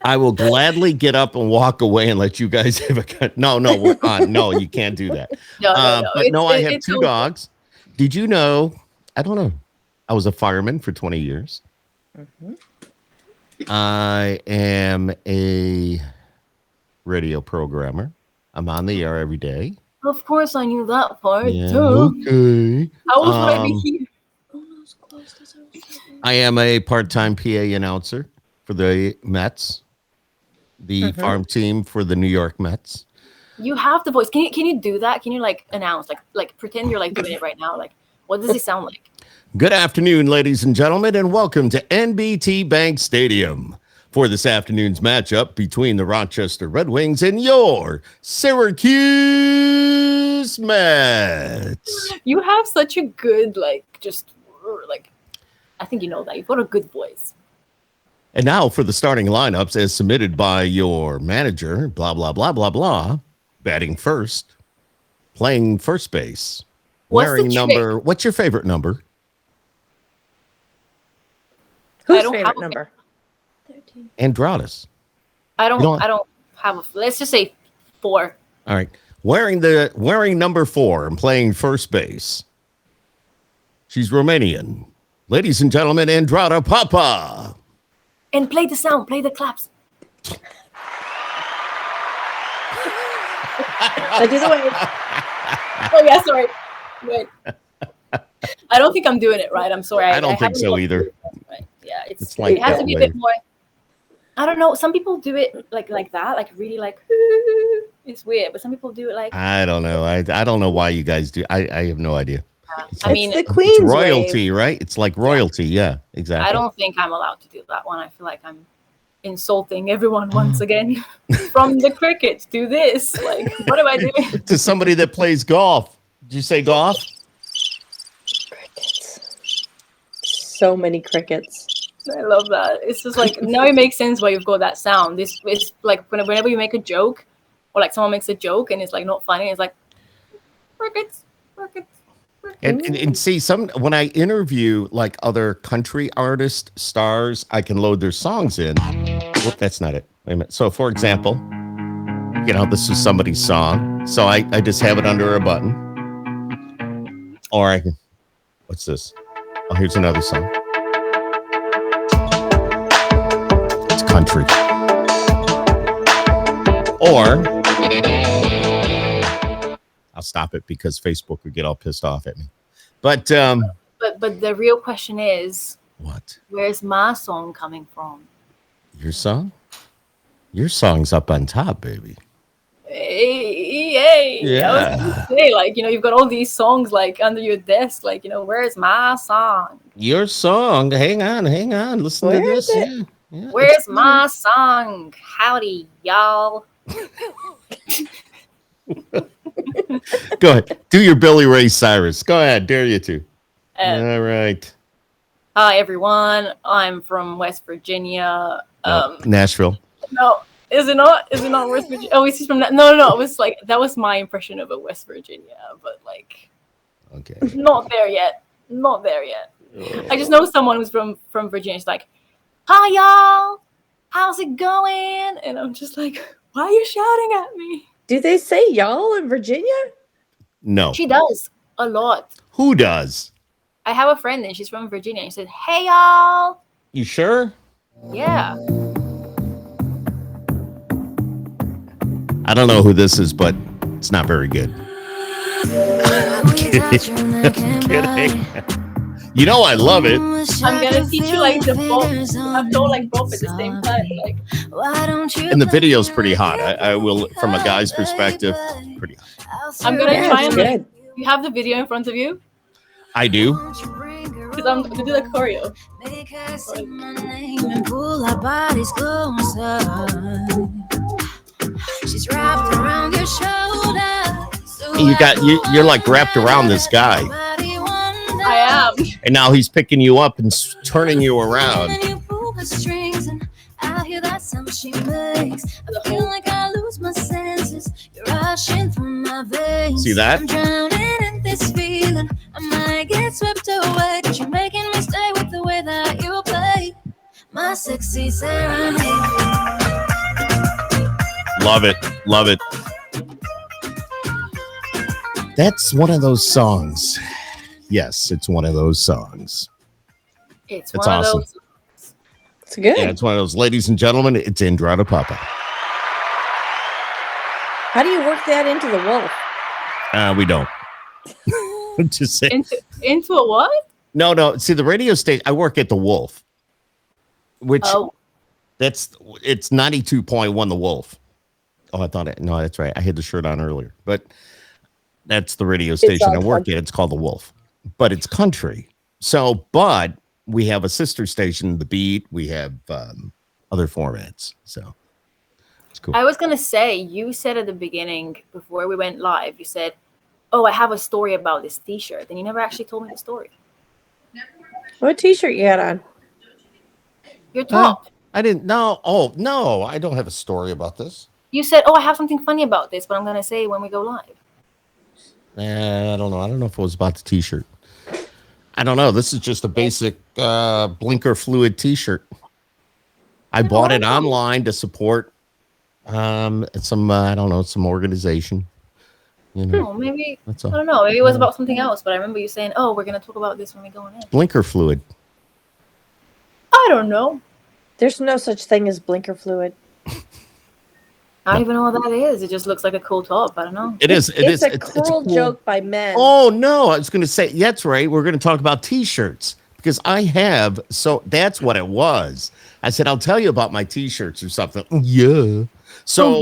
I will gladly get up and walk away and let you guys have a. No, we're on. No, you can't do that. No. But I have 2 dogs. Did you know? I don't know. I was a fireman for 20 years. Mm-hmm. I am a radio programmer. I'm on the air every day. Of course, I knew that part. Yeah, okay. How else would I be here? I am a part-time PA announcer for the Mets, the farm team for the New York Mets. You have the voice. Can you do that? Can you like announce, like pretend you're like doing it right now? Like, what does it sound like? Good afternoon, ladies and gentlemen, and welcome to NBT Bank Stadium for this afternoon's matchup between the Rochester Red Wings and your Syracuse Kismet. You have such a good, like, I think you know that. You've got a good voice. And now for the starting lineups as submitted by your manager, blah, blah, blah, blah, blah. Batting first, playing first base. What's the Wearing trick? number. What's your favorite number? Whose don't have favorite a- number? Andrada's. I don't You know- have a, let's just say 4. All right. Wearing number 4 and playing first base. She's Romanian. Ladies and gentlemen, Andrada Popa. And play the sound, play the claps. I do the wave. Oh yeah, sorry. Wait. I don't think I'm doing it right. I'm sorry. I don't think haven't so looked either. through it right. Yeah, It's like it has that to be a way. bit more. I don't know. Some people do it like that, like really like. It's weird, but some people do it like. I don't know. I don't know why you guys do. I have no idea. I mean, It's the Queen's It's wave. royalty, right? It's like royalty. Yeah, exactly. I don't think I'm allowed to do that one. I feel like I'm insulting everyone once again. From the cricket to this, like, what am I doing? To somebody that plays golf. Did you say golf? Crickets. So many crickets. I love that. It's just like now it makes sense why you've got that sound. It's like whenever you make a joke, or like someone makes a joke and it's like not funny, it's like crickets, crickets. And see, when I interview like other country artist stars, I can load their songs in. Whoop, that's not it. Wait a minute. So, for example, this is somebody's song, so I just have it under a button, or I can. What's this? Oh, here's another song. It's country, or I'll stop it because Facebook would get all pissed off at me. But the real question is, what? where's my song coming from? Your song? Your song's up on top, baby. Hey. Yeah. I was gonna say, like, you've got all these songs like under your desk, like, where's my song? Your song. Hang on. Listen Where to this. is it? Yeah, Where's my song? Howdy, y'all. Go ahead. Do your Billy Ray Cyrus. Go ahead. Dare you to. All right. Hi everyone. I'm from West Virginia. Nashville. No, is it not? Is it not West Virginia? Oh, he's from that. No. It was like that was my impression of a West Virginia, but like, Okay. not there yet. I just know someone who's from Virginia. She's like, "Hi y'all, how's it going?" And I'm just like, "Why are you shouting at me?" Do they say y'all in Virginia? No. She does a lot. Who does? I have a friend and she's from Virginia. And she said, "Hey y'all." You sure? Yeah. I don't know who this is, but it's not very good. I'm kidding. You know I love it. I'm gonna teach you like the bop. I'm so like bop at the same time. Like, And the video's pretty hot. I will, from a guy's perspective, pretty hot. I'm gonna Yeah, try it's and good. you have the video in front of you I do. because I'm gonna do the choreo. She's wrapped around your shoulder. You're like wrapped around this guy, I am. and now he's picking you up and turning you around. I hear that sound she makes. I feel like I lose my senses. You're rushing through my veins. See that? I'm drowning in this feeling. I might get swept away. Cause you're making me stay with the way that you play. My sexy serenade. Love it. That's one of those songs. Yes, it's one of those songs. It's That's one awesome. of those. It's good. Yeah, it's one of those. Ladies and gentlemen, it's Andrada Popa. How do you work that into the wolf? We don't. Just say Into a what? no. See, the radio station. I work at the Wolf, which Oh, it's 92.1 The Wolf. Oh, I thought it. No, that's right. I had the shirt on earlier, but that's the radio station I all work country. at. It's called The Wolf, but it's country. So, but we have a sister station, The Beat. We have other formats. So it's cool. I was gonna say, you said at the beginning before we went live, you said oh, I have a story about this T-shirt, and you never actually told me the story. What T-shirt you had on? Your top. I didn't know. Oh, no, I don't have a story about this. You said, oh, I have something funny about this, but I'm going to say when we go live. I don't know. I don't know if it was about the T-shirt. I don't know. This is just a basic blinker fluid T-shirt. I bought it online to support some, I don't know, some organization. You know, maybe, that's all. I don't know. Maybe it was about something else, but I remember you saying, oh, we're going to talk about this when we go in. Blinker fluid. I don't know. There's no such thing as blinker fluid. I don't even know what that is. It just looks like a cool top. I don't know. It's a cruel joke by men. Oh, no. I was going to say, that's right. We're going to talk about T-shirts because I have. So that's what it was. I said, I'll tell you about my T-shirts or something. Yeah. So,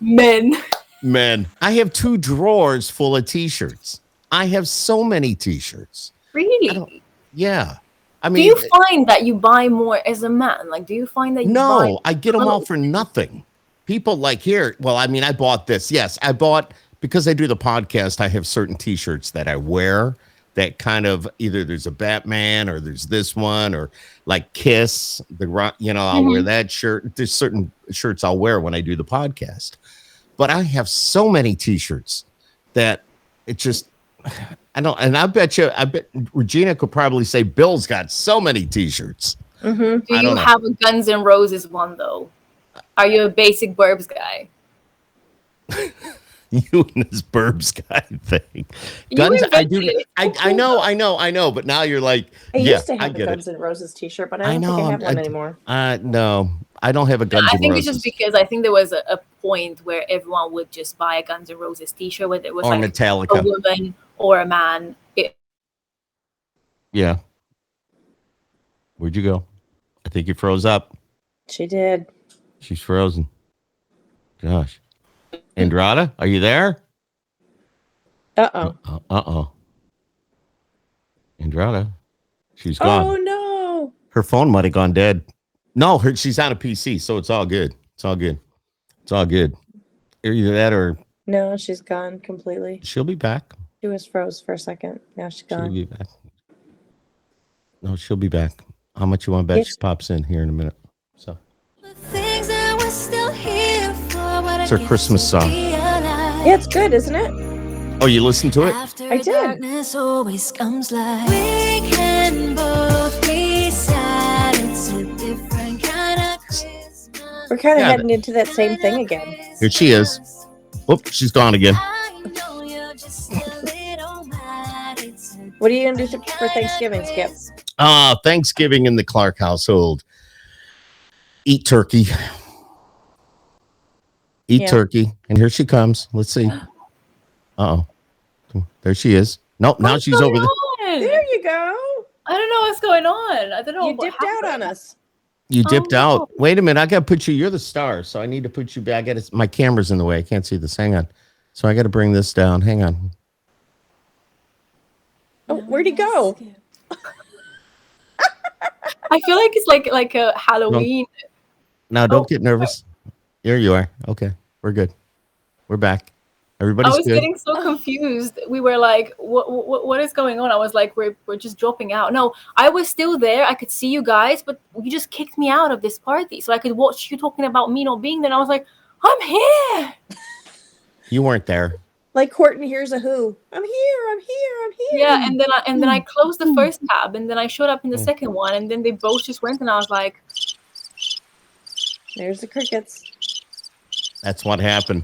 Men. I have 2 drawers full of T-shirts. I have so many T-shirts. Really? Yeah. I mean, do you find that you buy more as a man? Like, do you find that you buy? No, I get them all for nothing. People like here. Well, I mean, I bought this. Yes, I bought because I do the podcast. I have certain T-shirts that I wear that kind of either there's a Batman or there's this one or like Kiss. I'll wear that shirt. There's certain shirts I'll wear when I do the podcast. But I have so many T-shirts that it just. I don't, and I bet Regina could probably say Bill's got so many T-shirts. Do you have a Guns N' Roses one though? Are you a basic Burbs guy? You and this Burbs guy thing. Guns, I do. I know. But now you're like, I used to have a Guns N' Roses T-shirt, but I don't think I have one anymore. No, I don't have a Guns N' Roses. I think it's just because I think there was a point where everyone would just buy a Guns N' Roses T-shirt, whether it was or like Metallica. A woman or a man. Yeah. Where'd you go? I think you froze up. She did. She's frozen. Gosh. Andrada, are you there? Uh-oh. Andrada, she's gone. Oh, no. Her phone might have gone dead. No, she's on a PC, so it's all good. It's all good. Either that or... No, she's gone completely. She'll be back. She was froze for a second. Now she's gone. She'll be back. No, she'll be back. How much you want to bet she pops in here in a minute? So. It's her Christmas song. Yeah, it's good, isn't it? Oh, you listened to it? I did. Always comes like we can both be sad. It's a different kind of Christmas. We're kind of heading into that same thing again. Here she is. Whoop, she's gone again. What are you going to do for Thanksgiving, Skip? Thanksgiving in the Clark household. Eat turkey. Turkey. And here she comes. Let's see. Uh-oh. There she is. Nope, now she's over there. There you go. I don't know what's going on. I don't know. You dipped out on us. You dipped out. Wait a minute. I got to put you. You're the star, so I need to put you back. My camera's in the way. I can't see this. Hang on. So I got to bring this down. Hang on. Oh, where'd he go? I feel like it's like a Halloween. Now, don't get nervous. Here you are. Okay, we're good. We're back. Everybody's good. I was getting so confused. We were like, what is going on? I was like, we're just dropping out. No, I was still there. I could see you guys, but you just kicked me out of this party. So I could watch you talking about me not being there. And I was like, I'm here. You weren't there. Like Courtney hears a who. I'm here. Yeah, and then I closed the first tab, and then I showed up in the second one, and then they both just went, and I was like, there's the crickets. That's what happened.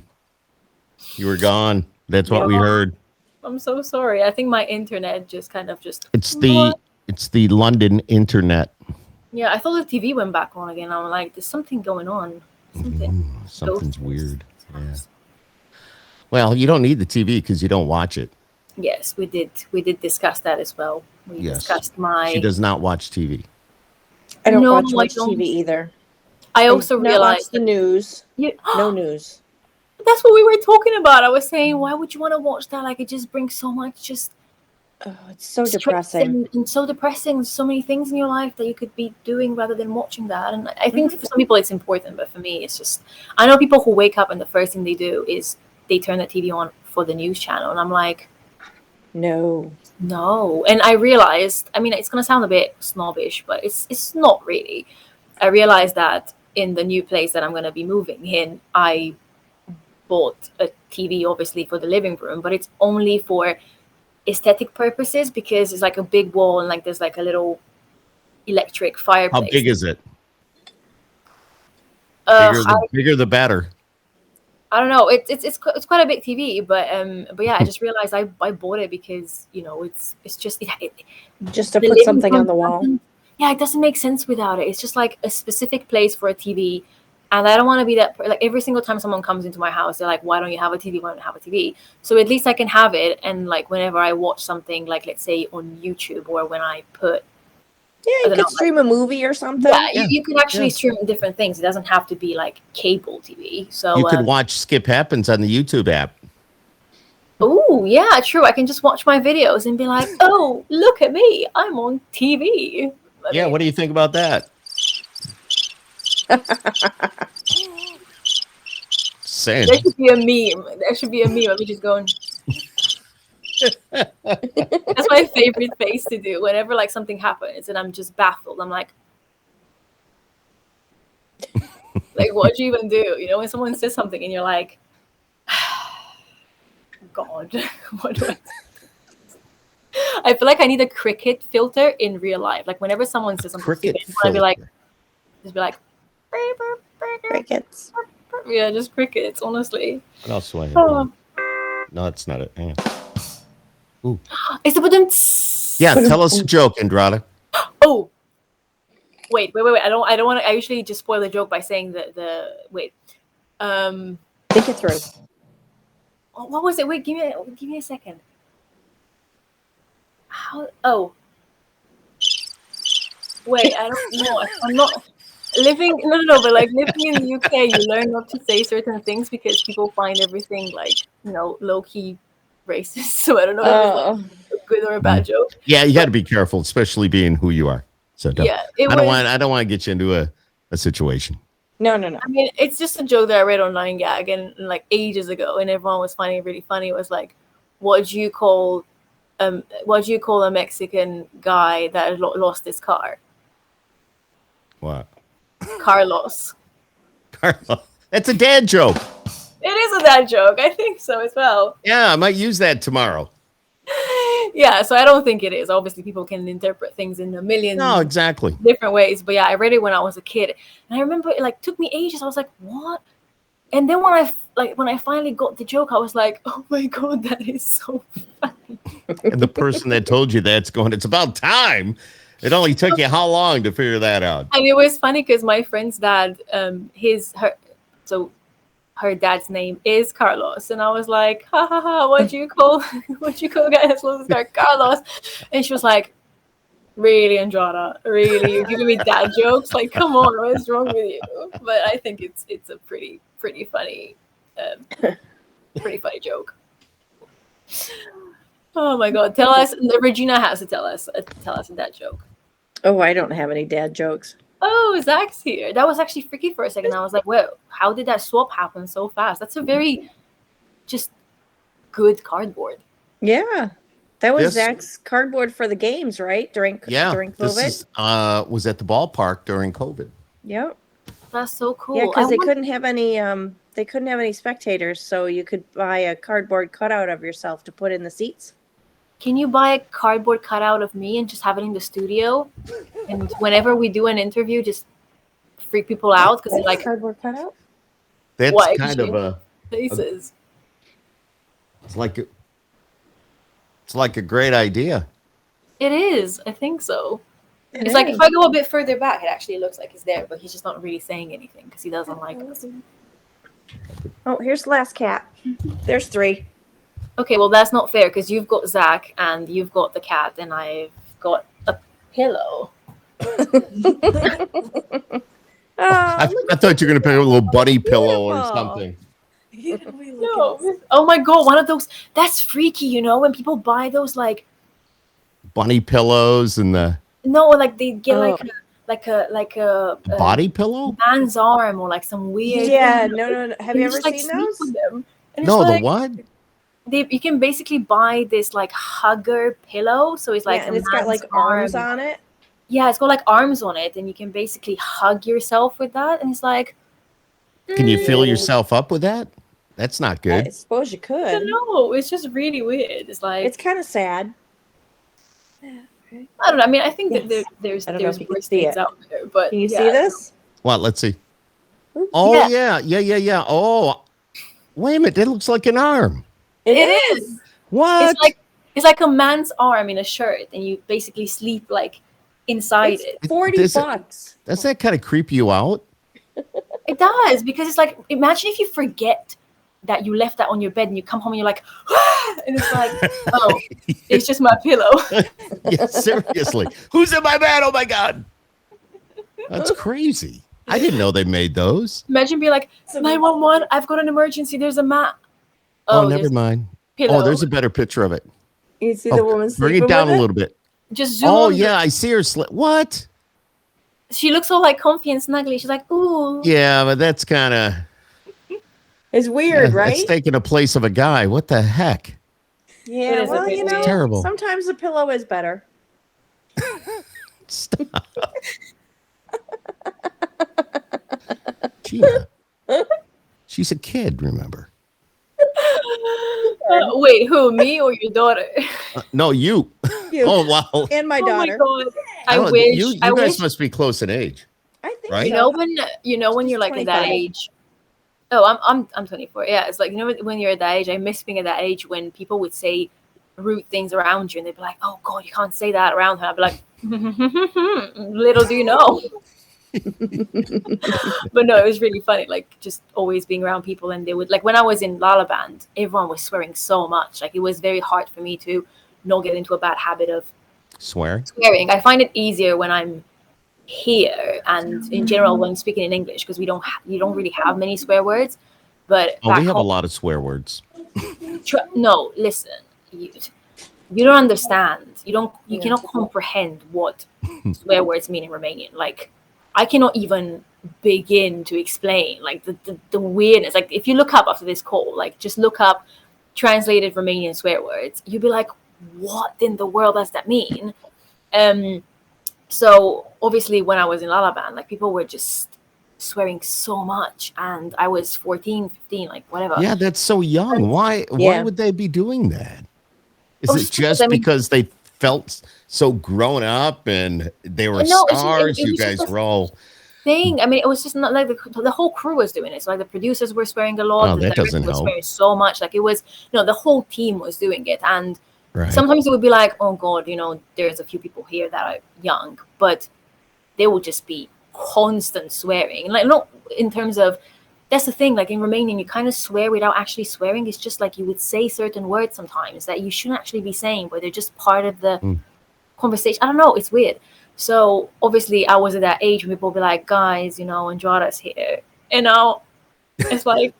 You were gone. That's what we heard. I'm so sorry. I think my internet just It's the London internet. Yeah, I thought the TV went back on again. I'm like, there's something going on. Something's weird. Yeah. Well, you don't need the TV because you don't watch it. Yes, we did discuss that as well. We discussed She does not watch TV. I don't watch much TV either. I also realized the news. No news. That's what we were talking about. I was saying, why would you want to watch that? Like, it just brings so much it's so depressing. And so depressing. There's so many things in your life that you could be doing rather than watching that. And I think for some people it's important, but for me, it's just, I know people who wake up and the first thing they do is they turn the TV on for the news channel. And I'm like, No. no. And I realized, I mean, it's gonna sound a bit snobbish, but it's not really. I realized that in the new place that I'm gonna be moving in, I bought a TV obviously for the living room, but it's only for aesthetic purposes because it's like a big wall and like there's like a little electric How fireplace. big is it? Uh, Bigger the better. I don't know. It's quite a big TV, but yeah, I just realized I bought it because it's just Just to the put living something room on the wall. yeah, it doesn't make sense without it. It's just like a specific place for a TV, and I don't want to be that like every single time someone comes into my house, they're like, "Why don't you have a TV? Why don't you have a TV?" So at least I can have it, and like whenever I watch something, like let's say on YouTube or when I put Yeah, I you don't could know, stream a movie or something. yeah, Yeah, you can actually yeah. stream different things. It doesn't have to be like cable TV. So You could watch Skip Happens on the YouTube app. oh, yeah, true. I can just watch my videos and be like, oh, look at me. I'm on TV. Yeah, what do you think about that? Saying. There should be a meme. There should be a meme of me just going. That's my favorite face to do whenever like something happens and I'm just baffled. I'm like what do you even do? You know, when someone says something and you're like, God, what do I do? I feel like I need a cricket filter in real life. Like whenever someone says something Cricket stupid, I'd be like, filter. just be like, Crickets. yeah, just crickets. Honestly, What else do I have? oh, No, it's not it. Yeah. it's the button. Yeah, tell us a joke, Andrada. Oh, wait. I don't want to. I usually just spoil the joke by saying the wait. Think it through. Oh, what was it? Wait, give me a second. How? Oh, wait. I don't know. I'm not living. No. But like living in the UK, you learn not to say certain things because people find everything like low key racist. So I don't know if it's like a good or a bad joke. Yeah, you got to be careful, especially being who you are. So don't. Yeah, I don't want to get you into a situation. No. I mean, it's just a joke that I read on 9gag and like ages ago, and everyone was finding it really funny. It was like, what do you call a Mexican guy that lost his car? What? Carlos. Carlos. That's a dad joke. It is a dad joke. I think so as well. Yeah, I might use that tomorrow. Yeah, so I don't think it is. Obviously, people can interpret things in a million No, exactly. different ways. But yeah, I read it when I was a kid, and I remember it like took me ages. I was like, what? And then when I finally got the joke, I was like, oh my God, that is so funny. And the person that told you that's going, it's about time. It only took you how long to figure that out? And it was funny because my friend's dad, her dad's name is Carlos, and I was like, ha ha ha, what you call a guy that's lost his car, Carlos? And she was like, really, Andrada, really, you're giving me dad jokes? Like, come on, what's wrong with you? But I think it's a pretty funny, pretty funny joke. Oh my God, tell us. Regina has to tell us a dad joke. Oh, I don't have any dad jokes. Oh, Zach's here. That was actually freaky for a second. I was like, well, how did that swap happen so fast? That's a very just good cardboard. Yeah. That was This- Zach's cardboard for the games, right? During COVID. This was at the ballpark during COVID. Yep. That's so cool. Yeah, because I they want- couldn't have any spectators, so you could buy a cardboard cutout of yourself to put in the seats. Can you buy a cardboard cutout of me and just have it in the studio? And whenever we do an interview, just freak people out because they're like cardboard cutout. That's Why? kind of a faces. it's like a great idea. It is. I think so. It's like if I go a bit further back, it actually looks like he's there, but he's just not really saying anything because he doesn't like us. Oh, here's the last cat. There's 3. Okay, well that's not fair because you've got Zach and you've got the cat and I've got a pillow. I thought you were going to pick up a little bunny pillow or beautiful. something. No. Oh my God, one of those. That's freaky, when people buy those like Bunny pillows and the like they get Oh. like a body pillow? man's arm or like some weird. Yeah, no. Have you ever just, like, seen sleep those? with them. And it's No, like, the what? you can basically buy this like hugger pillow. So it's like and it's got like arms on it. Yeah, it's got like arms on it, and you can basically hug yourself with that. And it's like, Can you fill yourself up with that? That's not I good. suppose you I could. don't know. It's just really weird. It's like It's kind of sad. I don't know. I mean, I think that Yes. there's I don't know if you can worse see things it. out there. But Can you yeah. see this? What? Let's see. Oops. Oh yeah. Oh, wait a minute. That looks like an arm. It is. What? It's like a man's arm in a shirt, and you basically sleep like inside it. It's $40. Does that kind of creep you out? It does, because it's like, imagine if you forget that you left that on your bed and you come home and you're like, ah! And it's like, oh, it's just my pillow. Yeah, seriously. Who's in my bed? Oh my God. That's crazy. I didn't know they made those. Imagine being like, 911, I've got an emergency. There's a mat. Oh, never there's mind. pillow. Oh, there's a better picture of it. You see the woman Bring sleeping it down with a little bit. Just zoom Oh on. yeah, I see her slip. What? She looks all like comfy and snuggly. She's like, ooh. Yeah, but that's kind of It's weird, right? It's taking a place of a guy. What the heck? It Yeah, is a well, bit you know, weird. Terrible. sometimes the pillow is better. Stop. Gina. She's a kid, remember? Wait, who? Me or your daughter? No, you. You. Oh, wow. And my Oh my daughter. god! I don't- wish. You I guys wish. must be close in age. I think Right? so. You know when She's you're like at that 25. age. Oh, I'm 24. Yeah, it's like, you know, when you're at that age, I miss being at that age when people would say rude things around you, and they'd be like, "Oh God, you can't say that around her." I'd be like, "Little do you know." But no, it was really funny. Like, just always being around people, and they would, like, when I was in La La Band, everyone was swearing so much. Like, it was very hard for me to not get into a bad habit of Swear. swearing. I find it easier when I'm here and in general when speaking in English, because you don't really have many swear words. But Oh, back we have a home, lot of swear words. no, listen, you don't understand. You cannot comprehend what swear words mean in Romanian. Like, I cannot even begin to explain like the weirdness. Like, if you look up after this call, like, just look up translated Romanian swear words, you'll be like, what in the world does that mean? So obviously when I was in La La Band, like, people were just swearing so much, and I was 14, 15, like, whatever. Yeah, that's so young. Why Yeah. would they be doing that? Is Oh, it just I mean- because they felt so grown up and they were No, it's just- stars? it You was just guys a were all. thing. I mean, it was just not like the whole crew was doing it. So like the producers were swearing a lot. Oh, the that director doesn't was help. swearing so much. Like, it was, the whole team was doing it. And Right. sometimes it would be like, oh God, there's a few people here that are young, but they would just be constant swearing. Like, not in terms of, that's the thing, like in Romanian, you kind of swear without actually swearing. It's just like you would say certain words sometimes that you shouldn't actually be saying, but they're just part of the conversation. I don't know, it's weird. So obviously I was at that age when people would be like, guys, Andrada's here. It's like,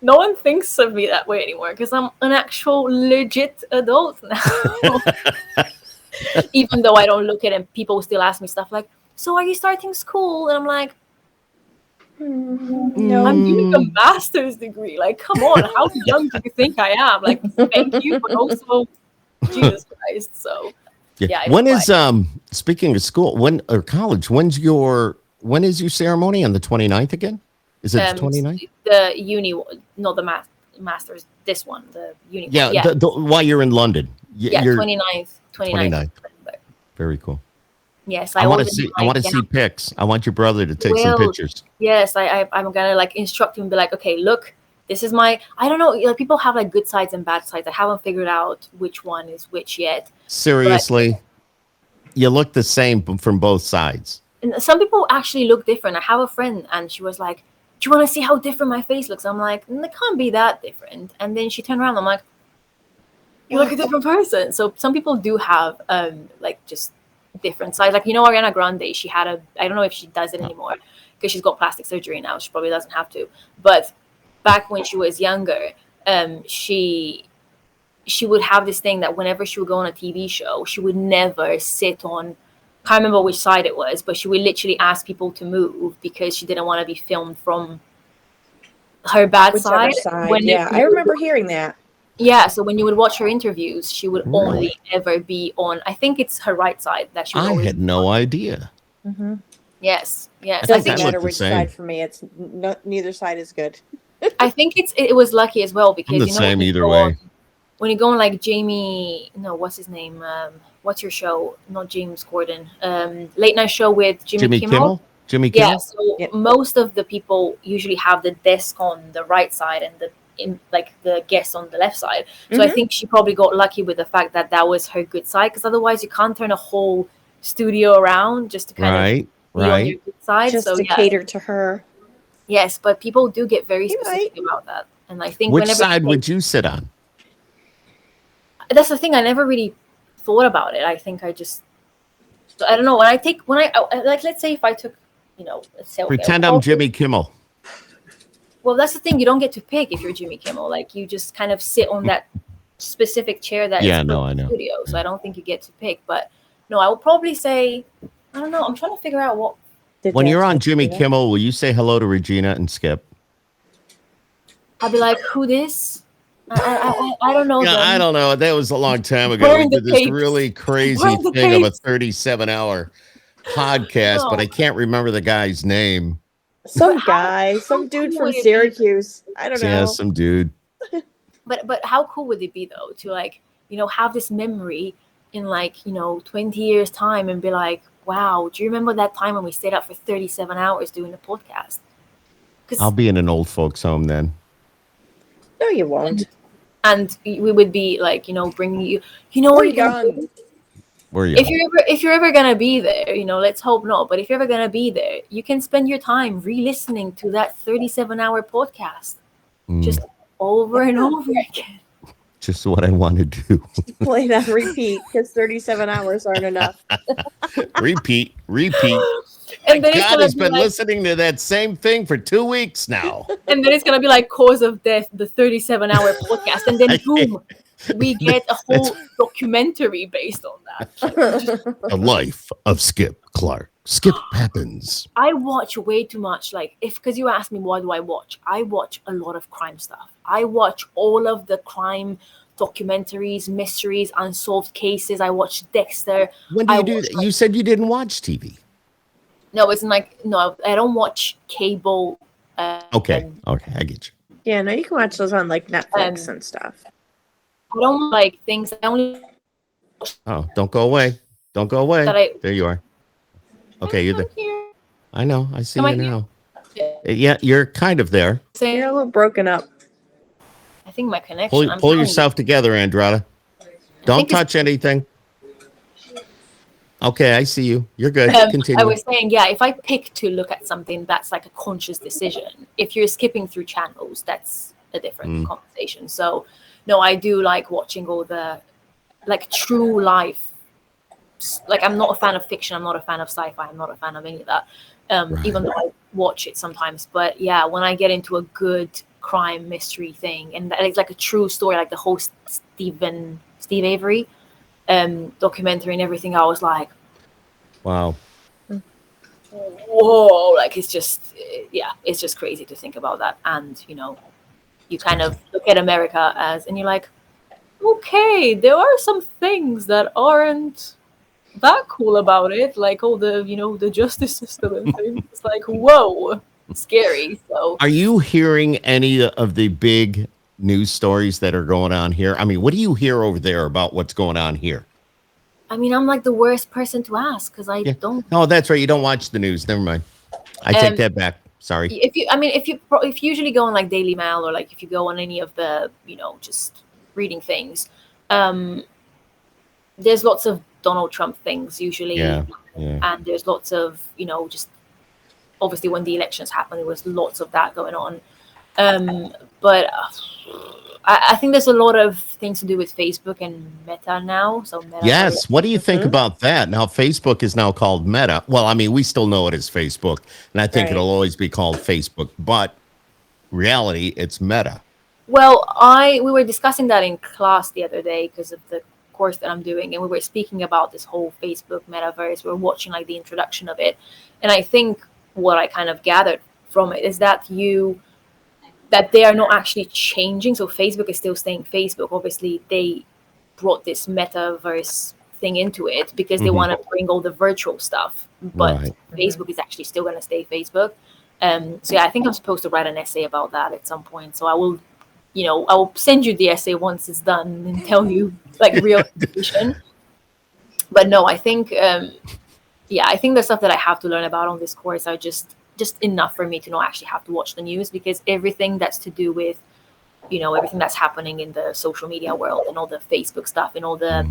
no one thinks of me that way anymore, because I'm an actual legit adult now. Even though I don't look it, and people still ask me stuff like, so are you starting school? And I'm like, No. I'm doing a master's degree. Like, come on, how young do you think I am? Like, thank you, but also Jesus Christ. So yeah, When it's is speaking of school, or college, when is your ceremony on the 29th again? Is it the 29th? The uni, not the master's, this one, the uni. Yeah, yeah, while you're in London. You're 29th. 29th. Very cool. Yes, I want to ordered see. my I want to gown. see pics. I want your brother to take some Well, pictures. Yes, I'm gonna like instruct him and be like, okay, look, this is my, I don't know, like, people have like good sides and bad sides. I haven't figured out which one is which yet. Seriously, you look the same from both sides. And some people actually look different. I have a friend, and she was like, do you want to see how different my face looks? I'm like, it can't be that different. And then she turned around, I'm like, you look a different person. So some people do have like just different sides. Like, Ariana Grande, she had I don't know if she does it anymore because she's got plastic surgery now. She probably doesn't have to. But back when she was younger, she would have this thing that whenever she would go on a TV show, she would never sit on, can't remember which side it was, but she would literally ask people to move because she didn't want to be filmed from her bad Whichever side. side. Yeah, I remember hearing that. Yeah, so when you would watch her interviews, she would Really? only ever be on, I think it's her right side that she would I always had no idea. Mm-hmm. Yes, yes. I I think Doesn't think I matter look the which same. side for me. It's neither side is good. I think it was lucky as well I'm because the you know same when you either go way. on, when you go on like Jamie, no, what's his name? What's your show? Not James Corden. Late night show with Jimmy Kimmel. Kimmel? Jimmy Yeah, Kimmel? so Yep. most of the people usually have the desk on the right side and the guest on the left side. So I Mhm. think she probably got lucky with the fact that that was her good side, because otherwise you can't turn a whole studio around just to kind of Right, be on your right. good side. Just So to yeah, cater to her. yes, but people do get very He specific might. about that, and I think Which whenever side would you sit on? that's the thing, I never really thought about it. I think I just, I don't know, like, let's say if I took, let's say, okay, Pretend I'm Jimmy Kimmel. well, that's the thing, you don't get to pick if you're Jimmy Kimmel. Like, you just kind of sit on that specific chair that is Yeah, for no, I the know. studio, so I don't think you get to pick. But no, I would probably say, I don't know, I'm trying to figure out what. The When you're dance on with Jimmy Tina. Kimmel, will you say hello to Regina and Skip? I'd be like, who this? I don't know Yeah, I them. don't know. That was a long time ago. We Burn the did this tapes. really crazy Burn the thing of a tapes. 37-hour podcast, but No. I can't remember the guy's name. Some But guy, how some dude cool from would it be? Syracuse. I don't Yeah, know. some dude. But how cool would it be though to, like, have this memory in, like, 20 years time and be like, wow, do you remember that time when we stayed up for 37 hours doing the podcast? I'll be in an old folks home then. No, you won't. And we would be like, bringing you, what We're you're gonna young. do? Where are you? If you're ever gonna be there, let's hope not, but if you're ever gonna be there, you can spend your time re-listening to that 37-hour podcast just over and over again. Just what I want to do. Play that repeat because 37 hours aren't enough. repeat. And then it's God gonna has be been like, listening to that same thing for 2 weeks now. and then it's gonna be like cause of death, the 37-hour podcast, and then boom, we get a whole documentary based on that. The life of Skip Clark. Skip happens. I watch way too much. Like, because you asked me what do I watch a lot of crime stuff. I watch all of the crime documentaries, mysteries, unsolved cases. I watch Dexter. When do you do that? You said you didn't watch TV. No, it's like, no, I don't watch cable. Okay, I get you. Yeah, no, you can watch those on like Netflix and stuff. I don't like things. I only. Oh, don't go away. Don't go away. There you are. Okay, you're there. Here. I know. I see Am I you here? now. Yeah, you're kind of there. You're a little broken up. I think my connection. Pull yourself together, Andrada. Don't touch anything. Okay, I see you. You're good. Continue. I was saying, yeah, if I pick to look at something, that's like a conscious decision. If you're skipping through channels, that's a different conversation. So, no, I do like watching all the, like, true life. Like, I'm not a fan of fiction. I'm not a fan of sci-fi. I'm not a fan of any of that. Even though I watch it sometimes. But yeah, when I get into a good crime mystery thing, and it's like a true story, like the whole Steve Avery documentary and everything, I was like, wow, whoa, like, it's just crazy to think about that. And you kind of look at America and you're like, okay, there are some things that aren't that cool about it, like all the the justice system and things. It's like, whoa, scary. So are you hearing any of the big news stories that are going on here? I mean, what do you hear over there about what's going on here? I mean, I'm like the worst person to ask because I don't. Oh, that's right. You don't watch the news. Never mind. I take that back. Sorry. If you usually go on like Daily Mail, or like if you go on any of the just reading things, there's lots of Donald Trump things usually, and there's lots of just obviously when the elections happened, there was lots of that going on. But I think there's a lot of things to do with Facebook and Meta now. So Meta, yes, what do you think about that? Now Facebook is now called Meta. Well, I mean, we still know it as Facebook, and I think it'll always be called Facebook. But reality, it's Meta. Well, we were discussing that in class the other day because of the course that I'm doing, and we were speaking about this whole Facebook metaverse. We were watching like the introduction of it, and I think what I kind of gathered from it is that that they are not actually changing. So Facebook is still staying Facebook. Obviously, they brought this metaverse thing into it because they want to bring all the virtual stuff. But Right. Facebook is actually still going to stay Facebook. So yeah, I think I'm supposed to write an essay about that at some point. So I will, I will send you the essay once it's done and tell you like real information. But no, I think, I think the stuff that I have to learn about on this course are just enough for me to not actually have to watch the news, because everything that's to do with, everything that's happening in the social media world and all the Facebook stuff and all the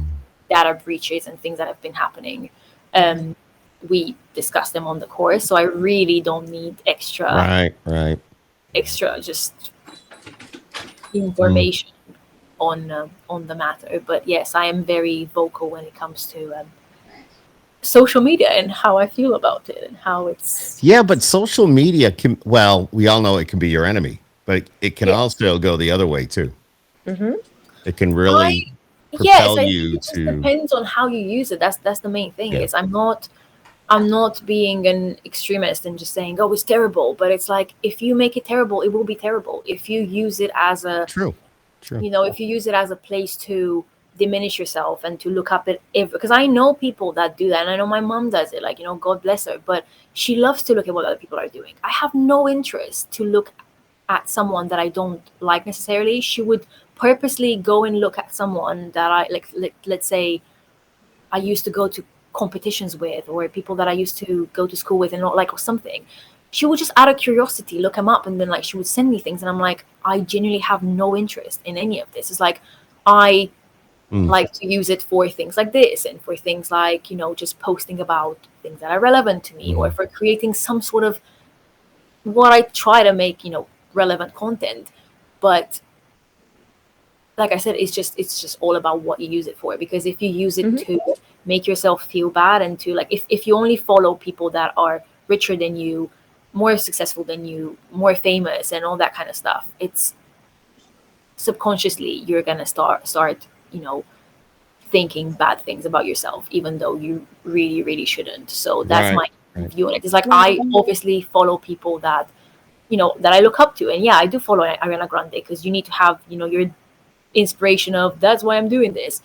data breaches and things that have been happening, we discuss them on the course. So I really don't need extra just information on the matter. But yes, I am very vocal when it comes to social media and how I feel about it and how it's. Yeah, but social media can, well, we all know it can be your enemy, but it can also go the other way too. It can really propel you it just to. depends on how you use it. That's the main thing. Is I'm not being an extremist and just saying, oh, it's terrible. But it's like, if you make it terrible, it will be terrible. If you use it as a True. if you use it as a place to diminish yourself and to look up at because I know people that do that, and I know my mom does it, like, God bless her, but she loves to look at what other people are doing. I have no interest to look at someone that I don't like necessarily. She would purposely go and look at someone that I like, let's say I used to go to competitions with, or people that I used to go to school with and not like, or something. She would just out of curiosity look them up, and then like she would send me things, and I'm like, I genuinely have no interest in any of this. It's like I like to use it for things like this, and for things like, just posting about things that are relevant to me, or for creating some sort of what I try to make, relevant content. But like I said, it's just all about what you use it for. Because if you use it to make yourself feel bad, and to like, if you only follow people that are richer than you, more successful than you, more famous, and all that kind of stuff, it's subconsciously you're gonna start thinking bad things about yourself, even though you really, really shouldn't. So that's my view on it. It's like, I obviously follow people that that I look up to, and I do follow Ariana Grande, because you need to have your inspiration of, that's why I'm doing this,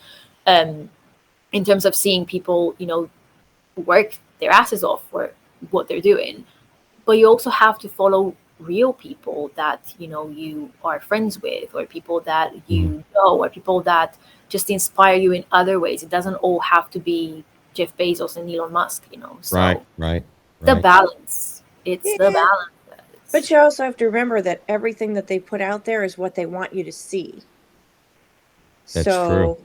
in terms of seeing people work their asses off for what they're doing. But you also have to follow real people that you are friends with, or people that you know, or people that just inspire you in other ways. It doesn't all have to be Jeff Bezos and Elon Musk, so Right. the balance, it's the balance. But you also have to remember that everything that they put out there is what they want you to see. That's true.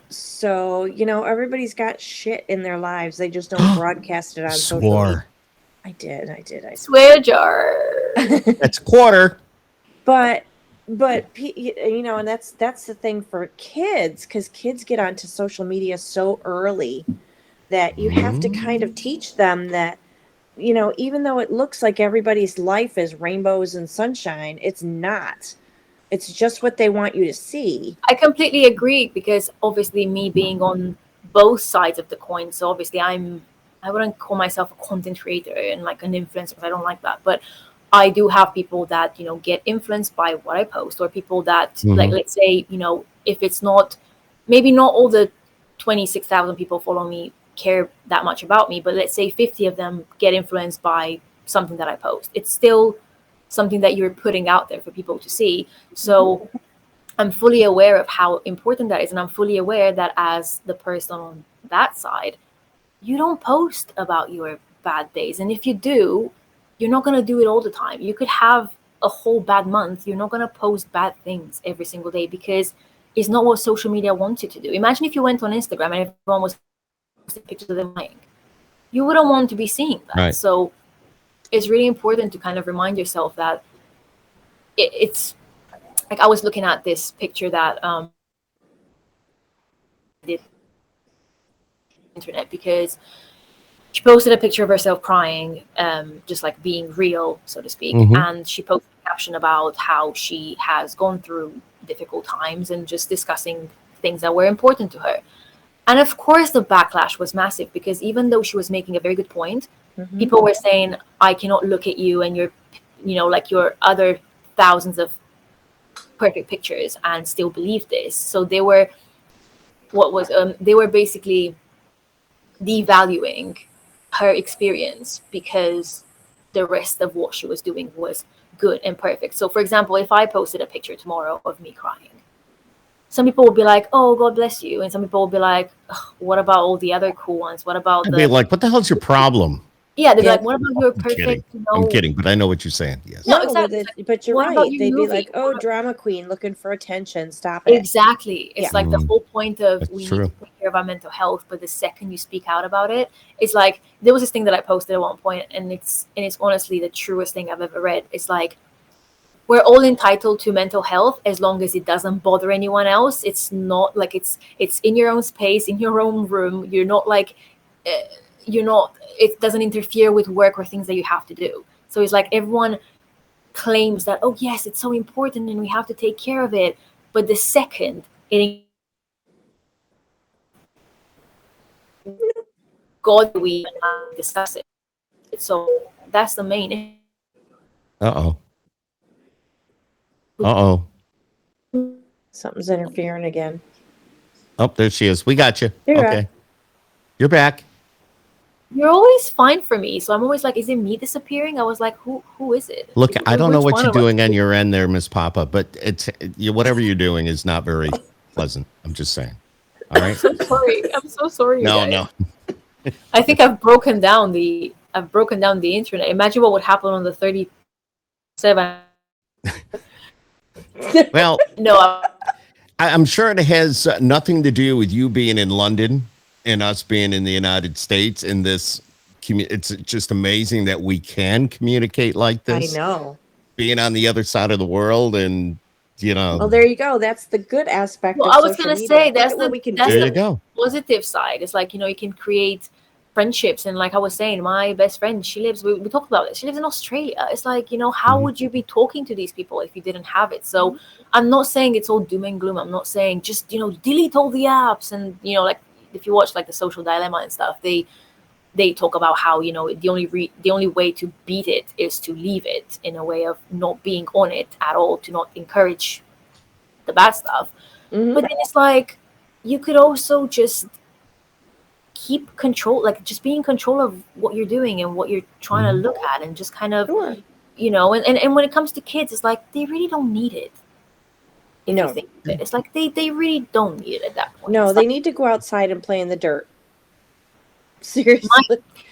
So, everybody's got shit in their lives. They just don't broadcast it on social media. I did. Swear jar. That's quarter. But and that's the thing for kids, because kids get onto social media so early that you have to kind of teach them that, even though it looks like everybody's life is rainbows and sunshine, it's not. It's just what they want you to see. I completely agree, because obviously me being on both sides of the coin, so obviously I wouldn't call myself a content creator and like an influencer, because I don't like that. But I do have people that, get influenced by what I post, or people that like, let's say, if it's not, maybe not all the 26,000 people follow me care that much about me, but let's say 50 of them get influenced by something that I post. It's still something that you're putting out there for people to see. So I'm fully aware of how important that is. And I'm fully aware that as the person on that side, you don't post about your bad days. And if you do, you're not going to do it all the time. You could have a whole bad month. You're not going to post bad things every single day, because it's not what social media wants you to do. Imagine if you went on Instagram and everyone was posting pictures of them lying. You wouldn't want to be seeing that. Right. So it's really important to kind of remind yourself that it's like, I was looking at this picture that did internet, because she posted a picture of herself crying, just like being real, so to speak. And she posted a caption about how she has gone through difficult times, and just discussing things that were important to her. And of course the backlash was massive, because even though she was making a very good point, people were saying, I cannot look at you and your, like your other thousands of perfect pictures and still believe this. So they were basically devaluing her experience because the rest of what she was doing was good and perfect. So for example, if I posted a picture tomorrow of me crying, some people will be like, "Oh, God bless you," and some people will be like, "What about all the other cool ones? What about I'd be like, what the hell's your problem? yeah?" They'd be Yeah. like, "What about your I'm kidding. perfect, I'm kidding, but I know what you're saying. Yes. No, No, exactly. but you're What about right. your They'd be movie? like, "Oh, drama queen looking for attention. Stop it." Exactly. It's Yeah. like the whole point of That's we true. need to take care of our mental health, but the second you speak out about it, it's like there was this thing that I posted at one point, and it's honestly the truest thing I've ever read. It's like we're all entitled to mental health as long as it doesn't bother anyone else. It's not like it's in your own space, in your own room. You're not like you're not. It doesn't interfere with work or things that you have to do. So it's like everyone claims that, oh yes, it's so important and we have to take care of it, but the second it God we discuss it. So that's the main. Uh oh. Uh oh. Something's interfering again. Oh, there she is. We got you. You're Okay. right. You're back. You're always fine for me, so I'm always like, is it me disappearing? I was like, who is it? Look, I don't know Which what one you're of us? doing on your end there, Miss Papa, but whatever you're doing is not very pleasant. I'm just saying. All right. I'm sorry. I'm so sorry. No, guys. no. I think I've broken down the internet. Imagine what would happen on the 37. Well, No, I'm sure it has nothing to do with you being in London and us being in the United States. In this, it's just amazing that we can communicate like I this. know. Being on the other side of the world, and Well, there you go. That's the good aspect well, of I was social gonna media. say Look that's at what the we can that's there do. you the go. positive side. It's like, you can create friendships, and like I was saying, my best friend, we talked about it, she lives in Australia. It's like, how would you be talking to these people if you didn't have it? So I'm not saying it's all doom and gloom. I'm not saying just delete all the apps, and like if you watch like the Social Dilemma and stuff, they talk about how the only way to beat it is to leave it, in a way of not being on it at all, to not encourage the bad stuff. Mhm. But then it's like you could also just keep control, like just be in control of what you're doing and what you're trying to look at, and just kind of Sure. and when it comes to kids, it's like they really don't need it. If No. you think of it, it's like they really don't need it at that point. No, It's they like, need to go outside and play in the dirt. Seriously.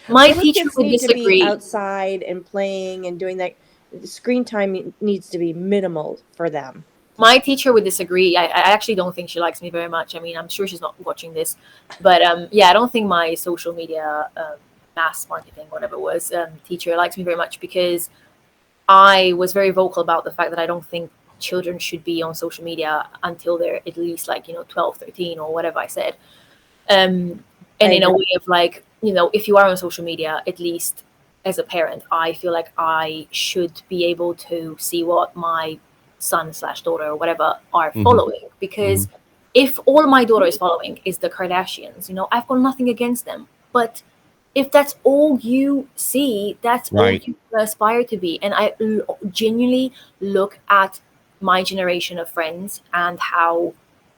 my Little teacher kids would need to be disagree. outside and playing and doing that. The screen time needs to be minimal for them. My teacher would disagree. I actually don't think she likes me very much. I mean, I'm sure she's not watching this, but yeah, I don't think my social media mass marketing, whatever it was, teacher likes me very much, because I was very vocal about the fact that I don't think children should be on social media until they're at least like 12, 13, or whatever I said. And in a way of like, if you are on social media, at least as a parent, I feel like I should be able to see what my son/daughter or whatever are following, because if all my daughter is following is the Kardashians, I've got nothing against them, but if that's all you see, that's all Right. you aspire to be. And I genuinely look at my generation of friends and how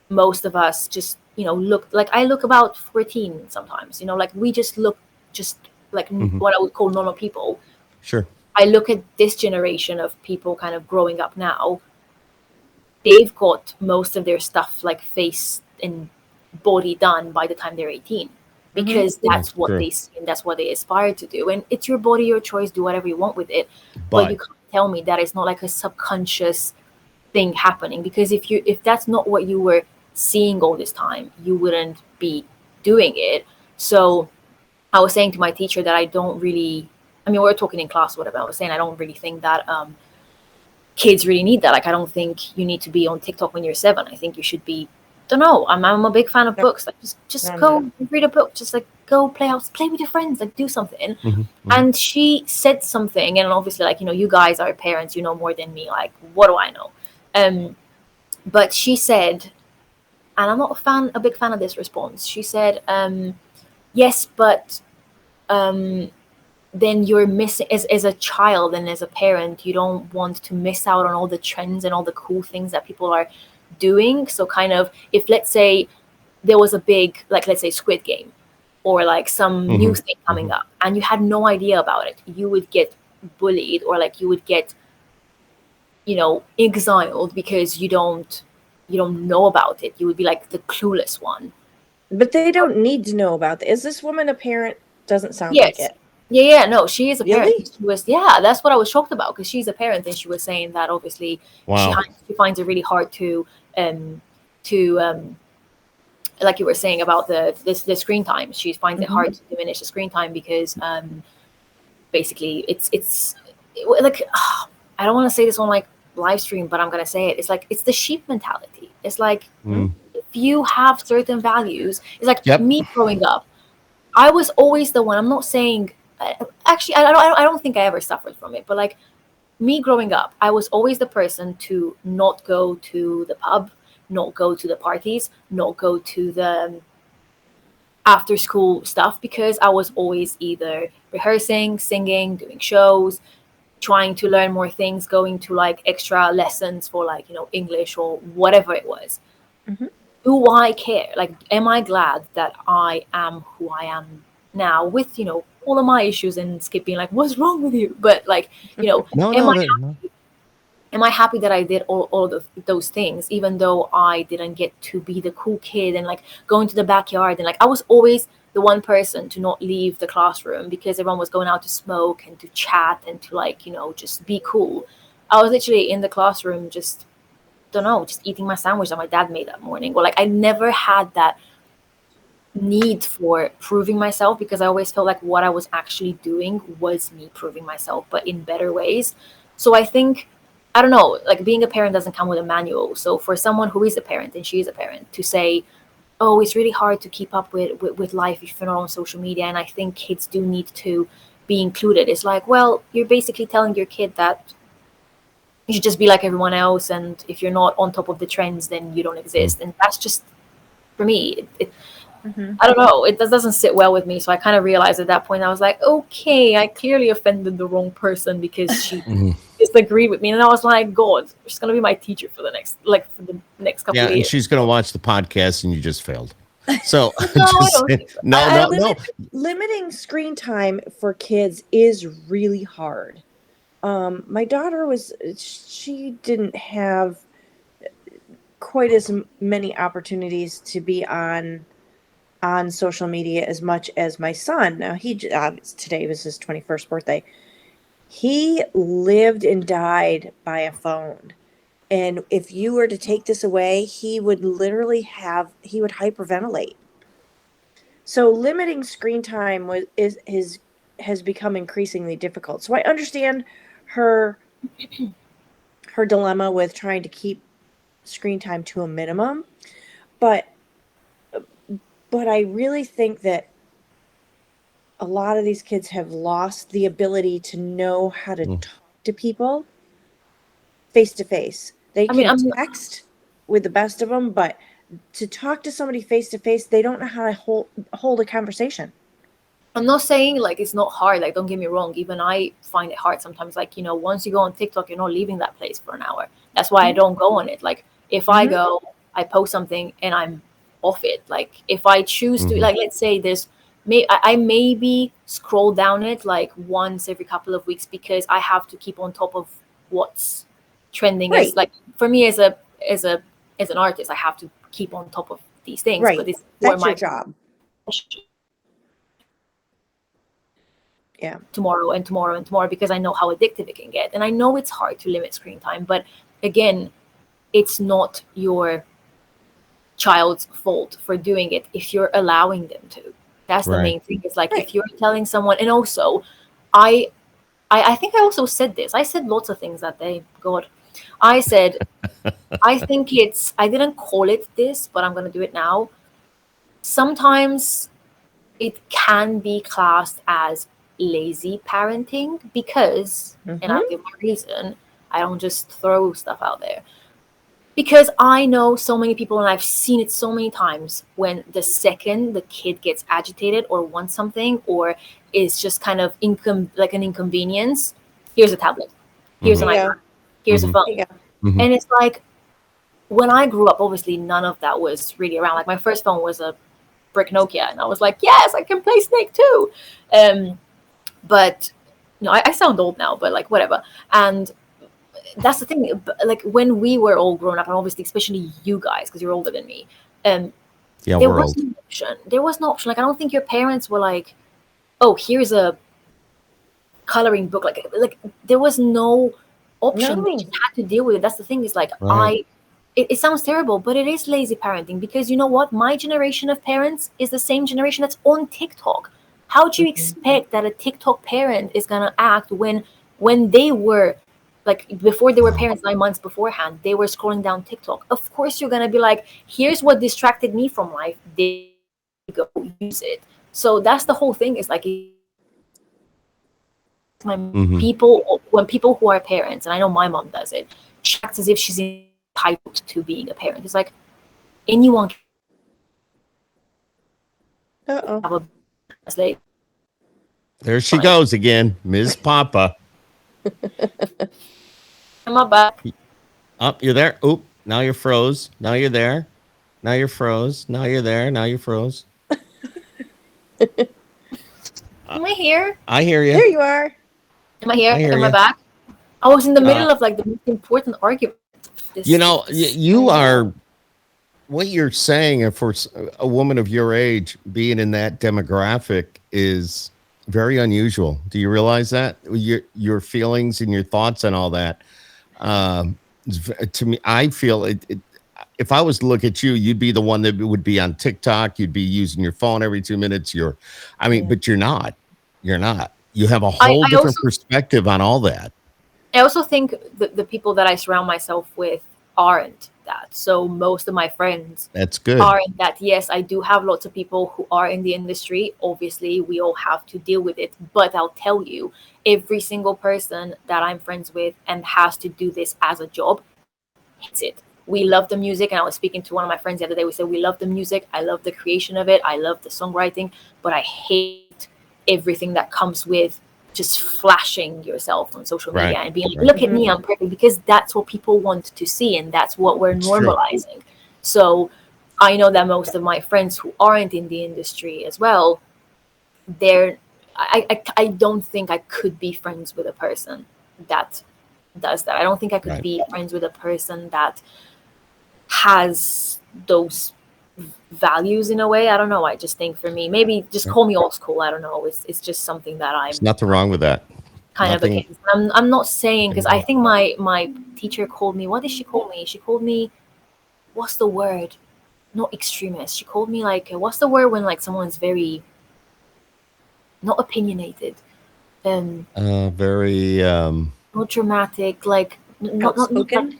most of us just look like, I look about 14 sometimes, like we just look just like what I would call normal people. Sure. I look at this generation of people kind of growing up now, they've got most of their stuff like face and body done by the time they're 18, because that's what true. they see and that's what they aspire to do. And it's your body, your choice, do whatever you want with it, but But you can't tell me that it's not like a subconscious thing happening, because if that's not what you were seeing all this time, you wouldn't be doing it. So I was saying to my teacher that I don't really, I mean, we were talking in class or whatever, I was saying I don't really think that kids really need that. Like, I don't think you need to be on TikTok when you're 7. I think you should be, don't know, I'm a big fan of books. Like, just go read a book, just like go play with your friends, like do something. And she said something, and obviously, like, you guys are parents, you know more than me, like, what do I know? But she said, and I'm not a big fan of this response, she said, yes, but then you're missing as a child and as a parent, you don't want to miss out on all the trends and all the cool things that people are doing. So kind of, if let's say there was a big, like let's say Squid Game, or like some new thing coming up, and you had no idea about it, you would get bullied, or like you would get, exiled because you don't know about it. You would be like the clueless one. But they don't need to know about that. Is this woman a parent? Doesn't sound like Yes. it. Yeah, no, she is a parent. Really? She was, yeah, that's what I was shocked about, because she's a parent, and she was saying that obviously Wow. she finds it really hard to like you were saying about the screen time. She finds it hard to diminish the screen time because basically it's like I don't want to say this on like live stream, but I'm gonna say it. It's like it's the sheep mentality. It's like if you have certain values, it's like me growing up. I was always the one. I'm not saying actually. I don't think I ever suffered from it, but like me growing up, I was always the person to not go to the pub, not go to the parties, not go to the after school stuff, because I was always either rehearsing, singing, doing shows, trying to learn more things, going to like extra lessons for like, English or whatever it was. Do I care? Like, am I glad that I am who I am now with, all of my issues, and Skip being like, what's wrong with you? But like, No, am I happy that I did all of those things, even though I didn't get to be the cool kid and like going to the backyard, and like I was always the one person to not leave the classroom because everyone was going out to smoke and to chat and to like, just be cool. I was literally in the classroom just eating my sandwich that my dad made that morning. Or like I never had that need for proving myself, because I always felt like what I was actually doing was me proving myself, but in better ways. So I think, I don't know, like being a parent doesn't come with a manual. So for someone who is a parent, and she is a parent, to say, oh, it's really hard to keep up with life if you're not on social media, and I think kids do need to be included. It's like, well, you're basically telling your kid that you should just be like everyone else, and if you're not on top of the trends, then you don't exist. And that's just, for me, I don't know, it doesn't sit well with me. So I kind of realized at that point, I was like, okay, I clearly offended the wrong person because she disagreed with me. And I was like, God, she's gonna be my teacher for the next couple of and years. she's going to watch the podcast, and you just failed. So No, I don't think so. no. Limiting screen time for kids is really hard. My daughter she didn't have quite as many opportunities to be on social media as much as my son. Now today was his 21st birthday. He lived and died by a phone. And if you were to take this away, he would hyperventilate. So limiting screen time has become increasingly difficult. So I understand her dilemma with trying to keep screen time to a minimum, but I really think that a lot of these kids have lost the ability to know how to talk to people face to face. They can text with the best of them, but to talk to somebody face to face, they don't know how to hold a conversation. I'm not saying like it's not hard. Like, don't get me wrong. Even I find it hard sometimes. Like, once you go on TikTok, you're not leaving that place for an hour. That's why I don't go on it. Like, if I go, I post something and I'm off it. Like, if I choose to, like, let's say I maybe scroll down it like once every couple of weeks, because I have to keep on top of what's trending. Right. As like, for me as an artist, I have to keep on top of these things. Right. But it's That's your job. Yeah. Tomorrow and tomorrow and tomorrow, because I know how addictive it can get. And I know it's hard to limit screen time, but again, it's not your child's fault for doing it if you're allowing them to. That's the main thing. It's like, if you're telling someone, and also I think I also said this. I said lots of things that day. God. I said, I think I didn't call it this, but I'm going to do it now. Sometimes it can be classed as lazy parenting because, and I'll give my reason, I don't just throw stuff out there. Because I know so many people, and I've seen it so many times, when the second the kid gets agitated or wants something, or is just kind of like an inconvenience. Here's a tablet, here's an Yeah. iPad, here's a phone. Yeah. Mhm. And it's like, when I grew up, obviously none of that was really around. Like, my first phone was a brick Nokia, and I was like, yes, I can play Snake too. But I sound old now, but like, whatever. And that's the thing. Like, when we were all grown up, and obviously especially you guys, because you're older than me, Yeah, there we're was old. no option. There was no option. Like, I don't think your parents were like, oh, here's a coloring book. Like there was no option. They No. just had to deal with it. That's the thing. Is like, Right. it sounds terrible, but it is lazy parenting, because you know what? My generation of parents is the same generation that's on TikTok. How do you expect that a TikTok parent is gonna act when they were, like, before they were parents, 9 months beforehand, they were scrolling down TikTok? Of course you're gonna be like, here's what distracted me from life. There you go, use it. So that's the whole thing, is like, when Mhm. people who are parents, and I know my mom does it, she acts as if she's entitled to being a parent. It's like, anyone can Uh-oh. have a slate. There she Fine. goes again, Ms. Papa. I'm not bad. Up, you're there. Oop, now you're froze. Now you're there. Now you're froze. Now you're there. Now you're froze. Am I here? I hear There you. you are. Am I here? I hear Am I you. back? I was in the middle Uh, of like the most important argument. You are what you're saying, and for a woman of your age, being in that demographic is very unusual. Do you realize that your feelings and your thoughts and all that? To me, I feel it. If I was to look at you, you'd be the one that would be on TikTok. You'd be using your phone every 2 minutes. I mean, Yeah. but you're not. You're not. You have a I, whole I different also perspective on all that. I also think the people that I surround myself with aren't that. So most of my friends That's good. aren't that. Yes, I do have lots of people who are in the industry. Obviously, we all have to deal with it. But I'll tell you, every single person that I'm friends with and has to do this as a job hates it. We love the music, and I was speaking to one of my friends the other day. We said we love the music. I love the creation of it. I love the songwriting, but I hate everything that comes with just flashing yourself on social media Right. and being like, Right. look at me, I'm perfect, because that's what people want to see, and that's what we're It's true. normalizing. So I know that most of my friends who aren't in the industry as well, they're I don't think I could be friends with a person that does that. I don't think I could Right. be friends with a person that has those values in a way. I don't know. I just think, for me, maybe just Right. call me old school. I don't know. It's just something that There's I'm nothing wrong with that. kind of Nothing. against. I'm not saying, because I think my teacher called me. What did she call me? She called me. What's the word? Not extremist. She called me like, what's the word when like someone's very not opinionated, Very. not dramatic, like not Outspoken.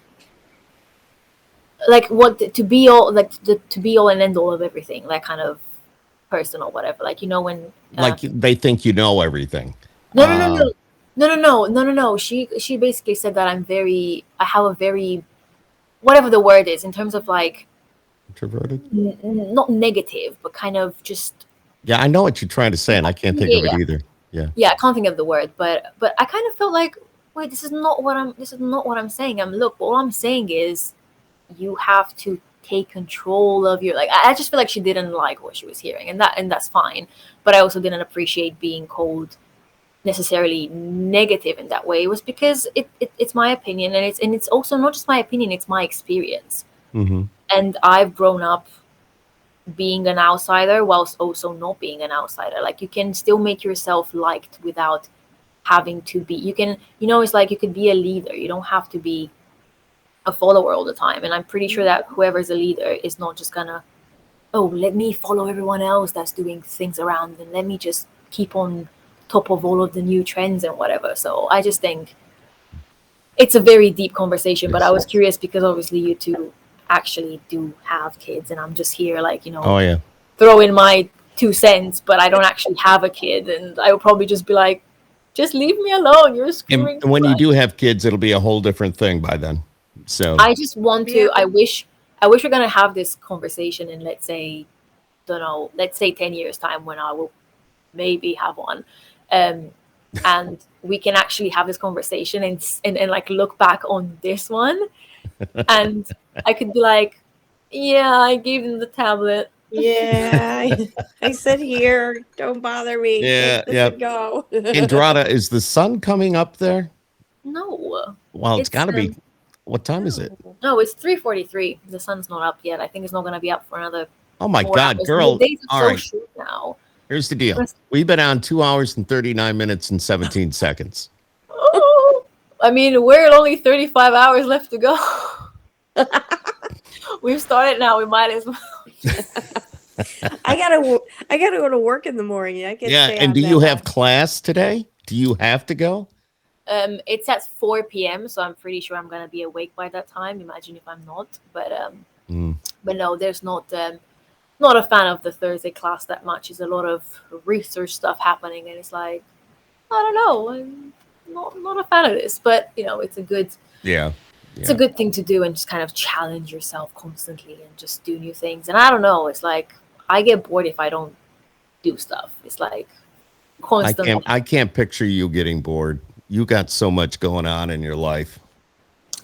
like what to be all like to be all and end all of everything, like kind of person or whatever. Like, when Like they think you know everything. no no no Uh, no no no no no no no. She basically said that I have a very, whatever the word is, in terms of like introverted. not negative, but kind of just Yeah, I know what you're trying to say, and I can't think of it yeah. either. Yeah. Yeah, I can't think of the word, but I kind of felt like, wait, this is not what I'm saying. Look, all I'm saying is you have to take control of your, like, I just feel like she didn't like what she was hearing, and that's fine. But I also didn't appreciate being called necessarily negative in that way. It was because it's my opinion, and it's also not just my opinion, it's my experience. Mm-hmm. And I've grown up being an outsider whilst also not being an outsider. Like, you can still make yourself liked without having to be, it's like, you could be a leader, you don't have to be a follower all the time. And I'm pretty sure that whoever's a leader is not just gonna, oh, let me follow everyone else that's doing things around, and let me just keep on top of all of the new trends and whatever. So I just think it's a very deep conversation, but I was curious because obviously you two actually do have kids, and I'm just here like, Oh yeah. throw in my 2 cents, but I don't actually have a kid, and I would probably just be like, just leave me alone, you're screwing And when me. you do have kids, it'll be a whole different thing by then. So I just want to. Yeah. I wish we're gonna have this conversation in, let's say, don't know, let's say 10 years time, when I will maybe have one. And we can actually have this conversation and like look back on this one, and I could be like, yeah, I gave them the tablet. Yeah, I said here, don't bother me. Yeah, Just yeah. go. Andrada, is the sun coming up there? No, Well, it's It's, got to be. What time is it? no, it's 3:43. The sun's not up yet. I think it's not going to be up for another Oh my 4 God, hours. girl! The days All are so right, short now. here's the deal. We've been on 2 hours and 39 minutes and 17 seconds. Oh, I mean, we're at only 35 hours left to go. We've started now. We might as well. I gotta go to work in the morning. I can Yeah, stay and on do that you have long. class today? Do you have to go? It's at 4 p.m., so I'm pretty sure I'm gonna be awake by that time. Imagine if I'm not. But no, there's not a fan of the Thursday class that much. It's a lot of research stuff happening, and it's like, I don't know, I'm not a fan of this. But it's a good Yeah. it's a good thing to do, and just kind of challenge yourself constantly and just do new things. And I don't know, it's like I get bored if I don't do stuff. It's like constant. I can't picture you getting bored. You got so much going on in your life.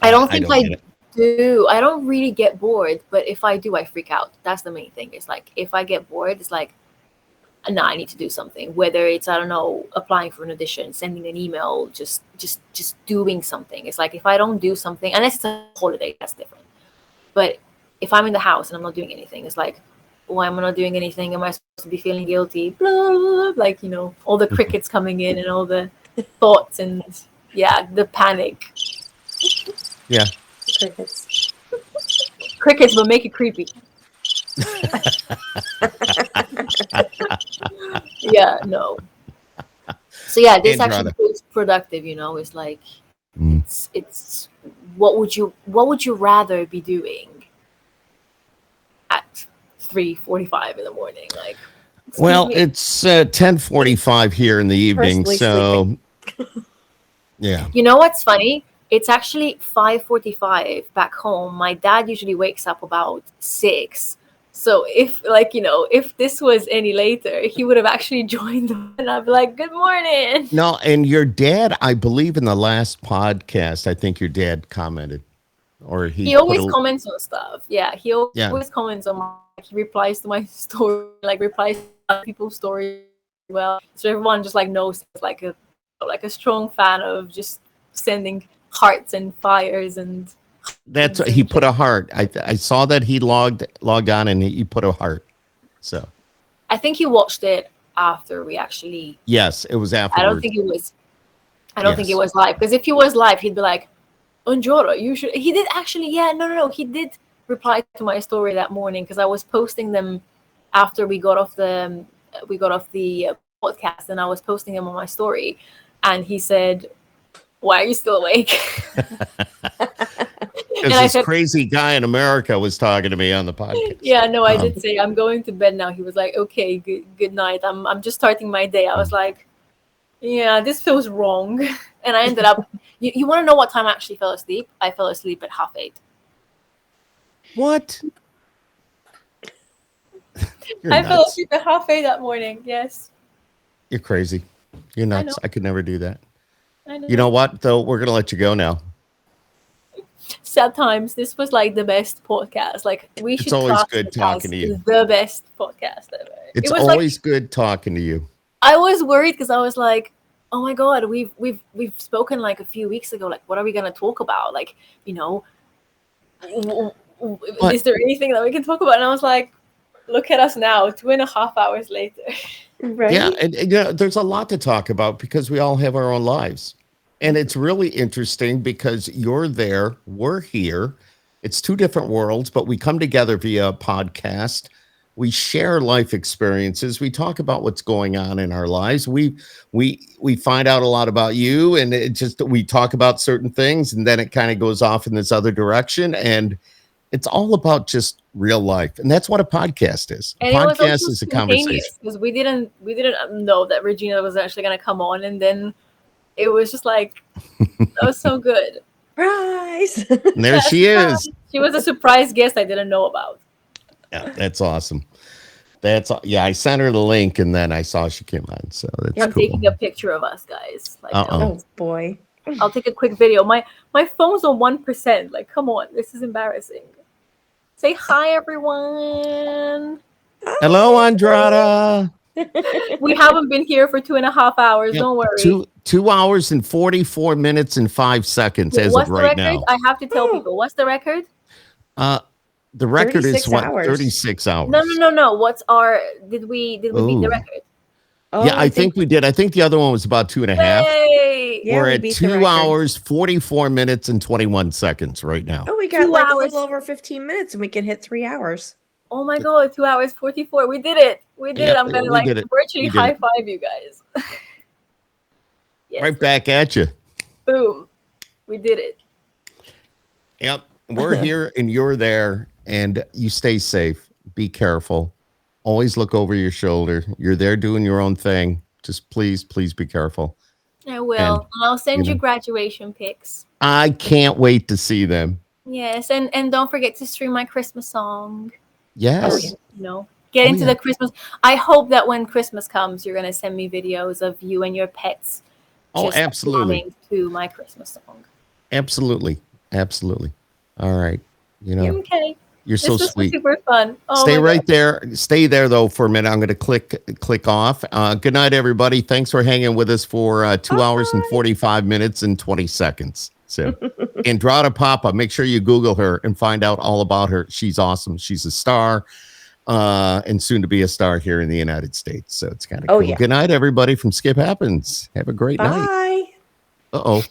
I don't think get it. do. I don't really get bored, but if I do, I freak out. That's the main thing. It's like if I get bored, it's like, no, I need to do something. Whether it's, I don't know, applying for an audition, sending an email, just doing something. It's like if I don't do something, unless it's a holiday, that's different. But if I'm in the house and I'm not doing anything, it's like, why am I not doing anything? Am I supposed to be feeling guilty? Blah, blah, blah. Like, all the crickets coming in and all the thoughts and the panic. Yeah. Crickets. Crickets will make it creepy. Yeah, no. So this Andrada. actually feels productive. It's like Mm. it's what would you rather be doing at 3:45 in the morning? Like, excuse Well, me. it's 10:45 here in the evening, Personally so yeah. You know what's funny? It's actually 5:45 back home. My dad usually wakes up about 6. So if this was any later, he would have actually joined them, and I'd be like, "Good morning." No, and your dad, I believe in the last podcast, I think your dad commented, or He always comments on stuff. Yeah, he always Yeah. comments on he replies to my story, like replies to other people's stories as well. So everyone just knows it's like a strong fan of just sending hearts and fires and. That's he put a heart. I saw that he logged on and he put a heart. So I think he watched it after we actually. yes, it was afterwards. I don't think it was. I don't think it was live, because if he was live, he'd be like, "Andrada, you should." He did actually. Yeah, no. He did reply to my story that morning, because I was posting them after we got off the podcast, and I was posting them on my story, and he said, "Why are you still awake?" Because this crazy guy in America was talking to me on the podcast. Yeah, no, I did say I'm going to bed now. He was like, "Okay, good night. I'm just starting my day." I was like, "Yeah, this feels wrong," and I ended up. You want to know what time I actually fell asleep? I fell asleep at 8:30. What? I fell asleep at 8:30 that morning. Yes. You're crazy. You're nuts. know. I could never do that. I know. You know what, though? We're going to let you go now. Sad times. This was like the best podcast. Like, we should. It's always class good it talking as to you. The best podcast ever. It's It was always good talking to you. I was worried, because I was like, "Oh my God, we've spoken like a few weeks ago. Like, what are we gonna talk about? Like, is there anything that we can talk about?" And I was like, "Look at us now, 2.5 hours later." Right? Yeah, and there's a lot to talk about because we all have our own lives. And it's really interesting because you're there, we're here. It's two different worlds, but we come together via a podcast. We share life experiences. We talk about what's going on in our lives. We find out a lot about you, and we talk about certain things, and then it kind of goes off in this other direction. And it's all about just real life, and that's what a podcast is. A And it was podcast also is a conversation. because we didn't know that Regina was actually gonna come on, and then it was just like, that was so good. Surprise! And there she is. She was a surprise guest I didn't know about. Yeah, that's awesome. That's yeah. I sent her the link, and then I saw she came on. So that's I'm cool. taking a picture of us, guys. Like, Oh boy. I'll take a quick video. My phone's on 1%. Like, come on, this is embarrassing. Say hi, everyone. Hello, Andrada. We haven't been here for 2.5 hours. Yep, Don't worry. 2 hours and 44 minutes and 5 seconds as What's of the right record? now. I have to tell people. What's the record? The record is 36 what? hours. 36 hours. No. What's our? Did we beat the Ooh. record? Oh, Yeah, I think we did. I think the other one was about 2.5. Yay! Yeah, We're we at beat the 2 record. hours, 44 minutes, and 21 seconds right now. Oh, we got 2 like a hours. little over 15 minutes and we can hit 3 hours. Oh my god, 2 hours 44. We did it. We did it. I'm gonna we did it. virtually We did high it. five you guys. Yes. Right back at you. Boom. We did it. Yep. We're here and you're there, and you stay safe. Be careful. Always look over your shoulder. You're there doing your own thing. Just please be careful. I will. And, And I'll send you know. graduation pics. I can't wait to see them. Yes, and don't forget to stream my Christmas song. Yes. Get Oh, into yeah. the Christmas. I hope that when Christmas comes, you're gonna send me videos of you and your pets. Oh, just absolutely. responding to my Christmas song. Absolutely. All right. Okay. You're so This was sweet. super fun. Oh Stay my right God. there. Stay there though for a minute. I'm going to click off. Good night, everybody. Thanks for hanging with us for 2 hours and 45 minutes and 20 seconds. So, Andrada Popa, make sure you Google her and find out all about her. She's awesome. She's a star, and soon to be a star here in the United States. So it's kind of cool. Yeah. Good night, everybody from Skip Happens. Have a great night. Bye. Uh-oh.